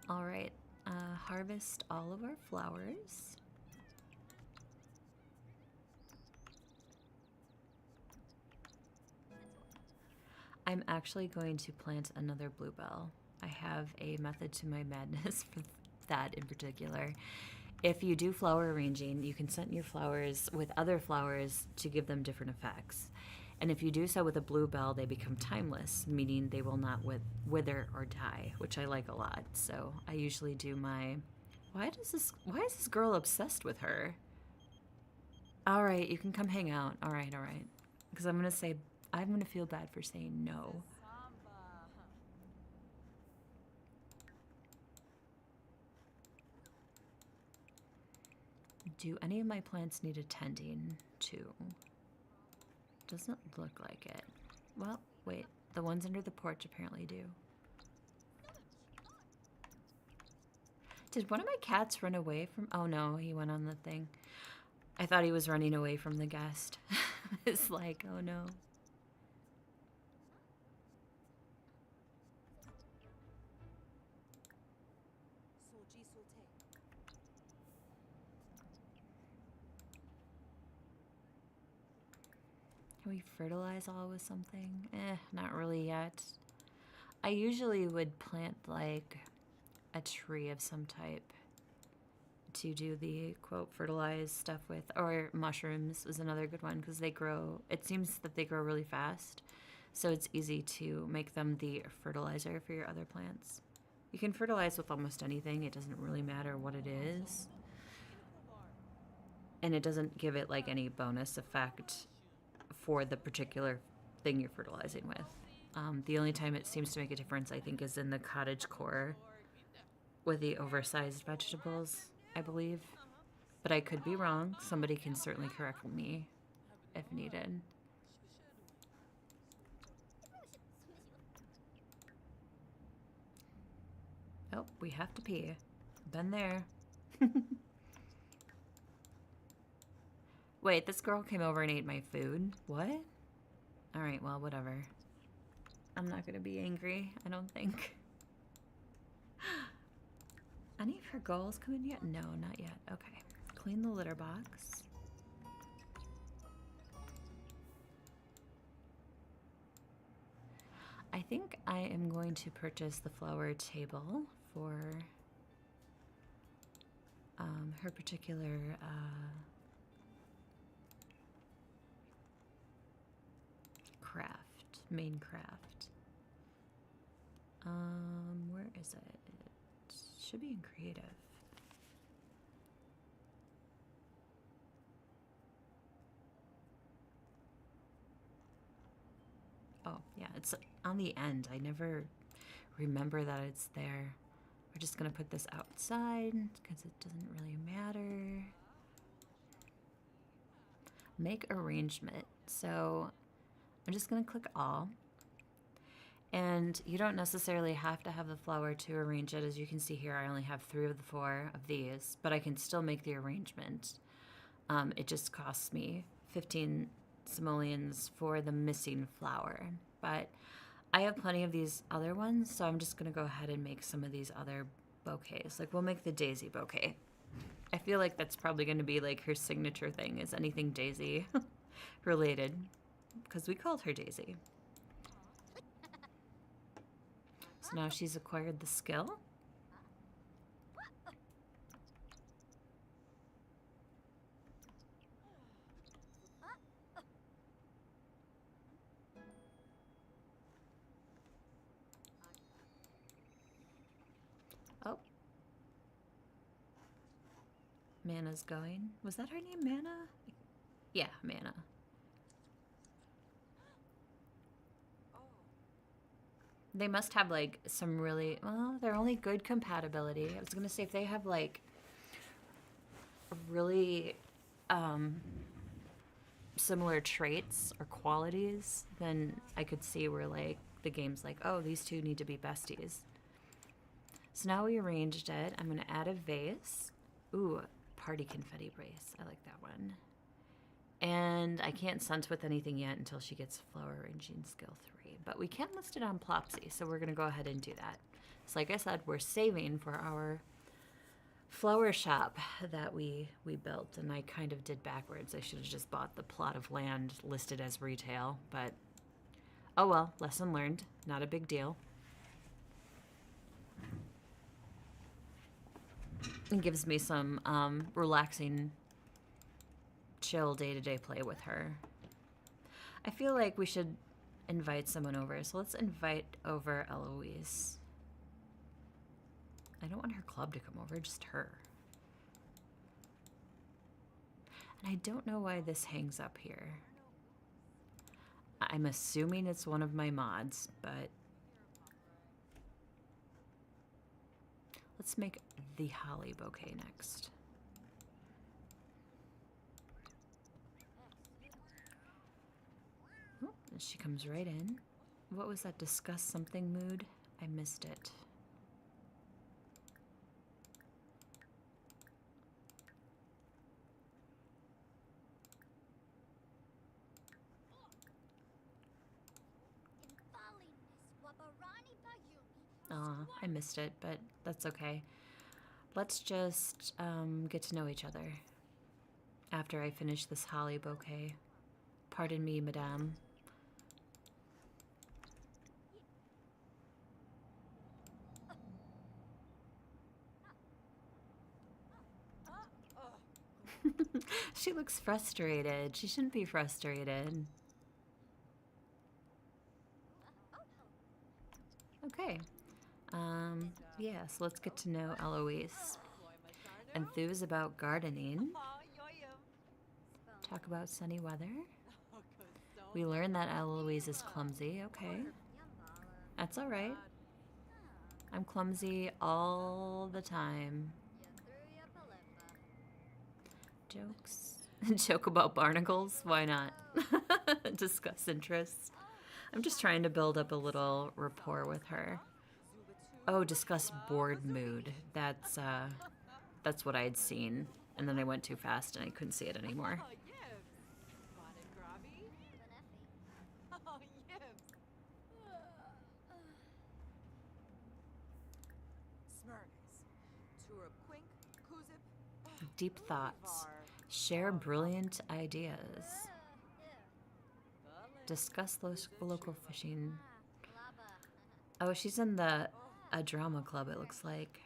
All right, harvest all of our flowers. I'm actually going to plant another bluebell. I have a method to my madness for that in particular. If you do flower arranging, you can scent your flowers with other flowers to give them different effects. And if you do so with a bluebell, they become timeless, meaning they will not wither or die, which I like a lot. So I usually do my... Why is this girl obsessed with her? All right, you can come hang out. All right, all right. Because I'm going to feel bad for saying no. Do any of my plants need attending to? Doesn't look like it. Well, wait. The ones under the porch apparently do. Did one of my cats run away from... Oh no, he went on the thing. I thought he was running away from the guest. It's like, oh no. Can we fertilize all with something? Not really yet. I usually would plant like a tree of some type to do the quote fertilize stuff with, or mushrooms is another good one because they grow, it seems that they grow really fast, so it's easy to make them the fertilizer for your other plants. You can fertilize with almost anything, it doesn't really matter what it is, and it doesn't give it like any bonus effect for the particular thing you're fertilizing with. The only time it seems to make a difference, I think, is in the cottage core with the oversized vegetables, I believe. But I could be wrong. Somebody can certainly correct me if needed. Oh, we have to pee. Been there. Wait, this girl came over and ate my food? What? Alright, well, whatever. I'm not gonna be angry, I don't think. Any of her goals come in yet? No, not yet. Okay. Clean the litter box. I think I am going to purchase the flower table for her particular main craft. Where is it? It should be in creative. Oh, yeah, it's on the end. I never remember that it's there. We're just gonna put this outside because it doesn't really matter. Make arrangement. So I'm just gonna click all. And you don't necessarily have to have the flower to arrange it. As you can see here, I only have 3 of the 4 of these, but I can still make the arrangement. It just costs me 15 simoleons for the missing flower. But I have plenty of these other ones, so I'm just gonna go ahead and make some of these other bouquets. Like we'll make the daisy bouquet. I feel like that's probably gonna be like her signature thing, is anything daisy related, because we called her Daisy. So now she's acquired the skill. Oh. Mana's going. Was that her name, Mana? Yeah, Mana. They must have like some really, well, they're only good compatibility. I was gonna say if they have like really similar traits or qualities, then I could see where like the game's like, oh, these two need to be besties. So now we arranged it. I'm gonna add a vase. Ooh, party confetti brace. I like that one. And I can't sense with anything yet until she gets flower arranging skill 3. But we can list it on Plopsy, so we're gonna go ahead and do that. So like I said, we're saving for our flower shop that we built, and I kind of did backwards. I should have just bought the plot of land listed as retail, but oh well, lesson learned. Not a big deal. It gives me some relaxing, chill day-to-day play with her. I feel like we should invite someone over, so let's invite over Eloise. I don't want her club to come over, just her. And I don't know why this hangs up here. I'm assuming it's one of my mods, but let's make the holly bouquet next. Oh, and she comes right in. What was that discuss something mood? I missed it. I missed it, but that's okay. Let's just get to know each other after I finish this holly bouquet. Pardon me, madame. She looks frustrated. She shouldn't be frustrated. Okay. Yes, let's get to know Eloise. Enthuse about gardening. Talk about sunny weather. We learned that Eloise is clumsy. Okay. That's alright. I'm clumsy all the time. Jokes. Joke about barnacles? Why not? Discuss interests. I'm just trying to build up a little rapport with her. Oh, discuss bored mood. That's what I had seen. And then I went too fast and I couldn't see it anymore. Deep thoughts. Share brilliant ideas. Discuss local fishing. Oh, she's in a drama club, it looks like.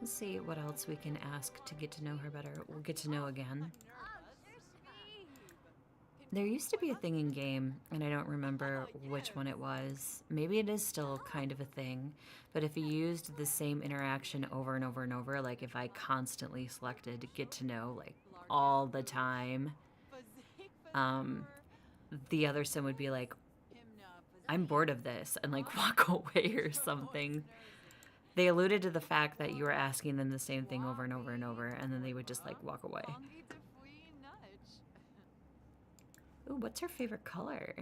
Let's see what else we can ask to get to know her better. We'll get to know again. There used to be a thing in game, and I don't remember which one it was. Maybe it is still kind of a thing, but if you used the same interaction over and over and over, like if I constantly selected get to know, like all the time, the other sim would be like, I'm bored of this, and like walk away or something. They alluded to the fact that you were asking them the same thing over and over and over, and then they would just like walk away. Ooh, what's her favorite color?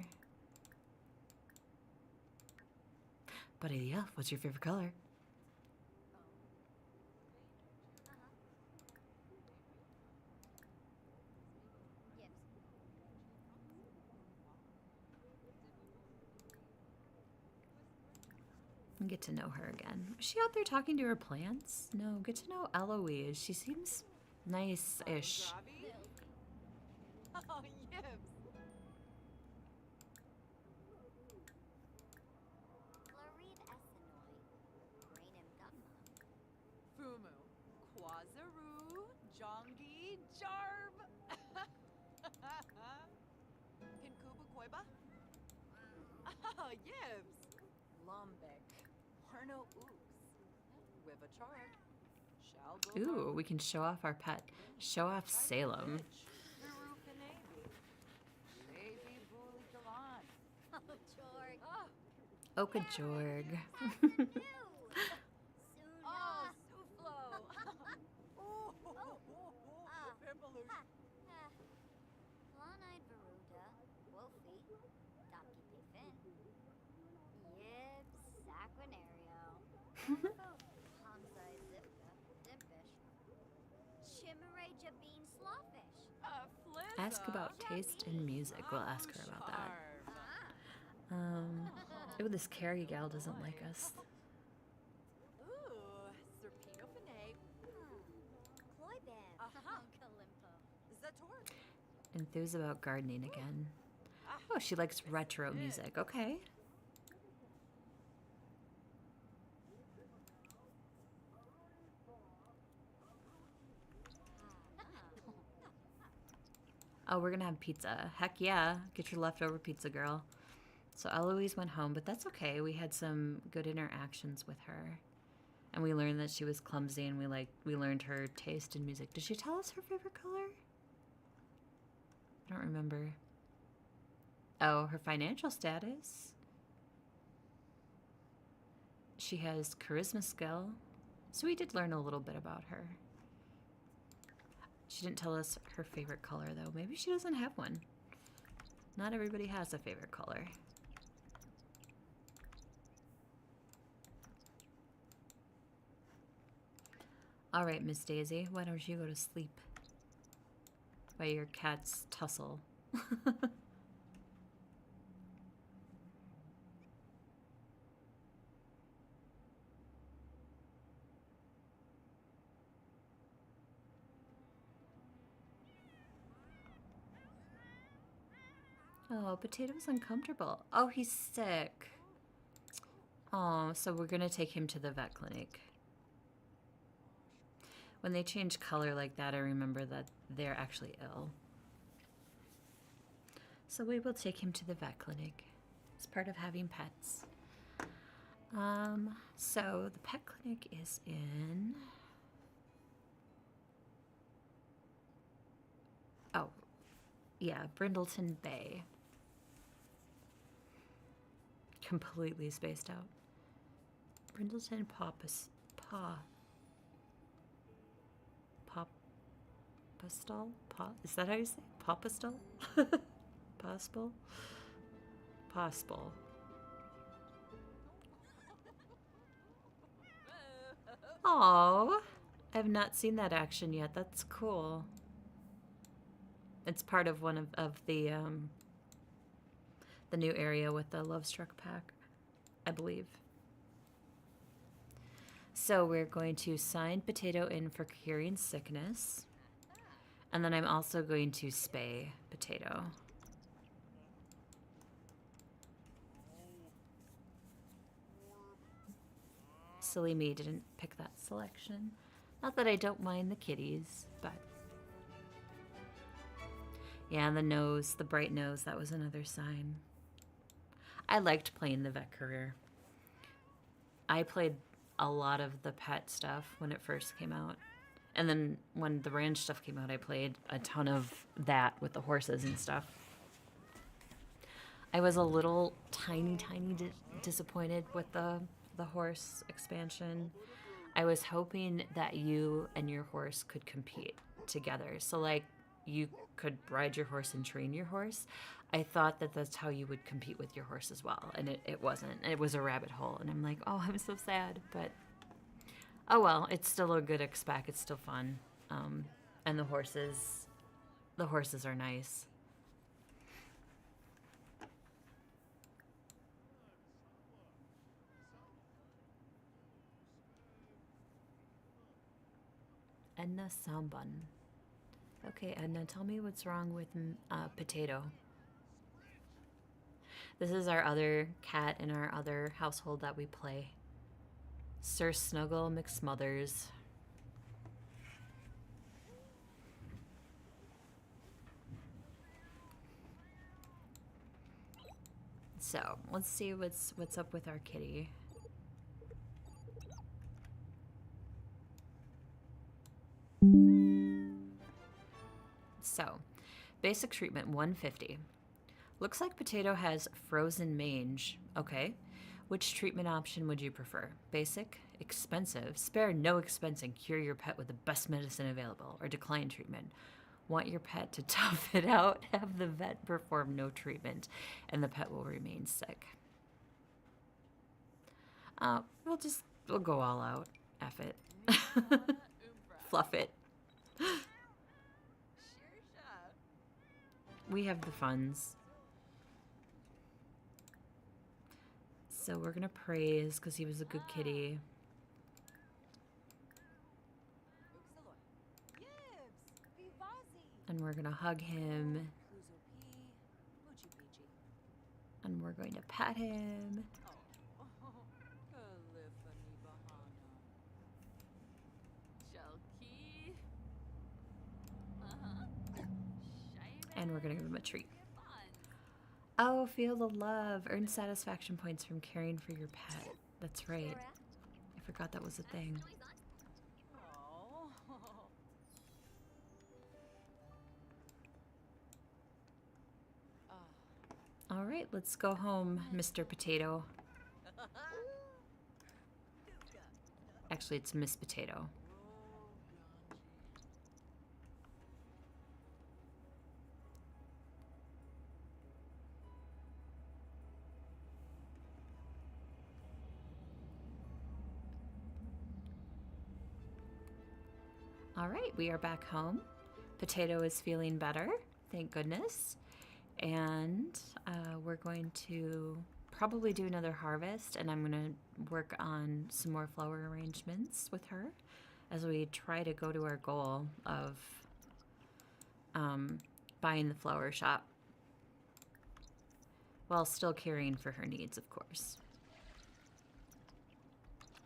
Buddy the Elf, what's your favorite color? And get to know her again. Is she out there talking to her plants? No, get to know Eloise. She seems nice-ish. Ooh, we can show off our pet. Show off Salem. Okajorg. Oh, Suflo. Blonde-eyed Veruda, Wolfie, Donkey Payfin, Yib, Saquinario, Hamzai Zipka, Dimpish, Chimere Jabeen Slawfish. Flizza. Ask about taste in music. We'll ask her about that. Oh, this Carrie gal doesn't like us. Ooh, Serpino Fine. Cloyban, Kalimpo. Zator. Enthused about gardening again. Oh, she likes retro music. Okay. Oh, we're gonna have pizza. Heck yeah. Get your leftover pizza, girl. So Eloise went home, but that's okay. We had some good interactions with her. And we learned that she was clumsy, and we learned her taste in music. Did she tell us her favorite color? I don't remember. Oh, her financial status. She has charisma skill. So we did learn a little bit about her. She didn't tell us her favorite color, though. Maybe she doesn't have one. Not everybody has a favorite color. All right, Miss Daisy, why don't you go to sleep? While your cats tussle. Oh, Potato's uncomfortable. Oh, he's sick. Oh, so we're gonna take him to the vet clinic. When they change color like that, I remember that they're actually ill. So we will take him to the vet clinic. It's part of having pets. So the pet clinic is in... Oh, yeah, Brindleton Bay. Completely spaced out. Brindleton Popastal? Is that how you say it? Popastal? Possible? Possible. Aww. I have not seen that action yet. That's cool. It's part of one of the new area with the Love Struck pack, I believe. So we're going to sign Potato in for curing sickness. And then I'm also going to spay Potato. Silly me didn't pick that selection. Not that I don't mind the kitties, but... Yeah, the nose, the bright nose, that was another sign. I liked playing the vet career. I played a lot of the pet stuff when it first came out. And then when the ranch stuff came out, I played a ton of that with the horses and stuff. I was a little tiny disappointed with the horse expansion. I was hoping that you and your horse could compete together. So like you could ride your horse and train your horse. I thought that that's how you would compete with your horse as well. And it wasn't. It was a rabbit hole. And I'm like, oh, I'm so sad. But oh well, it's still a good expec. It's still fun. And the horses are nice. Edna Samban. Okay, Edna, tell me what's wrong with Potato. This is our other cat in our other household that we play. Sir Snuggle McSmothers. So, let's see what's up with our kitty. So, basic treatment 150. Looks like Potato has frozen mange. Okay. Which treatment option would you prefer? Basic, expensive, spare no expense and cure your pet with the best medicine available, or decline treatment? Want your pet to tough it out, have the vet perform no treatment, and the pet will remain sick. We'll go all out. F it. Fluff it. We have the funds. So we're gonna praise because he was a good kitty. And we're gonna hug him. And we're going to pat him. And we're gonna give him a treat. Oh, feel the love. Earn satisfaction points from caring for your pet. That's right. I forgot that was a thing. All right, let's go home, Mr. Potato. Actually, it's Miss Potato. All right, we are back home. Potato is feeling better, thank goodness. And we're going to probably do another harvest, and I'm going to work on some more flower arrangements with her as we try to go to our goal of buying the flower shop while still caring for her needs, of course,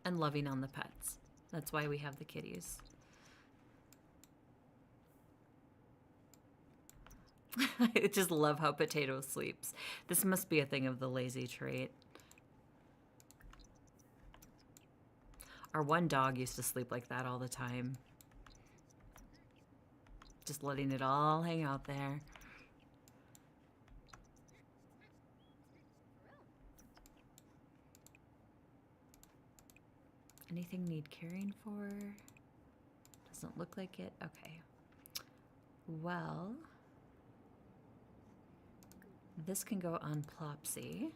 and loving on the pets. That's why we have the kitties. I just love how Potato sleeps. This must be a thing of the lazy trait. Our one dog used to sleep like that all the time. Just letting it all hang out there. Anything need caring for? Doesn't look like it. Okay. Well, this can go on Plopsy.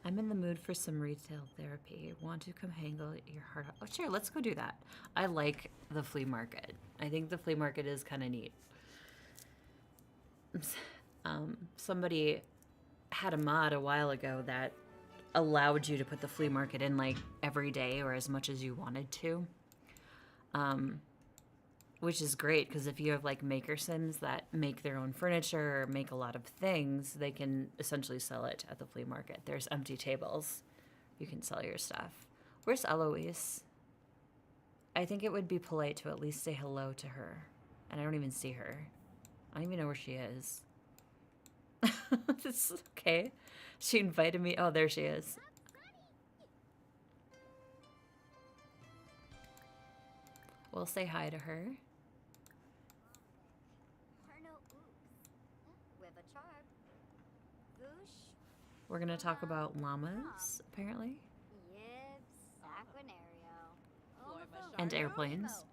I'm in the mood for some retail therapy. Want to come haggle your heart out? Oh, sure, let's go do that. I like the flea market. I think the flea market is kind of neat. Somebody had a mod a while ago that allowed you to put the flea market in like every day or as much as you wanted to. Which is great because if you have like maker sims that make their own furniture or make a lot of things, they can essentially sell it at the flea market. There's empty tables. You can sell your stuff. Where's Eloise? I think it would be polite to at least say hello to her. And I don't even see her. I don't even know where she is. It's okay. She invited me. Oh, there she is. We'll say hi to her. We're gonna talk about llamas, apparently. And airplanes.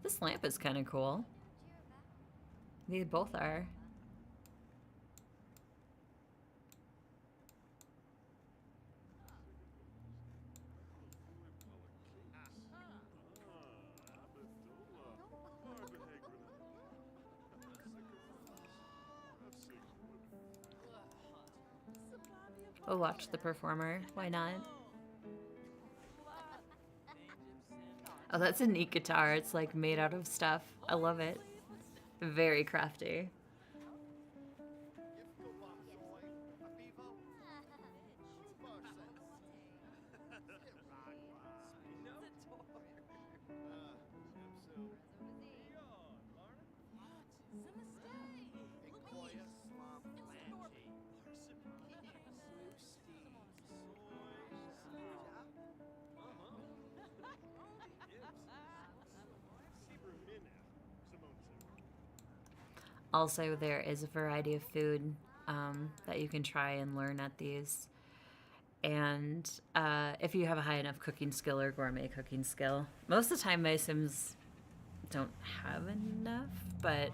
This lamp is kind of cool. They both are. We'll watch the performer. Why not? Oh, that's a neat guitar. It's like made out of stuff. I love it. Very crafty. Also, there is a variety of food that you can try and learn at these. And if you have a high enough cooking skill or gourmet cooking skill, most of the time my Sims don't have enough, but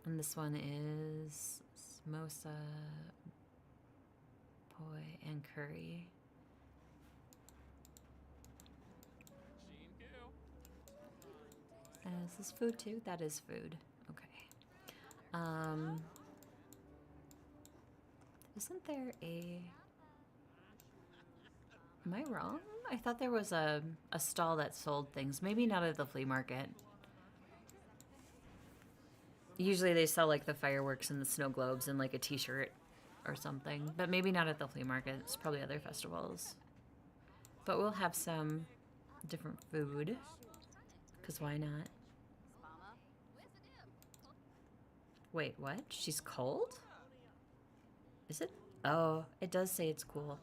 and this one is samosa, poi, and curry. Is this food too? That is food. Okay. Isn't there a... Am I wrong? I thought there was a stall that sold things. Maybe not at the flea market. Usually they sell like the fireworks and the snow globes and like a t-shirt or something. But maybe not at the flea market. It's probably other festivals. But we'll have some different food. Because why not? Wait, what? She's cold? Is it? Oh, it does say it's cool.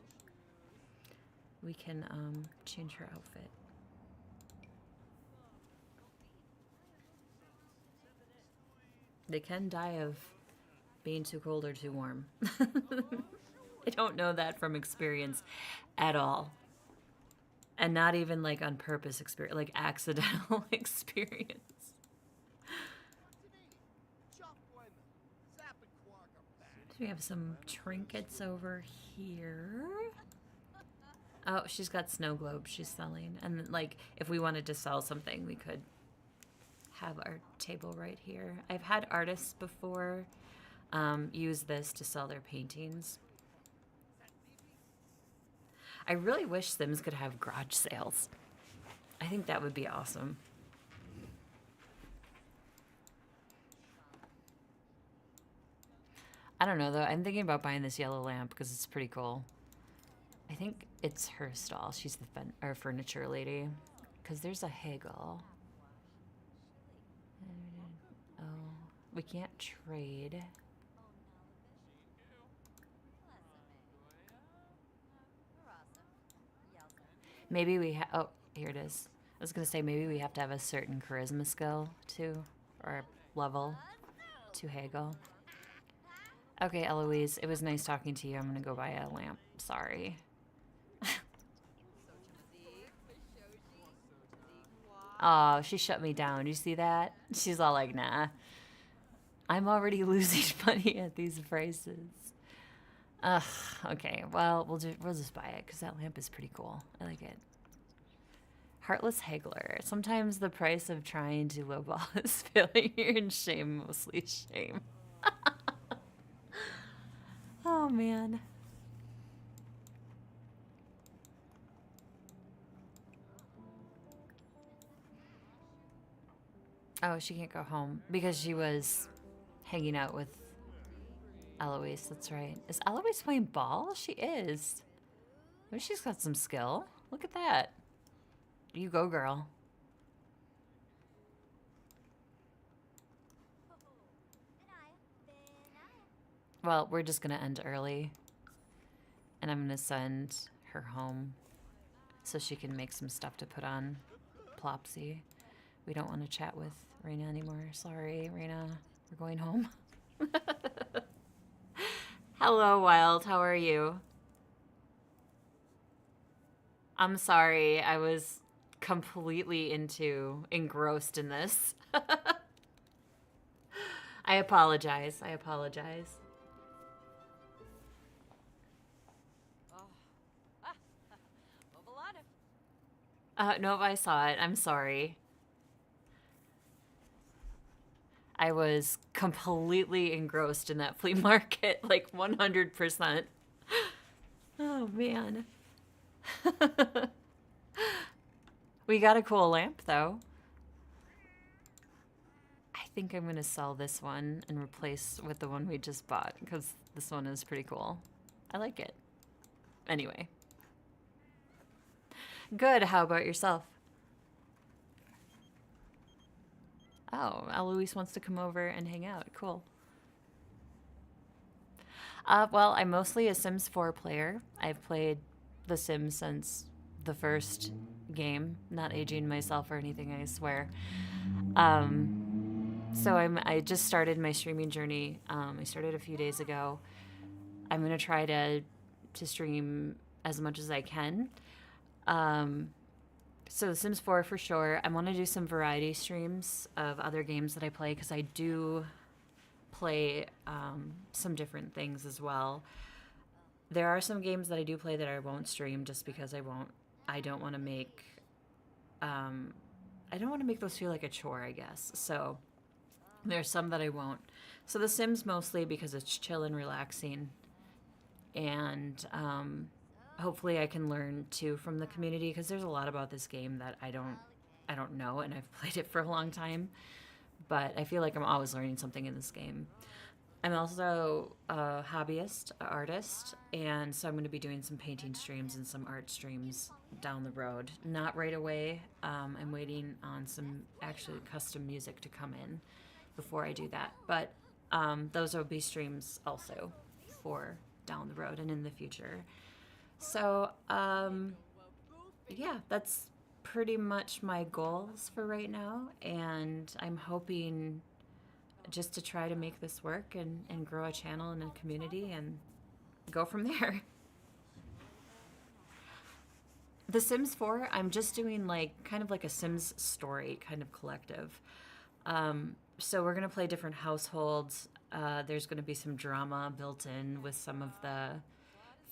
We can change her outfit. They can die of being too cold or too warm. I don't know that from experience at all. And not even like on purpose experience, like accidental experience. So we have some trinkets over here. Oh, she's got snow globes she's selling. And like if we wanted to sell something, we could have our table right here. I've had artists before use this to sell their paintings. I really wish Sims could have garage sales. I think that would be awesome. I don't know though. I'm thinking about buying this yellow lamp because it's pretty cool. I think it's her stall. She's the furniture lady. Because there's a haggle. Oh, we can't trade. Maybe we oh, here it is. I was going to say maybe we have to have a certain charisma skill too, or level to haggle. Okay, Eloise, it was nice talking to you. I'm going to go buy a lamp. Sorry. Oh, she shut me down. You see that? She's all like, nah. I'm already losing money at these prices. Ugh, okay. Well, we'll just buy it because that lamp is pretty cool. I like it. Heartless Haggler. Sometimes the price of trying to lowball is failure and shame, mostly shame. Oh, man. Oh, she can't go home because she was hanging out with Eloise. That's right. Is Eloise playing ball? She is. Maybe she's got some skill. Look at that. You go, girl. Well, we're just going to end early. And I'm going to send her home so she can make some stuff to put on Plopsy. We don't want to chat with Raina anymore. Sorry, Raina. We're going home. Hello, Wild. How are you? I'm sorry. I was completely engrossed in this. I apologize. I apologize. No, I saw it. I'm sorry. I was completely engrossed in that flea market, like 100%. Oh, man. We got a cool lamp, though. I think I'm going to sell this one and replace with the one we just bought, because this one is pretty cool. I like it. Anyway. Good. How about yourself? Oh, Eloise wants to come over and hang out. Cool. Well, I'm mostly a Sims 4 player. I've played The Sims since the first game. Not aging myself or anything, I swear. So I just started my streaming journey. I started a few days ago. I'm gonna try to stream as much as I can. Um, so The Sims 4 for sure. I want to do some variety streams of other games that I play because I do play some different things as well. There are some games that I do play that I won't stream just because I don't want to make I don't want to make those feel like a chore, I guess. So there's some that I won't. So The Sims mostly because it's chill and relaxing, and hopefully I can learn too from the community because there's a lot about this game that I don't know, and I've played it for a long time, but I feel like I'm always learning something in this game. I'm also a hobbyist, an artist, and so I'm going to be doing some painting streams and some art streams down the road. Not right away. I'm waiting on some actually custom music to come in before I do that. But those will be streams also for down the road and in the future. So, yeah, that's pretty much my goals for right now. And I'm hoping just to try to make this work and grow a channel and a community and go from there. The Sims 4, I'm just doing like kind of like a Sims story kind of collective. So we're going to play different households. There's going to be some drama built in with some of the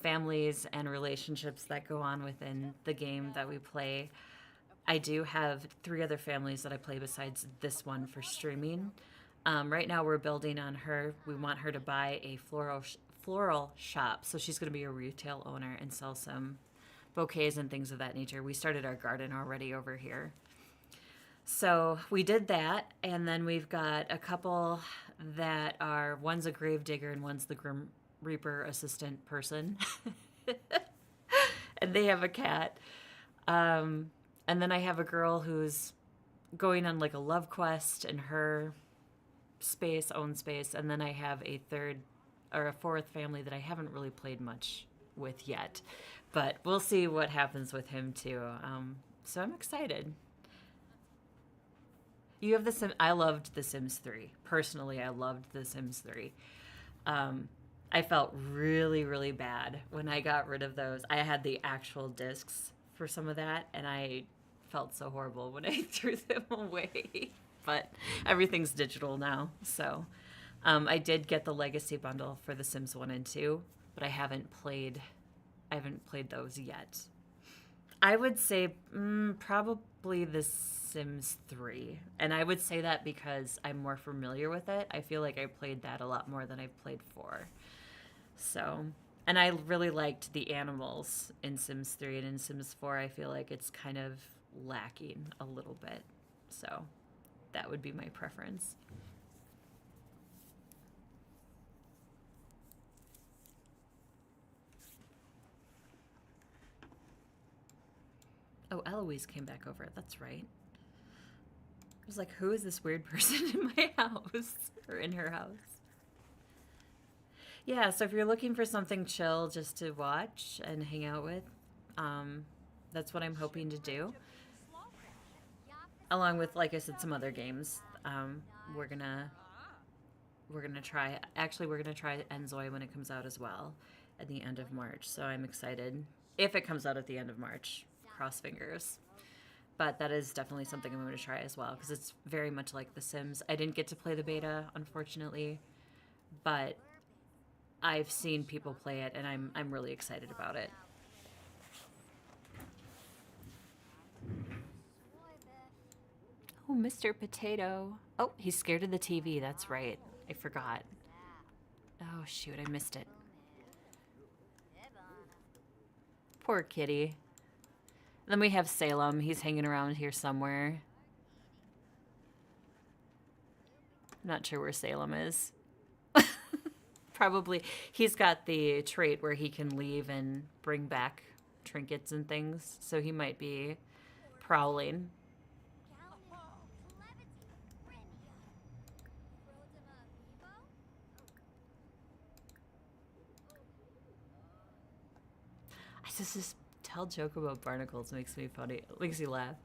families and relationships that go on within the game that we play. I do have 3 other families that I play besides this one for streaming. Right now we're building on her. We want her to buy a floral shop. So she's going to be a retail owner and sell some bouquets and things of that nature. We started our garden already over here. So we did that. And then we've got a couple that are, one's a grave digger and one's the Grim Reaper assistant person. And they have a cat. And then I have a girl who's going on like a love quest in her own space, and then I have a 4th family that I haven't really played much with yet, but we'll see what happens with him too. So I'm excited. You have I loved The Sims 3. Personally, I loved The Sims 3. I felt really, really bad when I got rid of those. I had the actual discs for some of that, and I felt so horrible when I threw them away. But everything's digital now, so I did get the Legacy bundle for The Sims 1 and 2, but I haven't played those yet. I would say probably The Sims 3, and I would say that because I'm more familiar with it. I feel like I played that a lot more than I've played 4. So, and I really liked the animals in Sims 3, and in Sims 4 I feel like it's kind of lacking a little bit. So that would be my preference. Oh, Eloise came back over. That's right. I was like, who is this weird person in my house? Or in her house? Yeah, so if you're looking for something chill just to watch and hang out with, that's what I'm hoping to do. Along with, like I said, some other games. We're gonna try. Actually, we're gonna try Enzoy when it comes out as well, at the end of March. So I'm excited if it comes out at the end of March. Cross fingers. But that is definitely something I'm going to try as well because it's very much like The Sims. I didn't get to play the beta, unfortunately, but I've seen people play it, and I'm really excited about it. Oh, Mr. Potato. Oh, he's scared of the TV. That's right. I forgot. Oh, shoot. I missed it. Poor kitty. Then we have Salem. He's hanging around here somewhere. I'm not sure where Salem is. Probably. He's got the trait where he can leave and bring back trinkets and things. So he might be prowling. This is tell joke about barnacles makes me funny. Makes me laugh.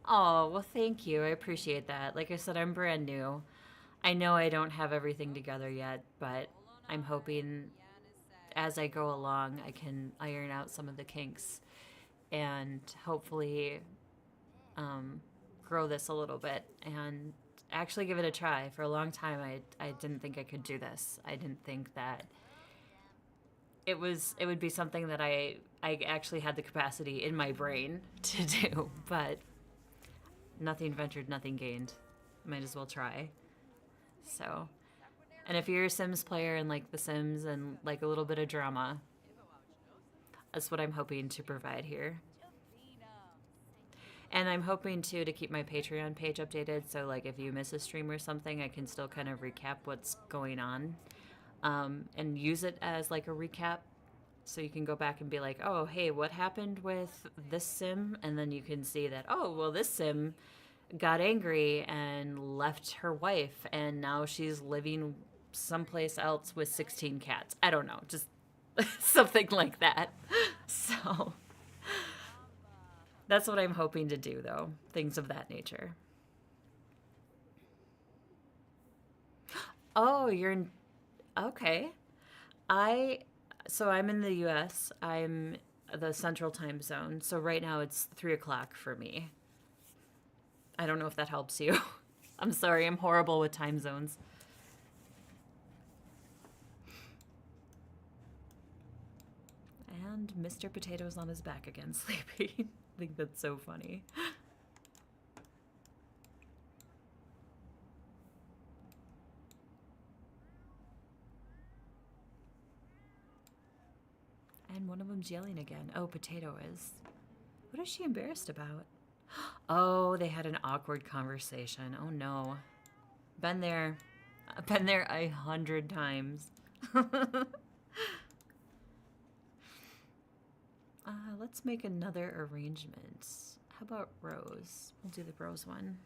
Oh, well, thank you. I appreciate that. Like I said, I'm brand new. I know I don't have everything together yet, but I'm hoping as I go along, I can iron out some of the kinks and hopefully grow this a little bit and actually give it a try. For a long time, I didn't think I could do this. I didn't think that it would be something that I actually had the capacity in my brain to do, but nothing ventured, nothing gained. Might as well try. So, and if you're a Sims player and like The Sims and like a little bit of drama, that's what I'm hoping to provide here. And I'm hoping too to keep my Patreon page updated, so like if you miss a stream or something, I can still kind of recap what's going on, and use it as like a recap, so you can go back and be like, oh, hey, what happened with this sim? And then you can see that, oh, well, this sim got angry and left her wife, and now she's living someplace else with 16 cats. I don't know, just something like that. So that's what I'm hoping to do, though. Things of that nature. Oh, you're in... Okay. So I'm in the US. I'm the Central Time Zone. So right now it's 3 o'clock for me. I don't know if that helps you. I'm sorry, I'm horrible with time zones. And Mr. Potato's on his back again, sleeping. I think that's so funny. And one of them's yelling again. Oh, Potato is. What is she embarrassed about? Oh, they had an awkward conversation. Oh no. Been there. I've been there 100 times. Let's make another arrangement. How about Rose? We'll do the Rose one.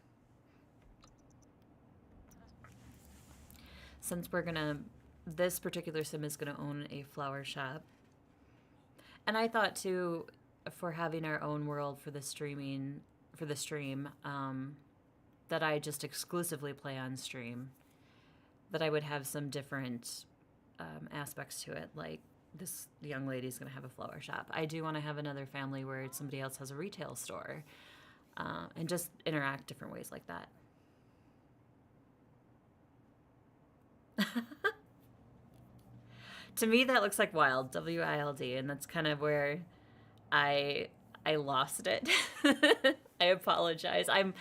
Since we're gonna, this particular sim is gonna own a flower shop. And I thought too, for having our own world for the stream, that I just exclusively play on stream, that I would have some different aspects to it, like this young lady's gonna have a flower shop. I do want to have another family where somebody else has a retail store, and just interact different ways like that. To me, that looks like Wild, W-I-L-D, and that's kind of where I lost it. I apologize. I'm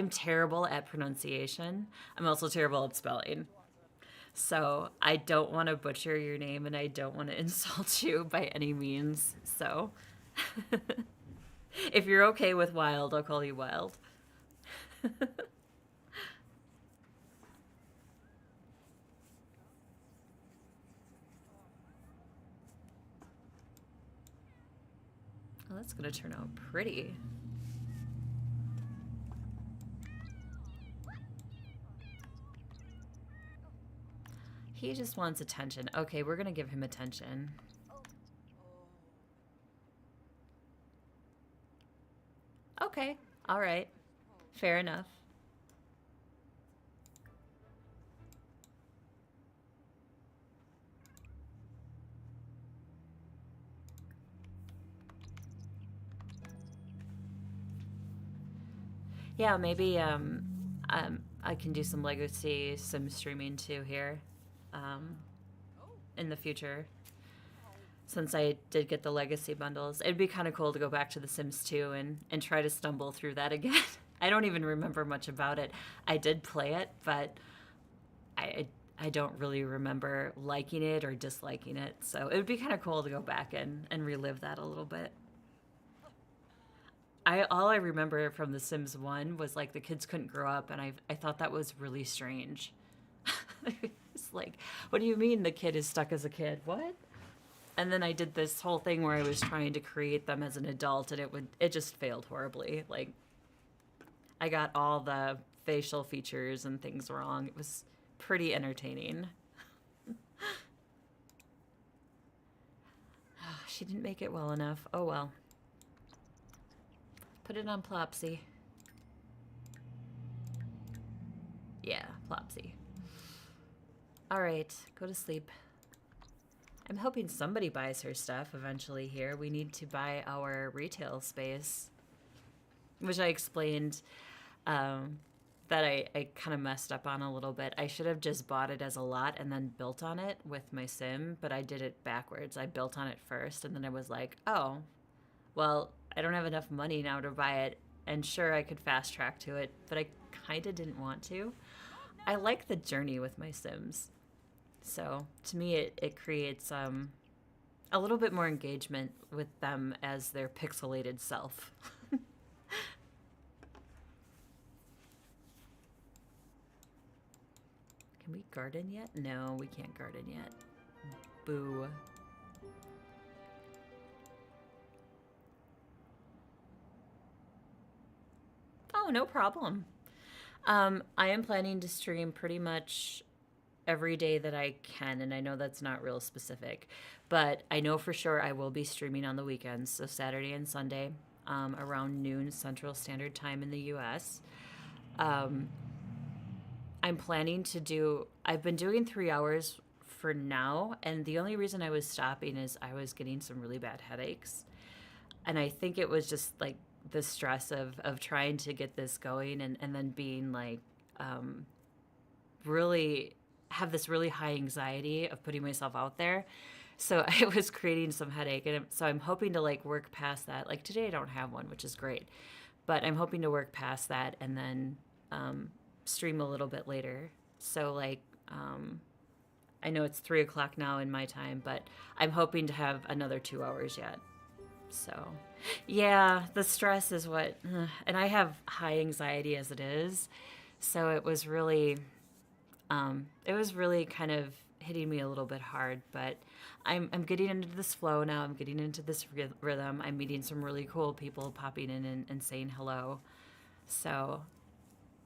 terrible at pronunciation. I'm also terrible at spelling. So I don't want to butcher your name and I don't want to insult you by any means. So if you're okay with Wild, I'll call you Wild. Oh, that's going to turn out pretty. He just wants attention. Okay, we're going to give him attention. Okay, all right. Fair enough. Yeah, maybe I can do some Legacy Sim streaming too here in the future. Since I did get the Legacy bundles, it'd be kind of cool to go back to The Sims 2 and try to stumble through that again. I don't even remember much about it. I did play it, but I don't really remember liking it or disliking it. So it would be kind of cool to go back and relive that a little bit. All I remember from The Sims 1 was like the kids couldn't grow up, and I thought that was really strange. It's like, what do you mean the kid is stuck as a kid? What? And then I did this whole thing where I was trying to create them as an adult, and it just failed horribly. Like, I got all the facial features and things wrong. It was pretty entertaining. She didn't make it well enough. Oh well. Put it on Plopsy. Yeah, Plopsy. Alright, go to sleep. I'm hoping somebody buys her stuff eventually here. We need to buy our retail space. Which I explained that I kind of messed up on a little bit. I should have just bought it as a lot and then built on it with my sim, but I did it backwards. I built on it first, and then I was like, oh, well, I don't have enough money now to buy it. And sure, I could fast track to it, but I kind of didn't want to. I like the journey with my sims. So to me, it creates a little bit more engagement with them as their pixelated self. Can we garden yet? No, we can't garden yet. Boo. Oh, no problem. I am planning to stream pretty much every day that I can, and I know that's not real specific, but I know for sure I will be streaming on the weekends, so Saturday and Sunday, around noon Central Standard Time in the US. I'm planning to do, I've been doing 3 hours for now, and the only reason I was stopping is I was getting some really bad headaches. And I think it was just like the stress of trying to get this going and then being like, really have this really high anxiety of putting myself out there. So I was creating some headache. And so I'm hoping to like work past that. Like today I don't have one, which is great. But I'm hoping to work past that and then stream a little bit later. So like, I know it's 3 o'clock now in my time, but I'm hoping to have another 2 hours yet. So yeah, the stress is what, and I have high anxiety as it is. So it was really kind of hitting me a little bit hard, but I'm getting into this flow now. I'm getting into this rhythm. I'm meeting some really cool people popping in and saying hello. So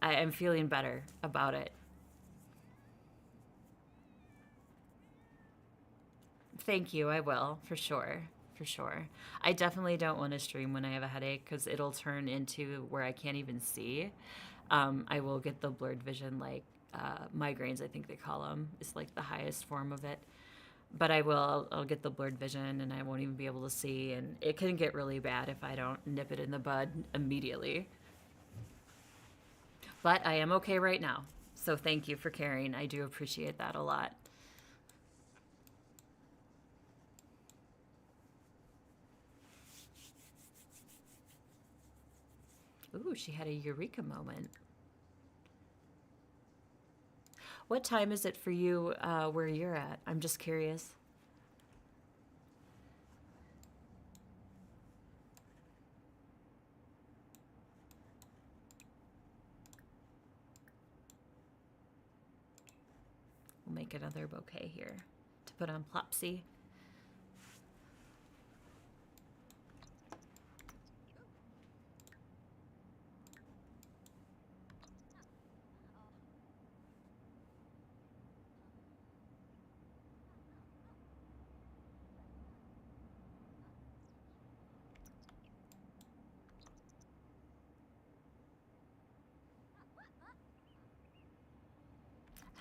I'm feeling better about it. Thank you. I will, for sure. For sure. I definitely don't want to stream when I have a headache because it'll turn into where I can't even see. I will get the blurred vision, like migraines, I think they call them. It's like the highest form of it. But I'll get the blurred vision and I won't even be able to see. And it can get really bad if I don't nip it in the bud immediately. But I am okay right now. So thank you for caring. I do appreciate that a lot. Ooh, she had a eureka moment. What time is it for you where you're at? I'm just curious. We'll make another bouquet here to put on Plopsy.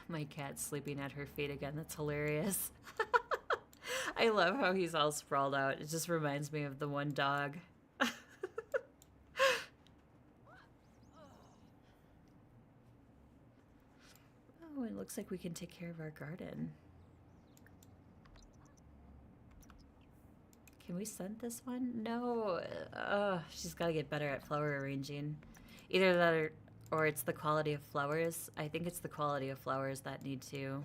My cat's sleeping at her feet again. That's hilarious. I love how he's all sprawled out. It just reminds me of the one dog. Oh, it looks like we can take care of our garden. Can we scent this one? No. She's got to get better at flower arranging. Either that or it's the quality of flowers. I think it's the quality of flowers that need to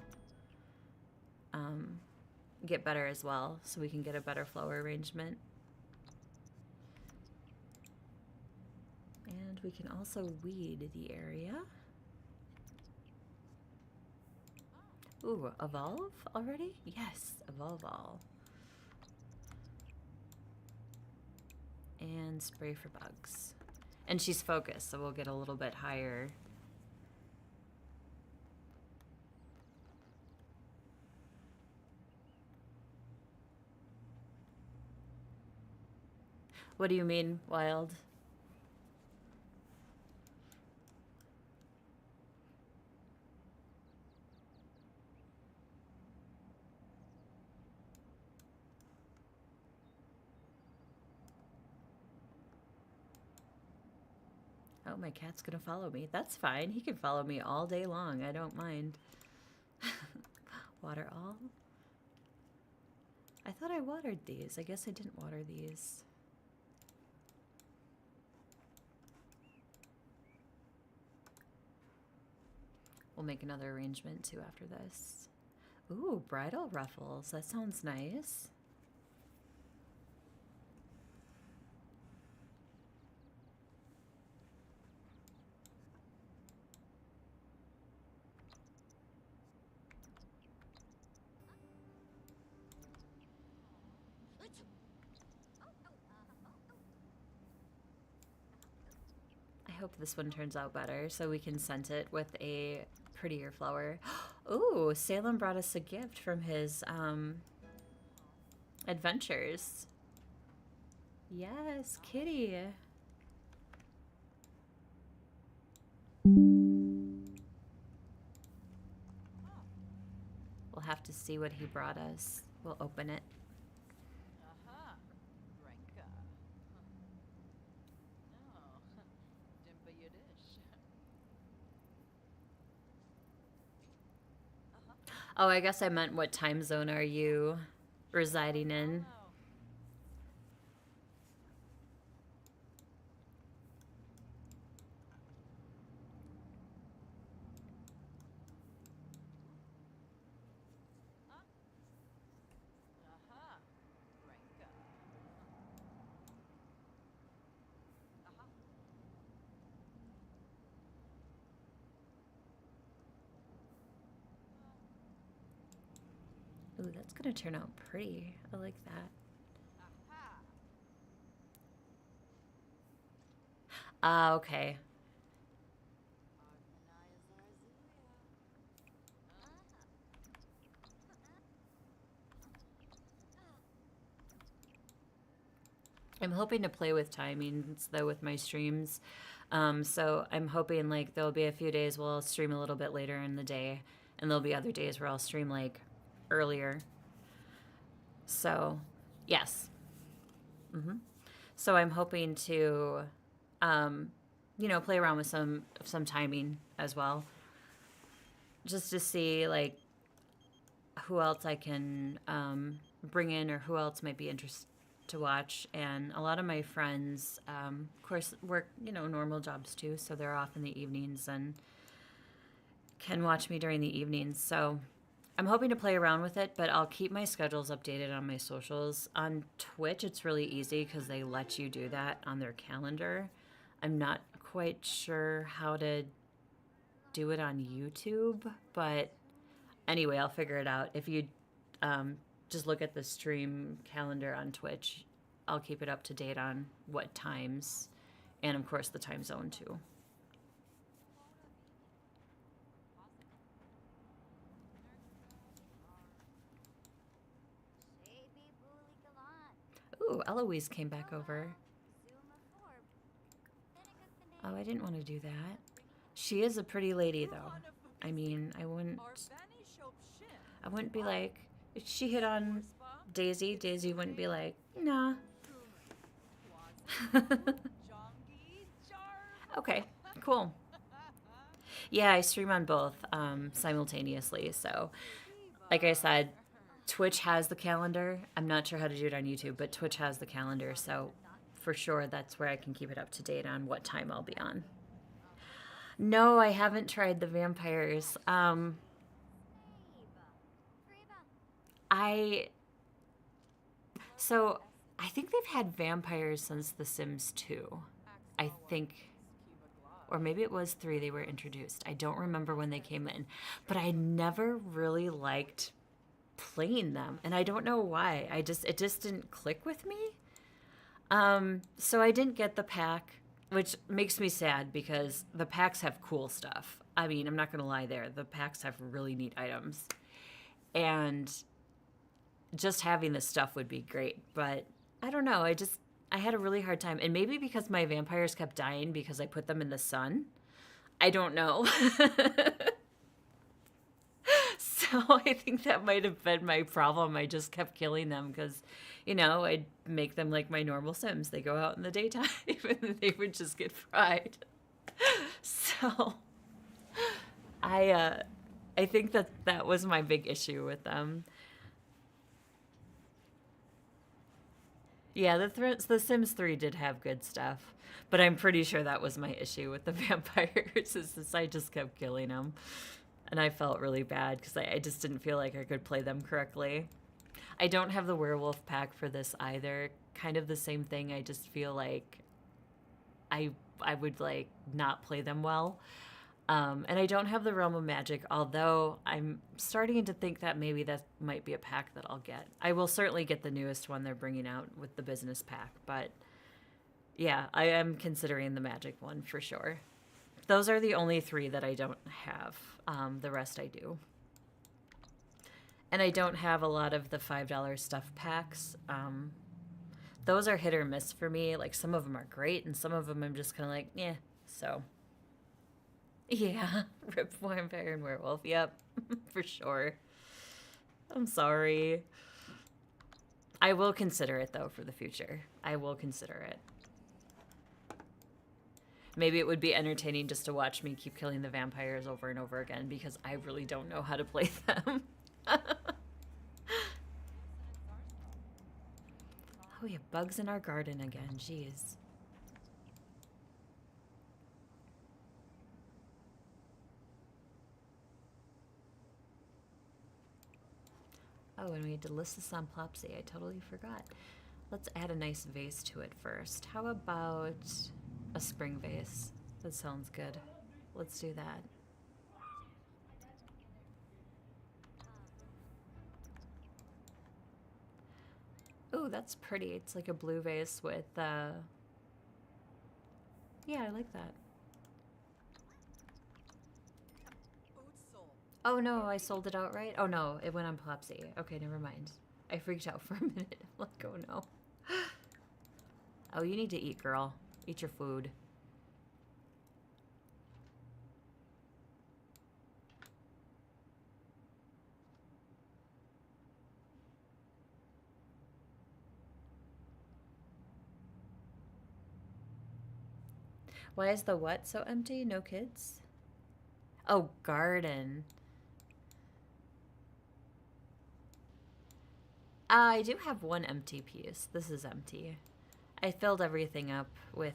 get better as well, so we can get a better flower arrangement. And we can also weed the area. Ooh, evolve already? Yes, evolve all. And spray for bugs. And she's focused, so we'll get a little bit higher. What do you mean, wild? Oh, my cat's gonna follow me. That's fine. He can follow me all day long. I don't mind. Water all? I thought I watered these. I guess I didn't water these. We'll make another arrangement too after this. Ooh, bridal ruffles. That sounds nice. I hope this one turns out better so we can scent it with a prettier flower. Ooh, Salem brought us a gift from his adventures. Yes, kitty. We'll have to see what he brought us. We'll open it. Aha. Renka. Oh. Dimpa Yiddish. Oh, I guess I meant what time zone are you residing in? Oh. Aha. Renka. Aha. Ooh, that's gonna turn out pretty. I like that. Aha. Ah, okay. Arkanaya Zarzuya. I'm hoping to play with timings though with my streams. So I'm hoping like there'll be a few days where I'll stream a little bit later in the day, and there'll be other days where I'll stream like earlier. So, yes. So I'm hoping to, you know, play around with some timing as well, just to see like who else I can bring in or who else might be interested to watch. And a lot of my friends, of course, work, you know, normal jobs too, so they're off in the evenings and can watch me during the evenings. So I'm hoping to play around with it, but I'll keep my schedules updated on my socials. On Twitch, it's really easy because they let you do that on their calendar. I'm not quite sure how to do it on YouTube, but anyway, I'll figure it out. If you just look at the stream calendar on Twitch, I'll keep it up to date on what times, and of course the time zone too. Shaby Booly Galant. Ooh, Eloise came back over. Zuma Forb. Finnegan Oh, Finnegan. I didn't want to do that. She is a pretty lady though. I mean, I wouldn't be like, if she hit on Daisy, Daisy wouldn't be like, nah. Okay, cool. Yeah, I stream on both simultaneously. So, like I said, Twitch has the calendar. I'm not sure how to do it on YouTube, but Twitch has the calendar. So, for sure, that's where I can keep it up to date on what time I'll be on. No, I haven't tried the vampires. Freba. I think they've had vampires since The Sims 2. I think, or maybe it was 3 they were introduced. I don't remember when they came in, but I never really liked playing them, and I don't know why. It just didn't click with me. So I didn't get the pack, which makes me sad because the packs have cool stuff. I mean, I'm not gonna lie there. The packs have really neat items, and just having this stuff would be great, but I don't know. I had a really hard time. And maybe because my vampires kept dying because I put them in the sun. I don't know. So I think that might have been my problem. I just kept killing them because, I'd make them like my normal Sims. They go out in the daytime and they would just get fried. So I think that was my big issue with them. Yeah, the Sims 3 did have good stuff, but I'm pretty sure that was my issue with the vampires is this I just kept killing them. And I felt really bad because I just didn't feel like I could play them correctly. I don't have the werewolf pack for this either. Kind of the same thing. I just feel like I would like not play them well. And I don't have the Realm of Magic, although I'm starting to think that maybe that might be a pack that I'll get. I will certainly get the newest one they're bringing out with the business pack, but yeah, I am considering the Magic one for sure. Those are the only 3 that I don't have. The rest I do. And I don't have a lot of the $5 stuff packs. Those are hit or miss for me. Like, some of them are great, and some of them I'm just kind of like, yeah, so. Yeah, Rip Vampire and Werewolf. Yep, for sure. I'm sorry. I will consider it, though, for the future. I will consider it. Maybe it would be entertaining just to watch me keep killing the vampires over and over again because I really don't know how to play them. Oh, we have bugs in our garden again. Jeez. Oh, and we had to list this on Plopsy. I totally forgot. Let's add a nice vase to it first. How about a spring vase? That sounds good. Let's do that. Oh, that's pretty. It's like a blue vase with, yeah, I like that. Oh no, I sold it outright? Oh no, it went on Plopsy. Okay, never mind. I freaked out for a minute. I'm like, oh no. Oh, you need to eat, girl. Eat your food. Why is the what so empty? No kids? Oh, garden. I do have one empty piece. This is empty. I filled everything up with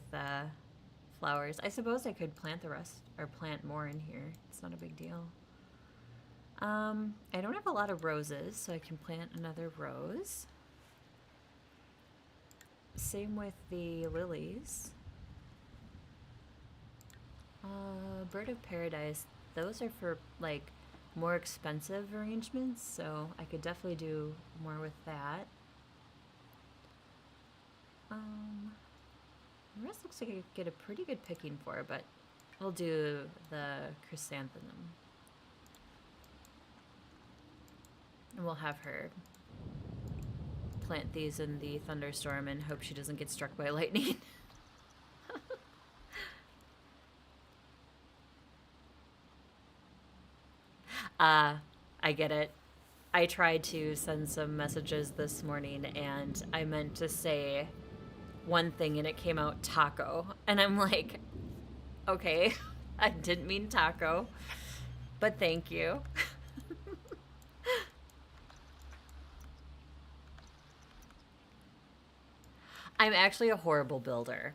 flowers. I suppose I could plant the rest, or plant more in here. It's not a big deal. I don't have a lot of roses, so I can plant another rose. Same with the lilies. Bird of Paradise. Those are for, like, more expensive arrangements, so I could definitely do more with that. The rest looks like I could get a pretty good picking for, but I'll do the chrysanthemum. And we'll have her plant these in the thunderstorm and hope she doesn't get struck by lightning. I get it. I tried to send some messages this morning and I meant to say one thing and it came out taco. And I'm like, okay, I didn't mean taco, but thank you. I'm actually a horrible builder.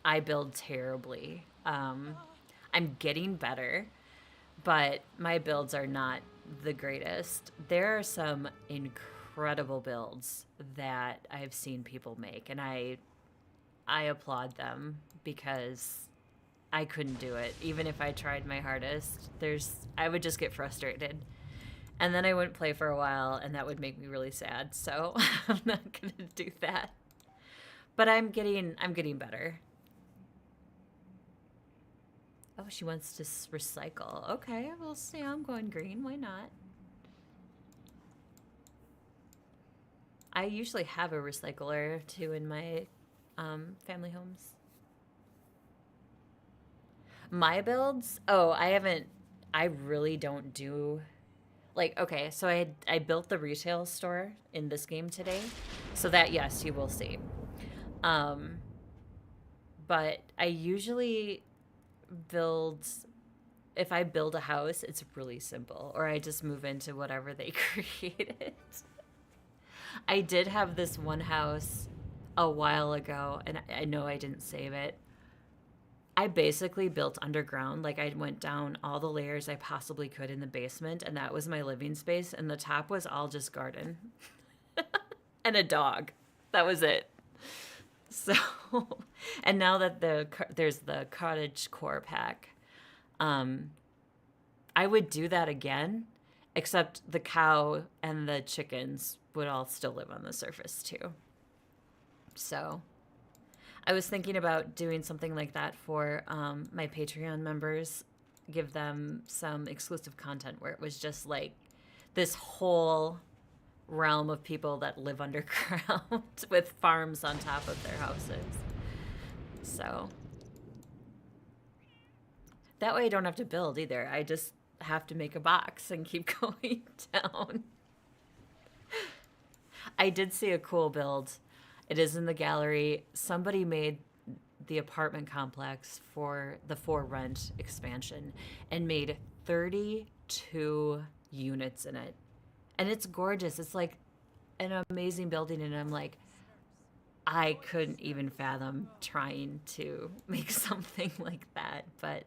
I build terribly. I'm getting better, but my builds are not the greatest. There are some incredible builds that I've seen people make, and I applaud them because I couldn't do it. Even if I tried my hardest, I would just get frustrated. And then I wouldn't play for a while, and that would make me really sad. So I'm not gonna do that. But I'm getting better. Oh, she wants to recycle. Okay, we'll see. I'm going green. Why not? I usually have a recycler too in my family homes. My builds? Oh, I really don't do like okay, so I built the retail store in this game today. So that yes, you will see. Um but I usually build if I build a house, it's really simple or I just move into whatever they created. I did have this one house a while ago and I know I didn't save it. I basically built underground. Like I went down all the layers I possibly could in the basement, and that was my living space. And the top was all just garden and a dog. That was it. So, and now that there's the cottage core pack, I would do that again, except the cow and the chickens would all still live on the surface too. So I was thinking about doing something like that for my Patreon members, give them some exclusive content where it was just like this whole realm of people that live underground with farms on top of their houses. So that way I don't have to build either. I just have to make a box and keep going down. I did see a cool build. It is in the gallery. Somebody made the apartment complex for the For Rent expansion and made 32 units in it. And it's gorgeous. It's like an amazing building. And I'm like, I couldn't even fathom trying to make something like that. But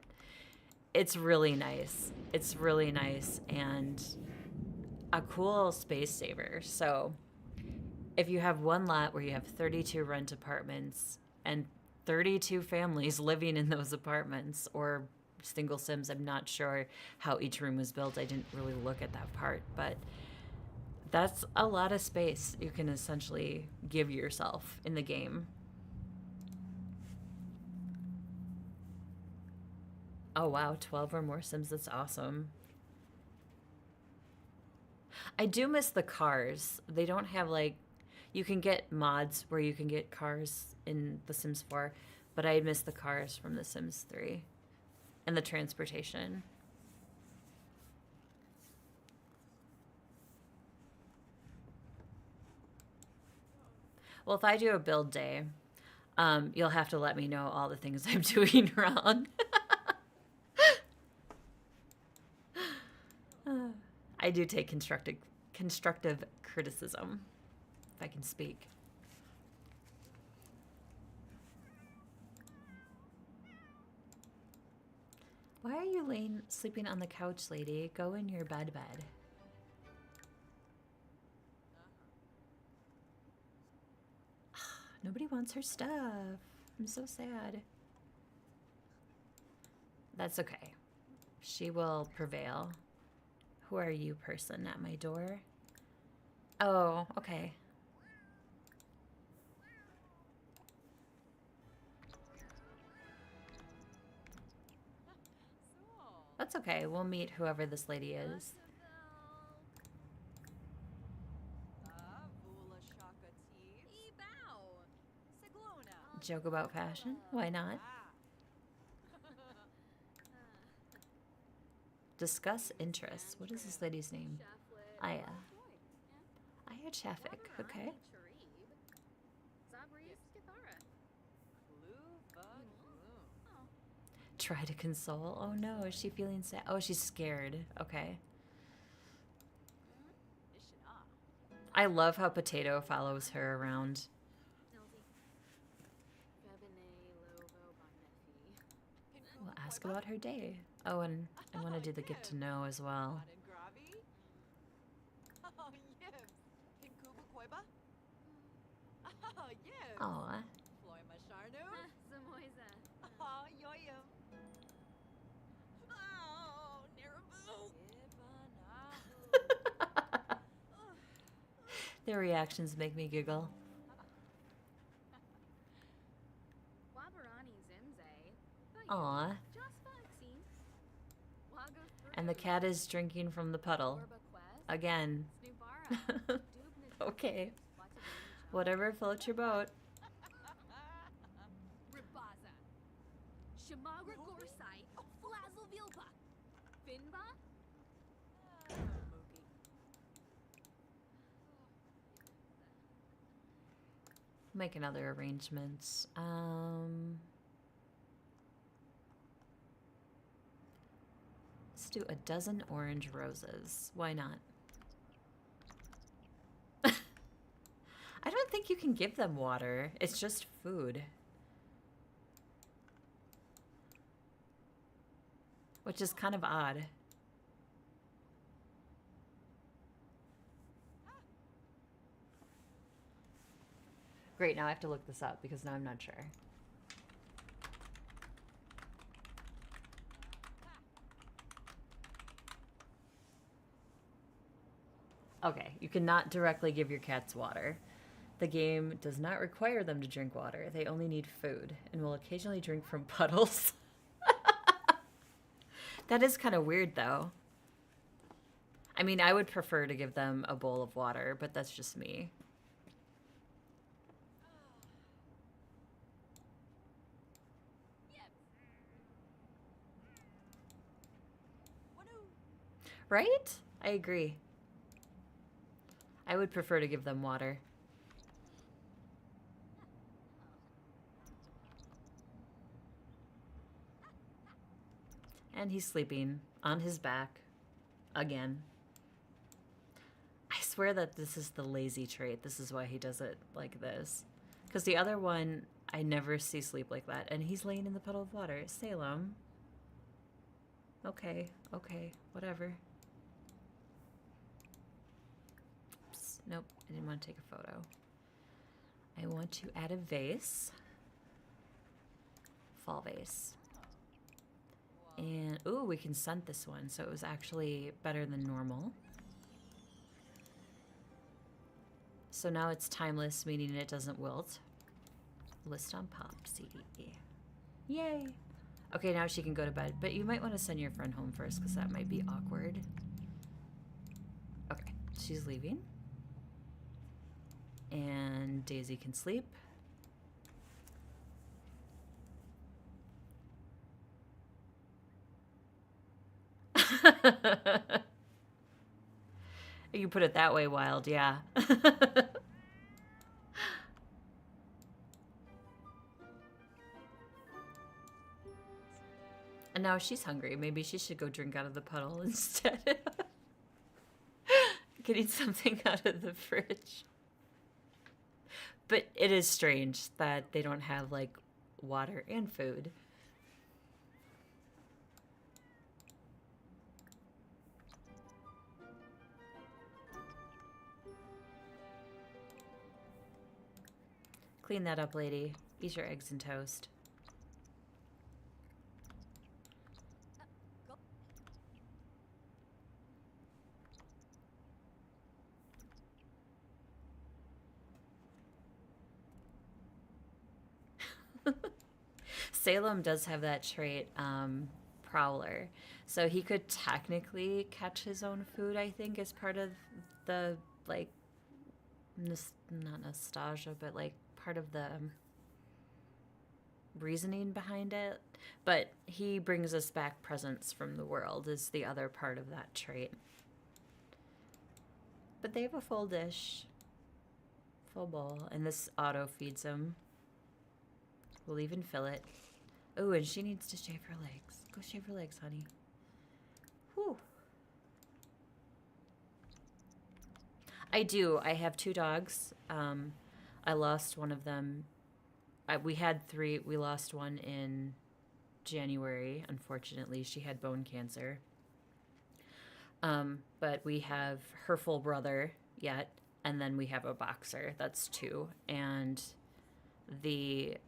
it's really nice. It's really nice and a cool space saver. So if you have one lot where you have 32 rent apartments and 32 families living in those apartments or single sims, I'm not sure how each room was built. I didn't really look at that part, but that's a lot of space you can essentially give yourself in the game. Oh wow, 12 or more sims, that's awesome. I do miss the cars. They don't have like you can get mods where you can get cars in The Sims 4, but I miss the cars from The Sims 3 and the transportation. Well, if I do a build day, you'll have to let me know all the things I'm doing wrong. I do take constructive criticism, if I can speak. Why are you sleeping on the couch, lady? Go in your bed. Nobody wants her stuff. I'm so sad. That's okay. She will prevail. Who are you, person at my door? Oh, okay. That's okay. We'll meet whoever this lady is. Joke about fashion? Why not? Discuss interests. What is this lady's name? Aya. Aya Chafik. Okay. Try to console. Oh no, is she feeling sad? Oh, she's scared. Okay. I love how Potato follows her around. We'll ask about her day. Oh, and I want to do the get to know as well. Aw. Their reactions make me giggle. Aw. And the cat is drinking from the puddle. Again. Okay. Whatever floats your boat. Shamagra Gorsai, Flazzle Vilpa, Finba? Making other arrangements. Let's do a dozen orange roses. Why not? I don't think you can give them water. It's just food. Which is kind of odd. Great, now I have to look this up because now I'm not sure. Okay, you cannot directly give your cats water. The game does not require them to drink water. They only need food and will occasionally drink from puddles. That is kind of weird, though. I mean, I would prefer to give them a bowl of water, but that's just me. Right? I agree. I would prefer to give them water. And he's sleeping on his back again. I swear that this is the lazy trait. This is why he does it like this. Because the other one, I never see sleep like that. And he's laying in the puddle of water. Salem. Okay, okay, whatever. Oops, nope, I didn't want to take a photo. I want to add a vase. Fall vase. And, ooh, we can scent this one, so it was actually better than normal. So now it's timeless, meaning it doesn't wilt. List on pop, CD. Yay! Okay, now she can go to bed, but you might want to send your friend home first, because that might be awkward. Okay, she's leaving. And Daisy can sleep. You put it that way, Wild, yeah. And now she's hungry. Maybe she should go drink out of the puddle instead. Getting something out of the fridge. But it is strange that they don't have, like, water and food. Clean that up, lady. Eat your eggs and toast. Salem does have that trait, Prowler. So he could technically catch his own food, I think, as part of the, like, not nostalgia, but, like, part of the reasoning behind it. But he brings us back presents from the world is the other part of that trait. But they have a full dish. Full bowl. And this auto feeds him. We'll even fill it. Oh, and she needs to shave her legs. Go shave her legs, honey. Whew. I do. I have 2 dogs. I lost one of them. We had 3. We lost one in January. Unfortunately, she had bone cancer. But we have her full brother yet, and then we have a boxer. That's 2. And the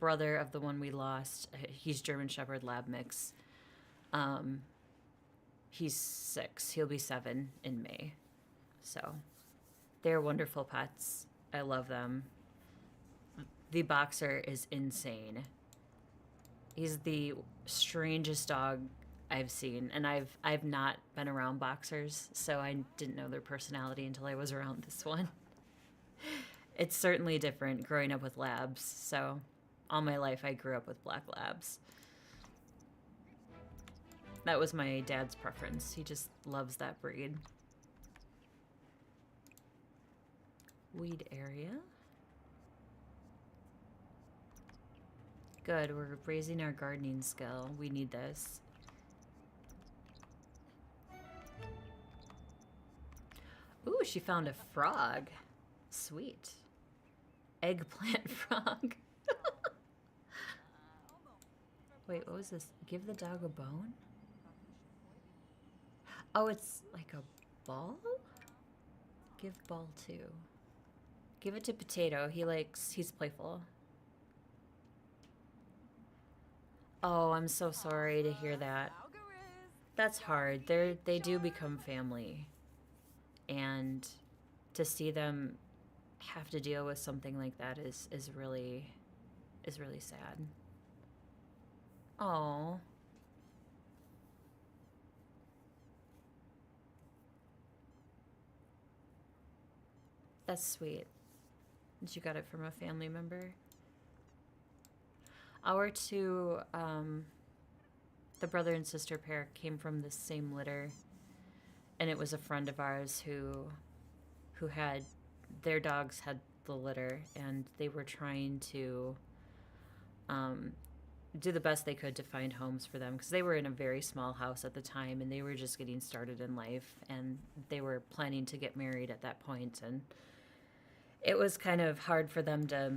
brother of the one we lost, he's German Shepherd Lab mix. He's 6. He'll be 7 in May. So they're wonderful pets. I love them. The boxer is insane. He's the strangest dog I've seen, and I've not been around boxers, so I didn't know their personality until I was around this one. It's certainly different growing up with labs, so all my life I grew up with black labs. That was my dad's preference. He just loves that breed. Weed area. Good, we're raising our gardening skill. We need this. Ooh, she found a frog. Sweet. Eggplant frog. Wait, what was this? Give the dog a bone? Oh, it's like a ball? Give ball to. Give it to Potato. He's playful. Oh, I'm so sorry to hear that. That's hard. They do become family. And to see them have to deal with something like that is really sad. Oh. That's sweet. That you got it from a family member. Our two, the brother and sister pair came from the same litter, and it was a friend of ours who had their dogs had the litter, and they were trying to do the best they could to find homes for them because they were in a very small house at the time, and they were just getting started in life, and they were planning to get married at that point, and it was kind of hard for them to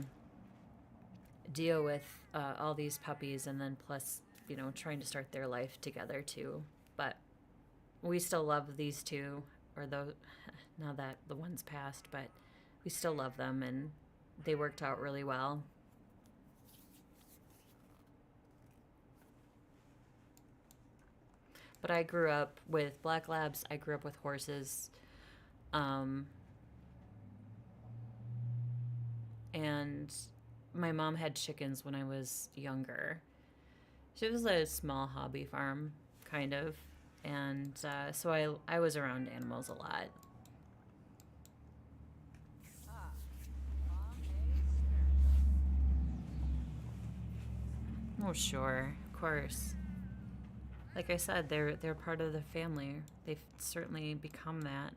deal with all these puppies, and then plus, you know, trying to start their life together too. But we still love these two, or though now that the one's passed, but we still love them, and they worked out really well. But I grew up with black labs. I grew up with horses. And my mom had chickens when I was younger. She was a small hobby farm, kind of. And so I was around animals a lot. Oh, sure. Of course. Like I said, they're part of the family. They've certainly become that.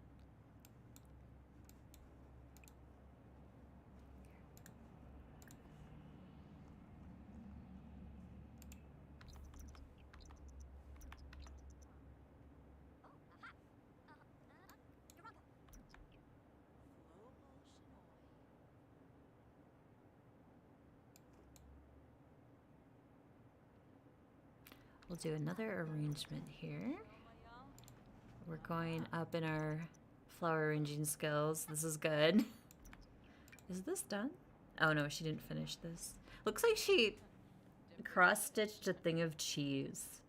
We'll do another arrangement here. We're going up in our flower arranging skills. This is good. Is this done? Oh no, she didn't finish this. Looks like she cross-stitched a thing of cheese,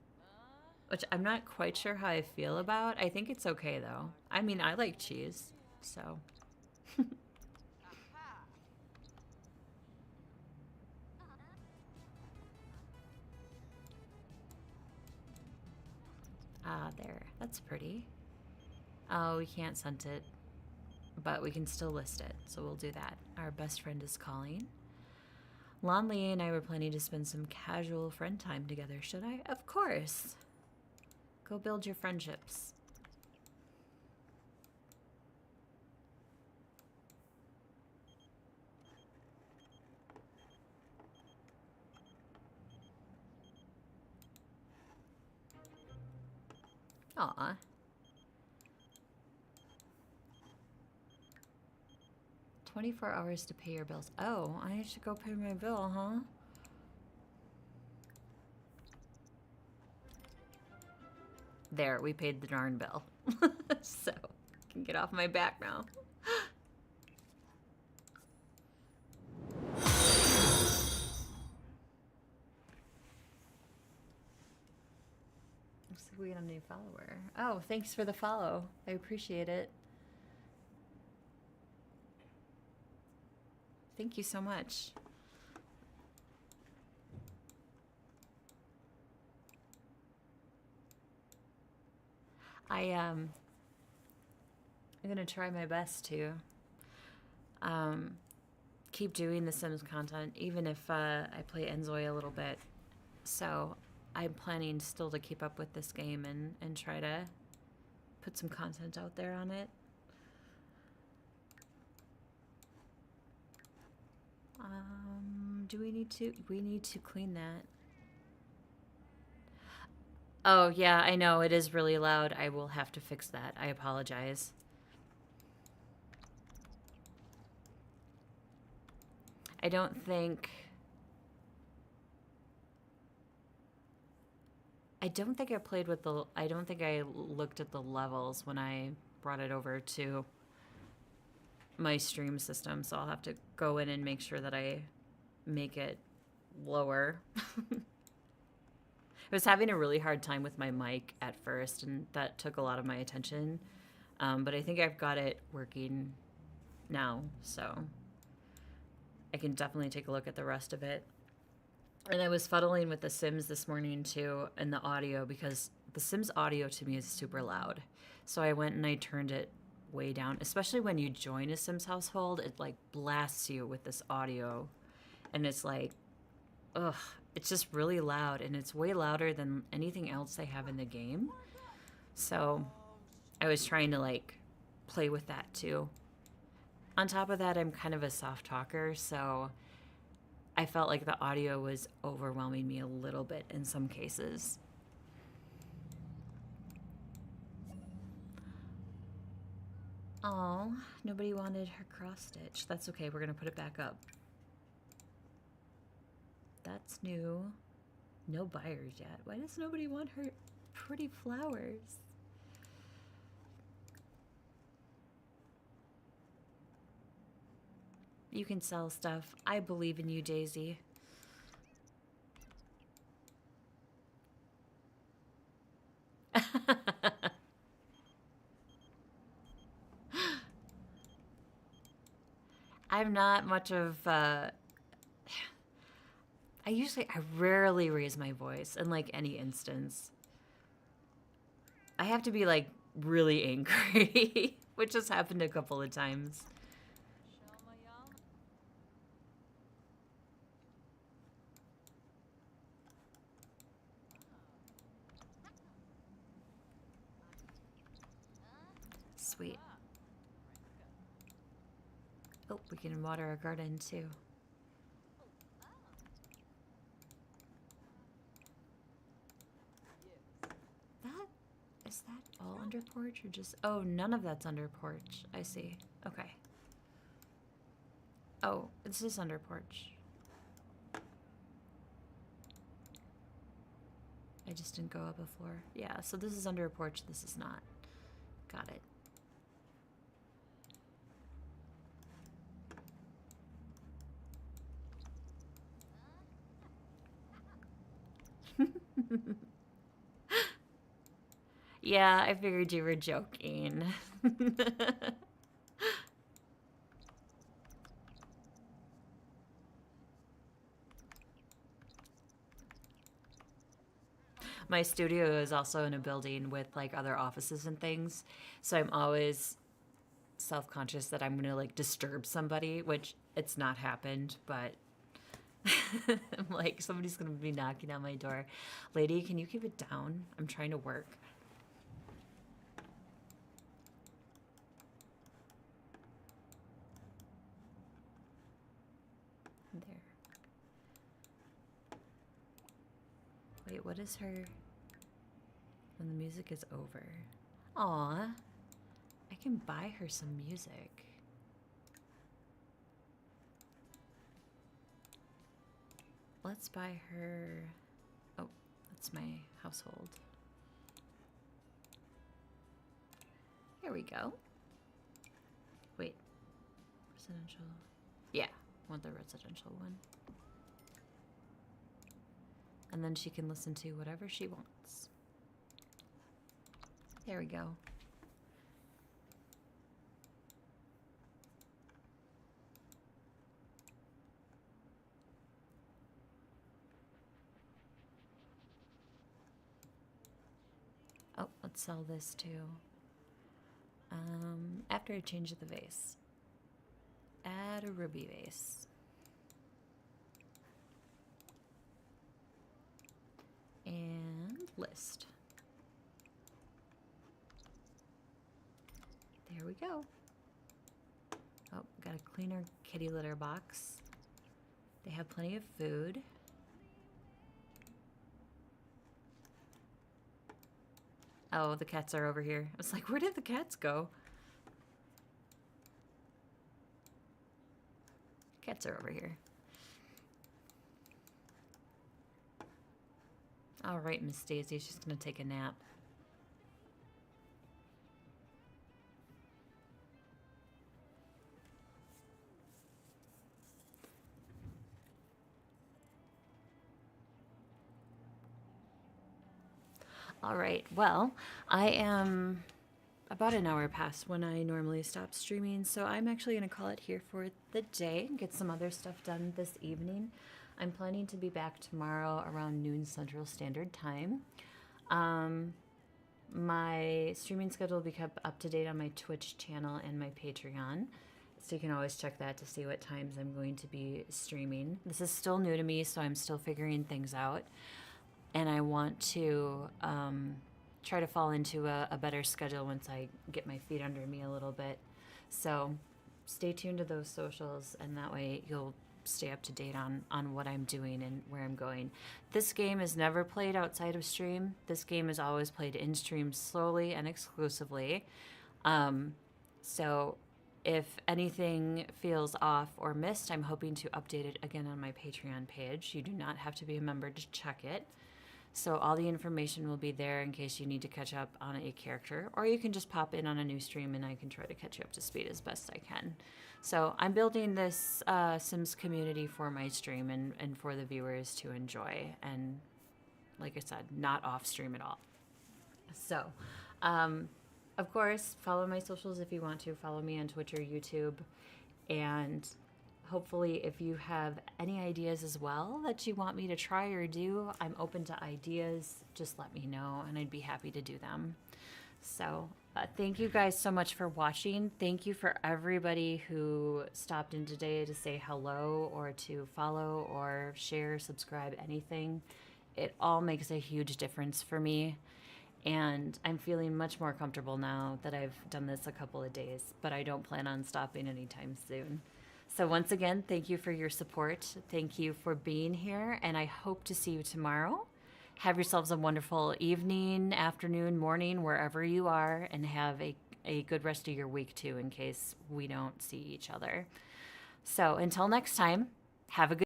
which I'm not quite sure how I feel about. I think it's okay though. I mean, I like cheese, so. Ah, there. That's pretty. Oh, we can't scent it, but we can still list it, so we'll do that. Our best friend is calling. Lon Lee and I were planning to spend some casual friend time together. Should I? Of course. Go build your friendships. Aw. "24 hours to pay your bills." Oh, I should go pay my bill, huh? There, we paid the darn bill. So, I can get off my back now. Looks like we got a new follower. Oh, thanks for the follow. I appreciate it. Thank you so much. I'm gonna try my best to. keep doing the Sims content, even if I play Enzoi a little bit. So I'm planning still to keep up with this game and try to put some content out there on it. Do we need to? We need to clean that. Oh, yeah, I know. It is really loud. I will have to fix that. I apologize. I don't think I played with the... I don't think I looked at the levels when I brought it over to my stream system, so I'll have to go in and make sure that I make it lower. I was having a really hard time with my mic at first, and that took a lot of my attention. But I think I've got it working now, so I can definitely take a look at the rest of it. And I was fuddling with The Sims this morning, too, and the audio, because The Sims audio to me is super loud. So I went and I turned it way down, especially when you join a Sims household. It, like, blasts you with this audio, and it's like, ugh. It's just really loud, and it's way louder than anything else they have in the game. So I was trying to, like, play with that, too. On top of that, I'm kind of a soft talker, so I felt like the audio was overwhelming me a little bit in some cases. Oh, nobody wanted her cross stitch. That's okay, we're gonna put it back up. That's new. No buyers yet. Why does nobody want her pretty flowers? You can sell stuff. I believe in you, Daisy. I'm not much of I rarely raise my voice in, like, any instance. I have to be, like, really angry, which has happened a couple of times. Sweet. Oh, we can water our garden, too. Is that all under porch or just... Oh, none of that's under porch. I see. Okay. Oh, this is under porch. I just didn't go up a floor. Yeah, so this is under a porch. This is not. Got it. Yeah, I figured you were joking. My studio is also in a building with, like, other offices and things, so I'm always self-conscious that I'm gonna, like, disturb somebody, which it's not happened, but I'm like, somebody's gonna be knocking on my door. Lady, can you keep it down? I'm trying to work. There. Wait, what is her... When the music is over. Aw. I can buy her some music. Let's buy her... Oh, that's my household. Here we go. Wait. Residential. Yeah, want the residential one. And then she can listen to whatever she wants. There we go. Oh, let's sell this too. After I change the vase. Add a Ruby base. And list. There we go. Oh, got a cleaner kitty litter box. They have plenty of food. Oh, the cats are over here. I was like, where did the cats go? Cats are over here. All right, Miss Daisy, she's gonna take a nap. All right, well, I am about an hour past when I normally stop streaming, so I'm actually going to call it here for the day and get some other stuff done this evening. I'm planning to be back tomorrow around noon Central Standard Time. My streaming schedule will be kept up to date on my Twitch channel and my Patreon, so you can always check that to see what times I'm going to be streaming. This is still new to me, so I'm still figuring things out. And I want to try to fall into a better schedule once I get my feet under me a little bit. So stay tuned to those socials, and that way you'll stay up to date on what I'm doing and where I'm going. This game is never played outside of stream. This game is always played in stream slowly and exclusively. So if anything feels off or missed, I'm hoping to update it again on my Patreon page. You do not have to be a member to check it. So all the information will be there in case you need to catch up on a character, or you can just pop in on a new stream and I can try to catch you up to speed as best I can. So I'm building this Sims community for my stream and for the viewers to enjoy, and like I said, not off stream at all. So, of course, follow my socials if you want to. Follow me on Twitch or YouTube, and hopefully, if you have any ideas as well that you want me to try or do, I'm open to ideas. Just let me know, and I'd be happy to do them. So thank you guys so much for watching. Thank you for everybody who stopped in today to say hello or to follow or share, subscribe, anything. It all makes a huge difference for me. And I'm feeling much more comfortable now that I've done this a couple of days, but I don't plan on stopping anytime soon. So once again, thank you for your support. Thank you for being here, and I hope to see you tomorrow. Have yourselves a wonderful evening, afternoon, morning, wherever you are, and have a good rest of your week too, in case we don't see each other. So until next time, have a good